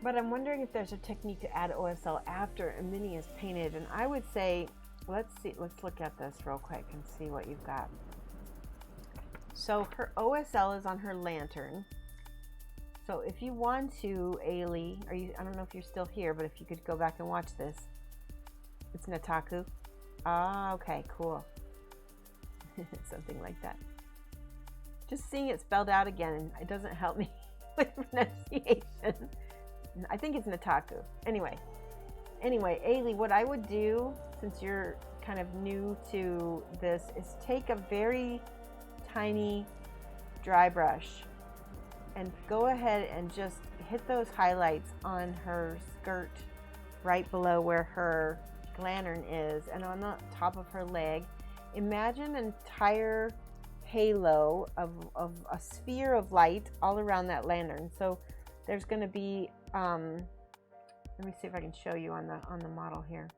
But I'm wondering if there's a technique to add OSL after a mini is painted. And I would say, let's look at this real quick and see what you've got. So her OSL is on her lantern. So if you want to, Ailey, I don't know if you're still here, but if you could go back and watch this. It's Nataku. Ah, okay, cool. Something like that. Just seeing it spelled out again, it doesn't help me with pronunciation. I think it's Nataku. Anyway, Ailey, what I would do, since you're kind of new to this, is take a very tiny dry brush and go ahead and just hit those highlights on her skirt right below where her lantern is, and on the top of her leg. Imagine an entire halo of a sphere of light all around that lantern. So there's going to be let me see if I can show you on the model here.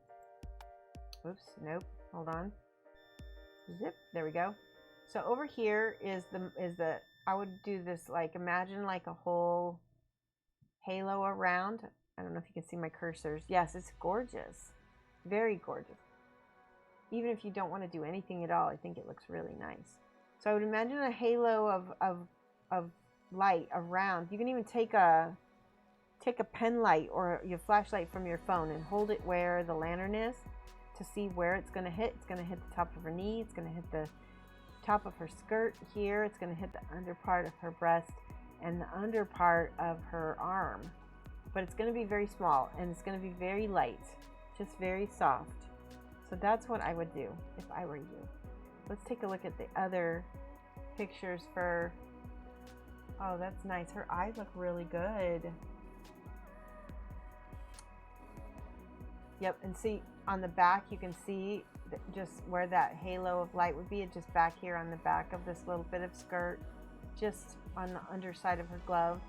Oops, nope, hold on. Zip, there we go. So over here is the I would do this, like, imagine like a whole halo around. I don't know if you can see my cursors. Yes, it's gorgeous. Very gorgeous. Even if you don't want to do anything at all, I think it looks really nice. So I would imagine a halo of light around. You can even take a pen light or your flashlight from your phone and hold it where the lantern is to see where it's going to hit. It's going to hit the top of her knee. It's going to hit the top of her skirt here. It's going to hit the under part of her breast and the under part of her arm. But it's going to be very small, and it's going to be very light, just very soft. So that's what I would do if I were you. Let's take a look at the other pictures for, oh, that's nice. Her eyes look really good. Yep, and see on the back, you can see just where that halo of light would be. It's just back here on the back of this little bit of skirt, just on the underside of her glove.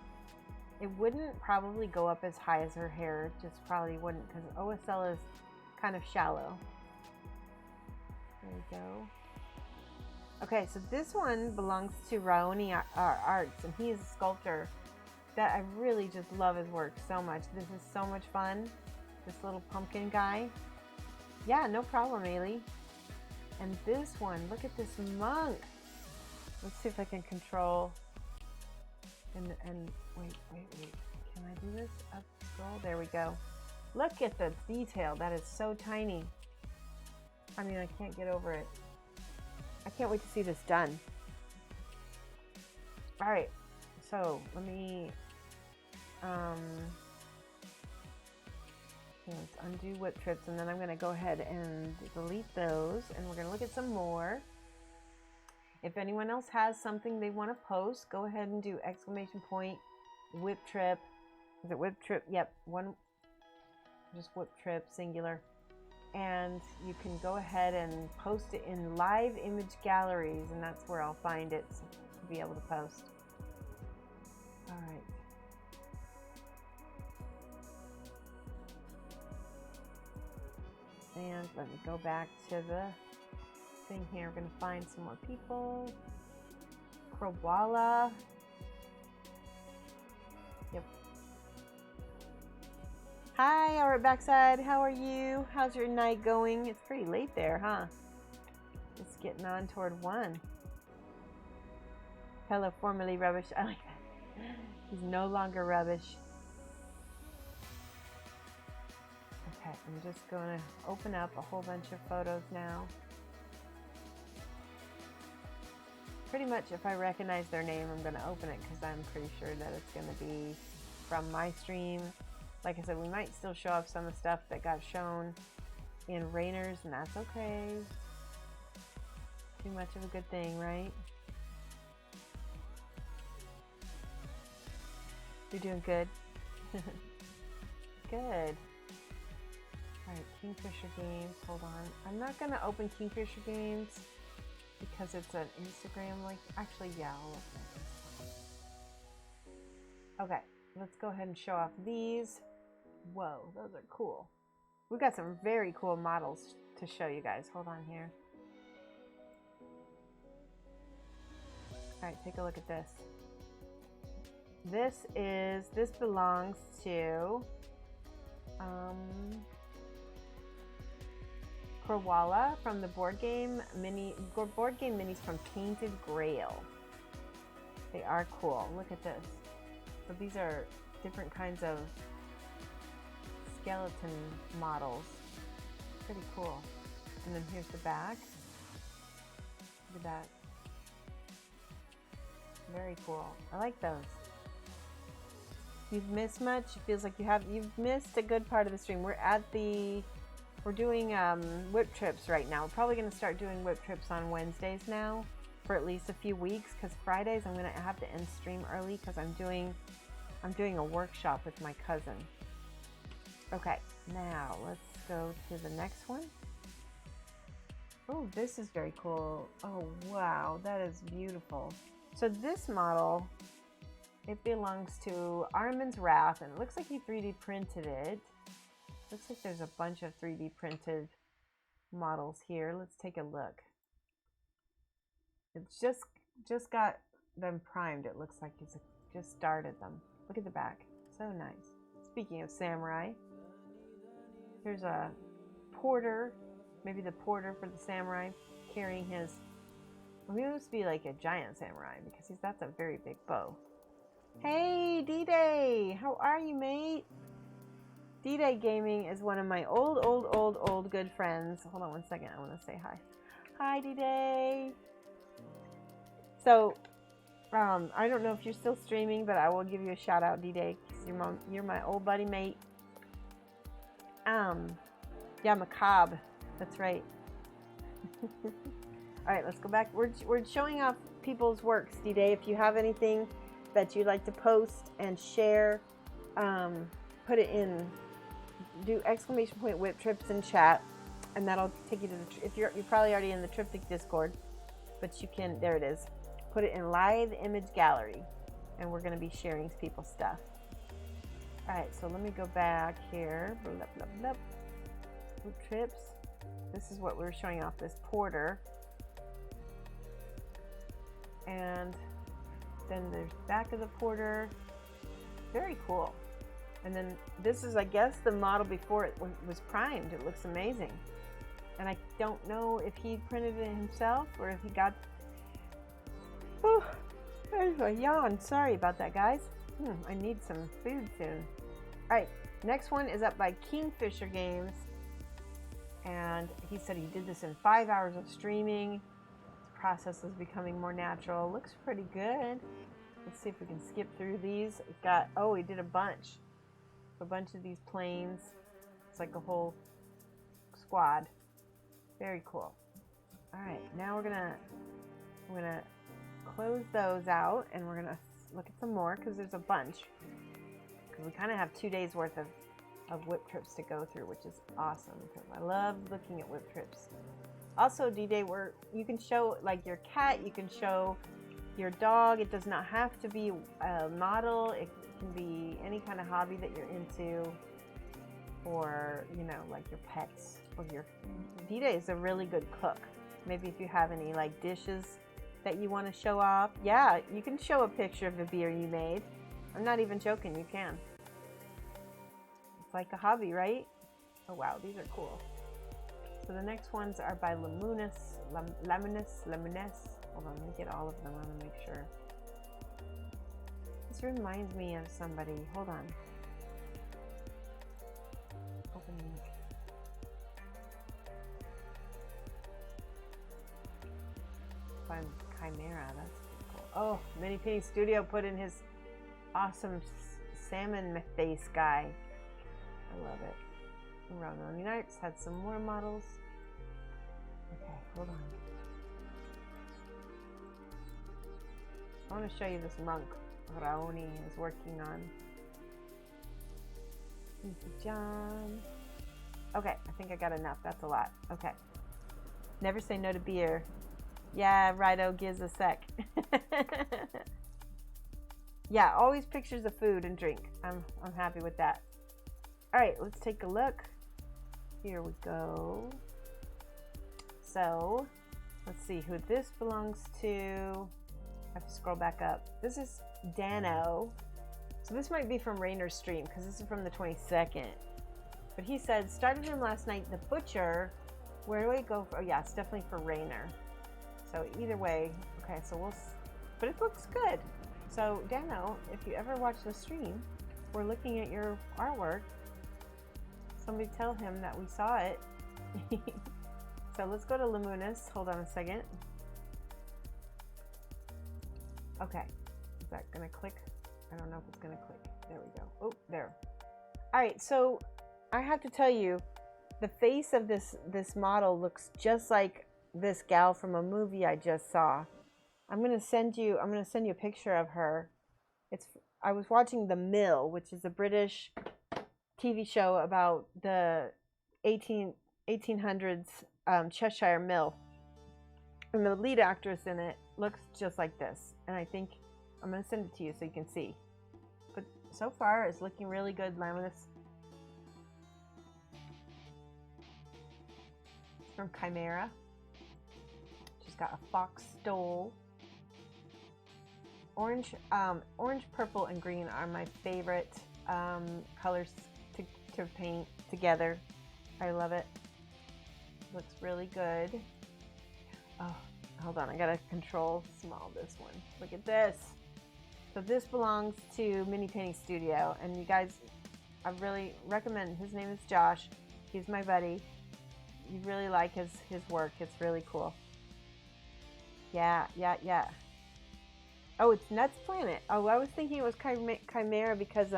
It wouldn't probably go up as high as her hair, just probably wouldn't, because OSL is kind of shallow. There we go. Okay, so this one belongs to Raoni Arts, and he is a sculptor that I really just love his work so much. This is so much fun. This little pumpkin guy. Yeah, no problem, Ailey. And this one, look at this monk. Let's see if I can control. And wait. Can I do this? Up, scroll. There we go. Look at the detail. That is so tiny. I mean, I can't get over it. I can't wait to see this done. All right. So let me. Let's undo whip trips, and then I'm going to go ahead and delete those, and we're going to look at some more. If anyone else has something they want to post, go ahead and do exclamation point whip trip. Is it whip trip? Yep, one, just whip trip, singular. And you can go ahead and post it in live image galleries, and that's where I'll find it to be able to post. All right. And let me go back to the thing here. We're going to find some more people. Krowala. Yep. Hi, Alright Backside. How are you? How's your night going? It's pretty late there, huh? It's getting on toward 1. Hello, formerly rubbish. I like that. He's no longer rubbish. Okay, I'm just going to open up a whole bunch of photos now. Pretty much if I recognize their name, I'm going to open it because I'm pretty sure that it's going to be from my stream. Like I said, we might still show off some of the stuff that got shown in Rainer's, and that's okay. Too much of a good thing, right? You're doing good. Good. Alright, Kingfisher Games, hold on. I'm not going to open Kingfisher Games because it's an Instagram link. Actually, yeah, I'll open it. Okay, let's go ahead and show off these. Whoa, those are cool. We've got some very cool models to show you guys. Hold on here. Alright, take a look at this. This belongs to Krowala from the board game minis from Painted Grail. They are cool. Look at this. So these are different kinds of skeleton models. Pretty cool. And then here's the back. Look at that. Very cool. I like those. You've missed much? It feels like you've missed a good part of the stream. We're doing whip trips right now. We're probably going to start doing whip trips on Wednesdays now for at least a few weeks, because Fridays I'm going to have to end stream early because I'm doing a workshop with my cousin. Okay, now let's go to the next one. Oh, this is very cool. Oh, wow, that is beautiful. So this model, it belongs to Armin's Wrath, and it looks like he 3D printed it. Looks like there's a bunch of 3D printed models here. Let's take a look. It's just got them primed. It looks like he's just started them. Look at the back. So nice. Speaking of samurai, here's a porter, maybe the porter for the samurai, carrying his, well, he must be like a giant samurai because that's a very big bow. Hey, D-Day! How are you, mate? D-Day Gaming is one of my old good friends. Hold on one second. I want to say hi. Hi, D-Day! So, I don't know if you're still streaming, but I will give you a shout out, D-Day, because you're my old buddy mate. Yeah, Macabre. That's right. Alright, let's go back. We're showing off people's works, D-Day. If you have anything that you'd like to post and share, put it in do exclamation point whip trips in chat, and that'll take you to the, if you're probably already in the Triptych Discord, but you can, there it is. Put it in live image gallery, and we're going to be sharing people's stuff. All right, so let me go back here. Blah, blah, blah. Whip trips. This is what we were showing off, this porter. And then there's back of the porter. Very cool. And then this is, I guess, the model before it was primed. It looks amazing. And I don't know if he printed it himself or if he got... Oh, there's a yawn. Sorry about that, guys. I need some food soon. All right, next one is up by Kingfisher Games. And he said he did this in 5 hours of streaming. The process is becoming more natural. Looks pretty good. Let's see if we can skip through these. We've got, oh, he did a bunch of these planes. It's like a whole squad. Very cool. All right, now we're gonna close those out, and we're gonna look at some more because there's a bunch. Because we kind of have 2 days worth of whip trips to go through, which is awesome. Because I love looking at whip trips. Also, D-Day, where you can show like your cat, you can show your dog. It does not have to be a model. It can be any kind of hobby that you're into, or you know, like your pets or your. D-Day is a really good cook. Maybe if you have any like dishes that you want to show off, yeah, you can show a picture of the beer you made. I'm not even joking. You can. It's like a hobby, right? Oh wow, these are cool. So the next ones are by Lamunis. Hold on, let me get all of them. I want to make sure. This reminds me of somebody. Hold on. Open. Find Chimera. That's pretty cool. Oh, Mini Penny Studio put in his awesome salmon face guy. I love it. Rononi Arts had some more models. Okay, hold on. I want to show you this monk Raoni is working on. John. Okay, I think I got enough. That's a lot. Okay. Never say no to beer. Yeah, Rido gives a sec. Yeah, always pictures of food and drink. I'm happy with that. All right, let's take a look. Here we go. So, let's see who this belongs to. I have to scroll back up. This is Dano. So this might be from Rainer's stream because this is from the 22nd. But he said, started him last night, The Butcher. Where do I go for? Oh yeah, it's definitely for Rainer. So either way, okay, so we'll, but it looks good. So Dano, if you ever watch the stream, we're looking at your artwork. Somebody tell him that we saw it. So let's go to Lamunis. Hold on a second. Okay, is that gonna click? I don't know if it's gonna click. There we go. Oh, there. All right, so I have to tell you, the face of this model looks just like this gal from a movie I just saw. I'm gonna send you a picture of her. I was watching The Mill, which is a British TV show about the 1800s Cheshire Mill. And the lead actress in it looks just like this. And I think I'm going to send it to you so you can see. But so far, it's looking really good. Laminus. It's from Chimera. She's got a fox stole. Orange, purple, and green are my favorite colors to paint together. I love it. Looks really good. Oh, hold on. I gotta control small this one. Look at this. So this belongs to Mini Penny Studio, and you guys, I really recommend. His name is Josh. He's my buddy. You really like his work. It's really cool. Yeah. Oh, it's Nuts Planet. Oh, I was thinking it was Chimera because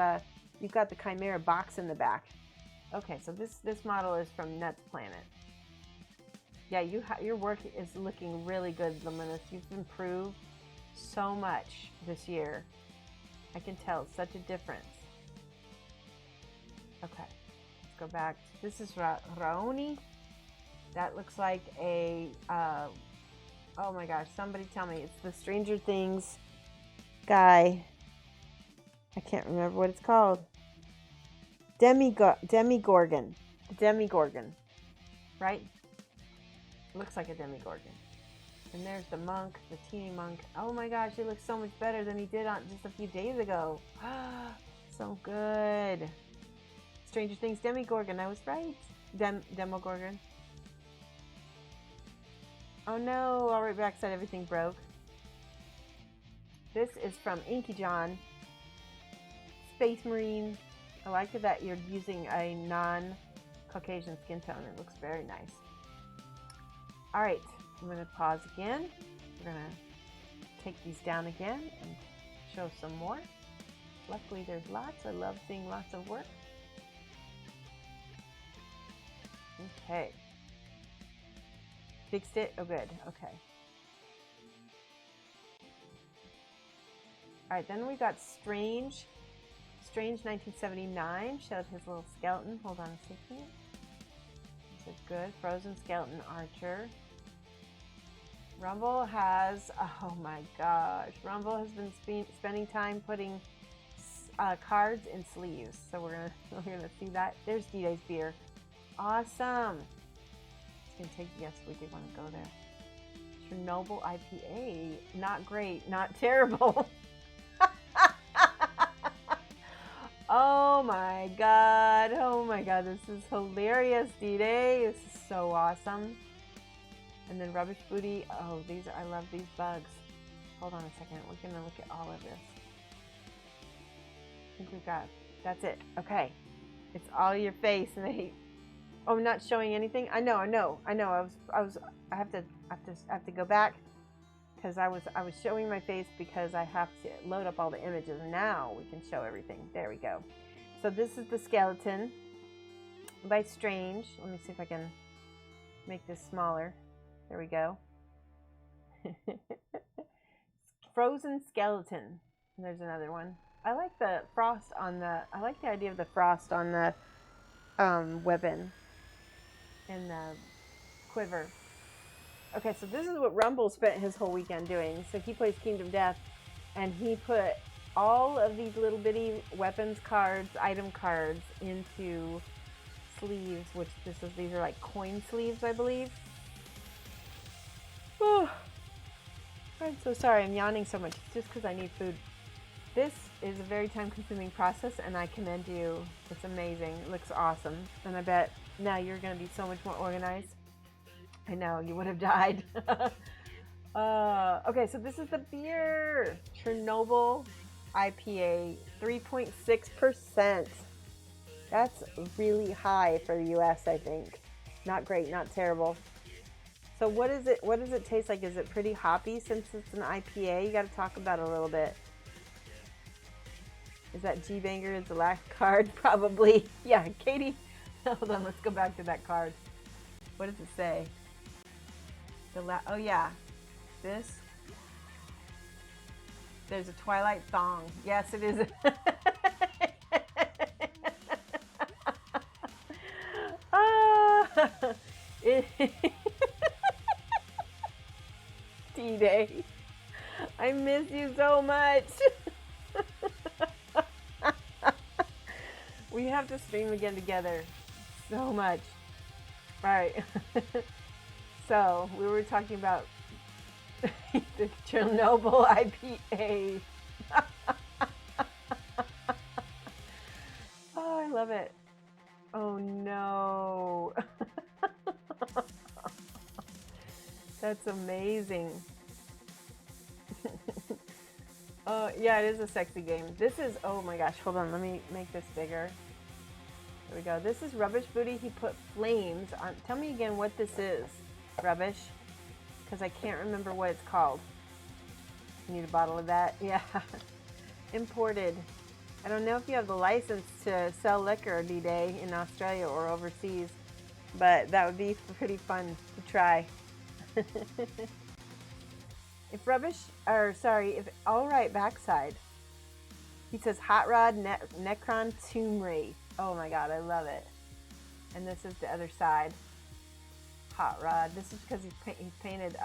you've got the Chimera box in the back. Okay, so this model is from Nuts Planet. Yeah, your work is looking really good, Luminous. You've improved so much this year. I can tell such a difference. Okay, go back. This is Raoni. That looks like a, oh my gosh, somebody tell me. It's the Stranger Things guy. I can't remember what it's called. Demigorgon. Demigorgon. Right? Looks like a Demigorgon. And there's the monk, the teeny monk. Oh my gosh, he looks so much better than he did on just a few days ago. So good. Stranger Things Demigorgon. I was right. Demogorgon. Oh no, all right backside everything broke. This is from Inky John. Space Marine. I like that you're using a non-Caucasian skin tone. It looks very nice. All right, I'm going to pause again. We're going to take these down again and show some more. Luckily, there's lots. I love seeing lots of work. Okay. Fixed it? Oh, good. Okay. All right, then we got Strange. Strange 1979 showed his little skeleton. Hold on a second. This is good. Frozen skeleton archer. Rumble has, oh my gosh, Rumble has been spending time putting cards in sleeves. So we're gonna see that. There's D-Day's beer. Awesome. It's gonna take, yes, we do want to go there. Chernobyl IPA. Not great, not terrible. Oh my god, this is hilarious, D-Day. This is so awesome. And then Rubbish Booty. Oh, I love these bugs. Hold on a second, we're gonna look at all of this. I think we've got, that's it, okay. It's all your face, mate. Oh, not showing anything? I know, I have to go back because I was showing my face because I have to load up all the images. Now we can show everything. There we go. So this is the skeleton by Strange. Let me see if I can make this smaller. There we go. Frozen skeleton. And there's another one. I like the frost on the, I like the idea of the frost on the weapon and the quiver. Okay, so this is what Rumble spent his whole weekend doing. So he plays Kingdom Death, and he put all of these little bitty weapons cards, item cards, into sleeves, which these are like coin sleeves, I believe. Oh, I'm so sorry, I'm yawning so much. It's just because I need food. This is a very time-consuming process, and I commend you. It's amazing. It looks awesome. And I bet now you're going to be so much more organized. I know, you would have died. Okay, so this is the beer. Chernobyl IPA, 3.6%. That's really high for the US, I think. Not great, not terrible. So what does it taste like? Is it pretty hoppy since it's an IPA? You got to talk about it a little bit. Is that G-Banger is the last card? Probably. Yeah, Katie. Hold on, let's go back to that card. What does it say? Oh yeah, this. There's a Twilight thong. Yes, it is. D-Day, I miss you so much. We have to stream again together. So much. All right. So we were talking about the Chernobyl IPA. Oh, I love it. Oh no. That's amazing. Yeah, it is a sexy game. This is, oh my gosh, hold on, let me make this bigger. There we go. This is Rubbish Booty. He put flames on. Tell me again what this is, Rubbish, because I can't remember what it's called. You need a bottle of that? Yeah. Imported. I don't know if you have the license to sell liquor, D-Day, in Australia or overseas, but that would be pretty fun to try. If all right backside. He says Hot Rod Necron Tomb Wraith. Oh my god, I love it. And this is the other side. Hot Rod. This is because he's painted,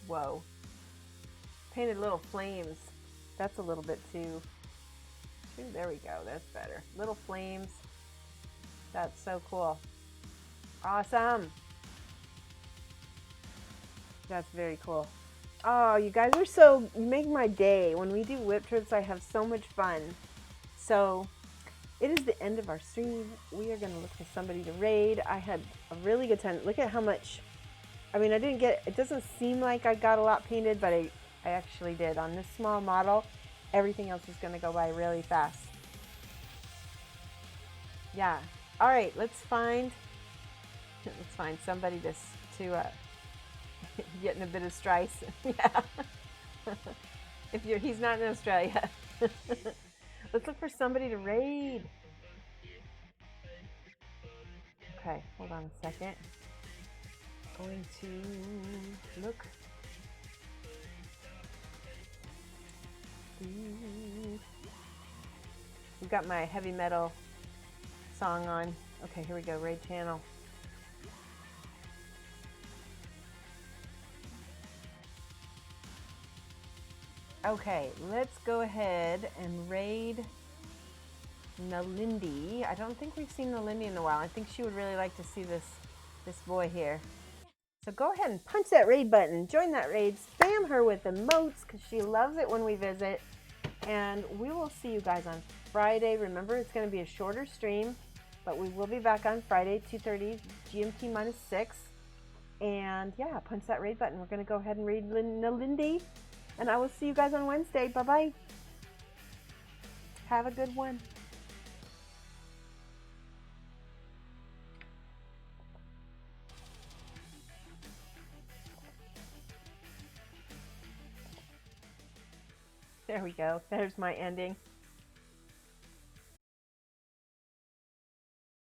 whoa. Painted little flames. That's a little bit too, there we go. That's better. Little flames. That's so cool. Awesome. That's very cool. Oh, you guys are you make my day. When we do whip trips, I have so much fun. So it is the end of our stream. We are going to look for somebody to raid. I had a really good time. Look at how much, I mean, it doesn't seem like I got a lot painted, but I actually did. On this small model, everything else is going to go by really fast. Yeah. All right, let's find somebody to get in a bit of strife. Yeah. He's not in Australia. Let's look for somebody to raid. Okay, hold on a second. Going to look. We've got my heavy metal song on. Okay, here we go. Raid channel. Okay, let's go ahead and raid Nalindi. I don't think we've seen Nalindi in a while. I think she would really like to see this boy here. So go ahead and punch that raid button. Join that raid. Spam her with emotes because she loves it when we visit. And we will see you guys on Friday. Remember, it's going to be a shorter stream, but we will be back on Friday, 2:30 GMT -6. And yeah, punch that raid button. We're going to go ahead and raid Nalindi. And I will see you guys on Wednesday. Bye-bye. Have a good one. There we go. There's my ending.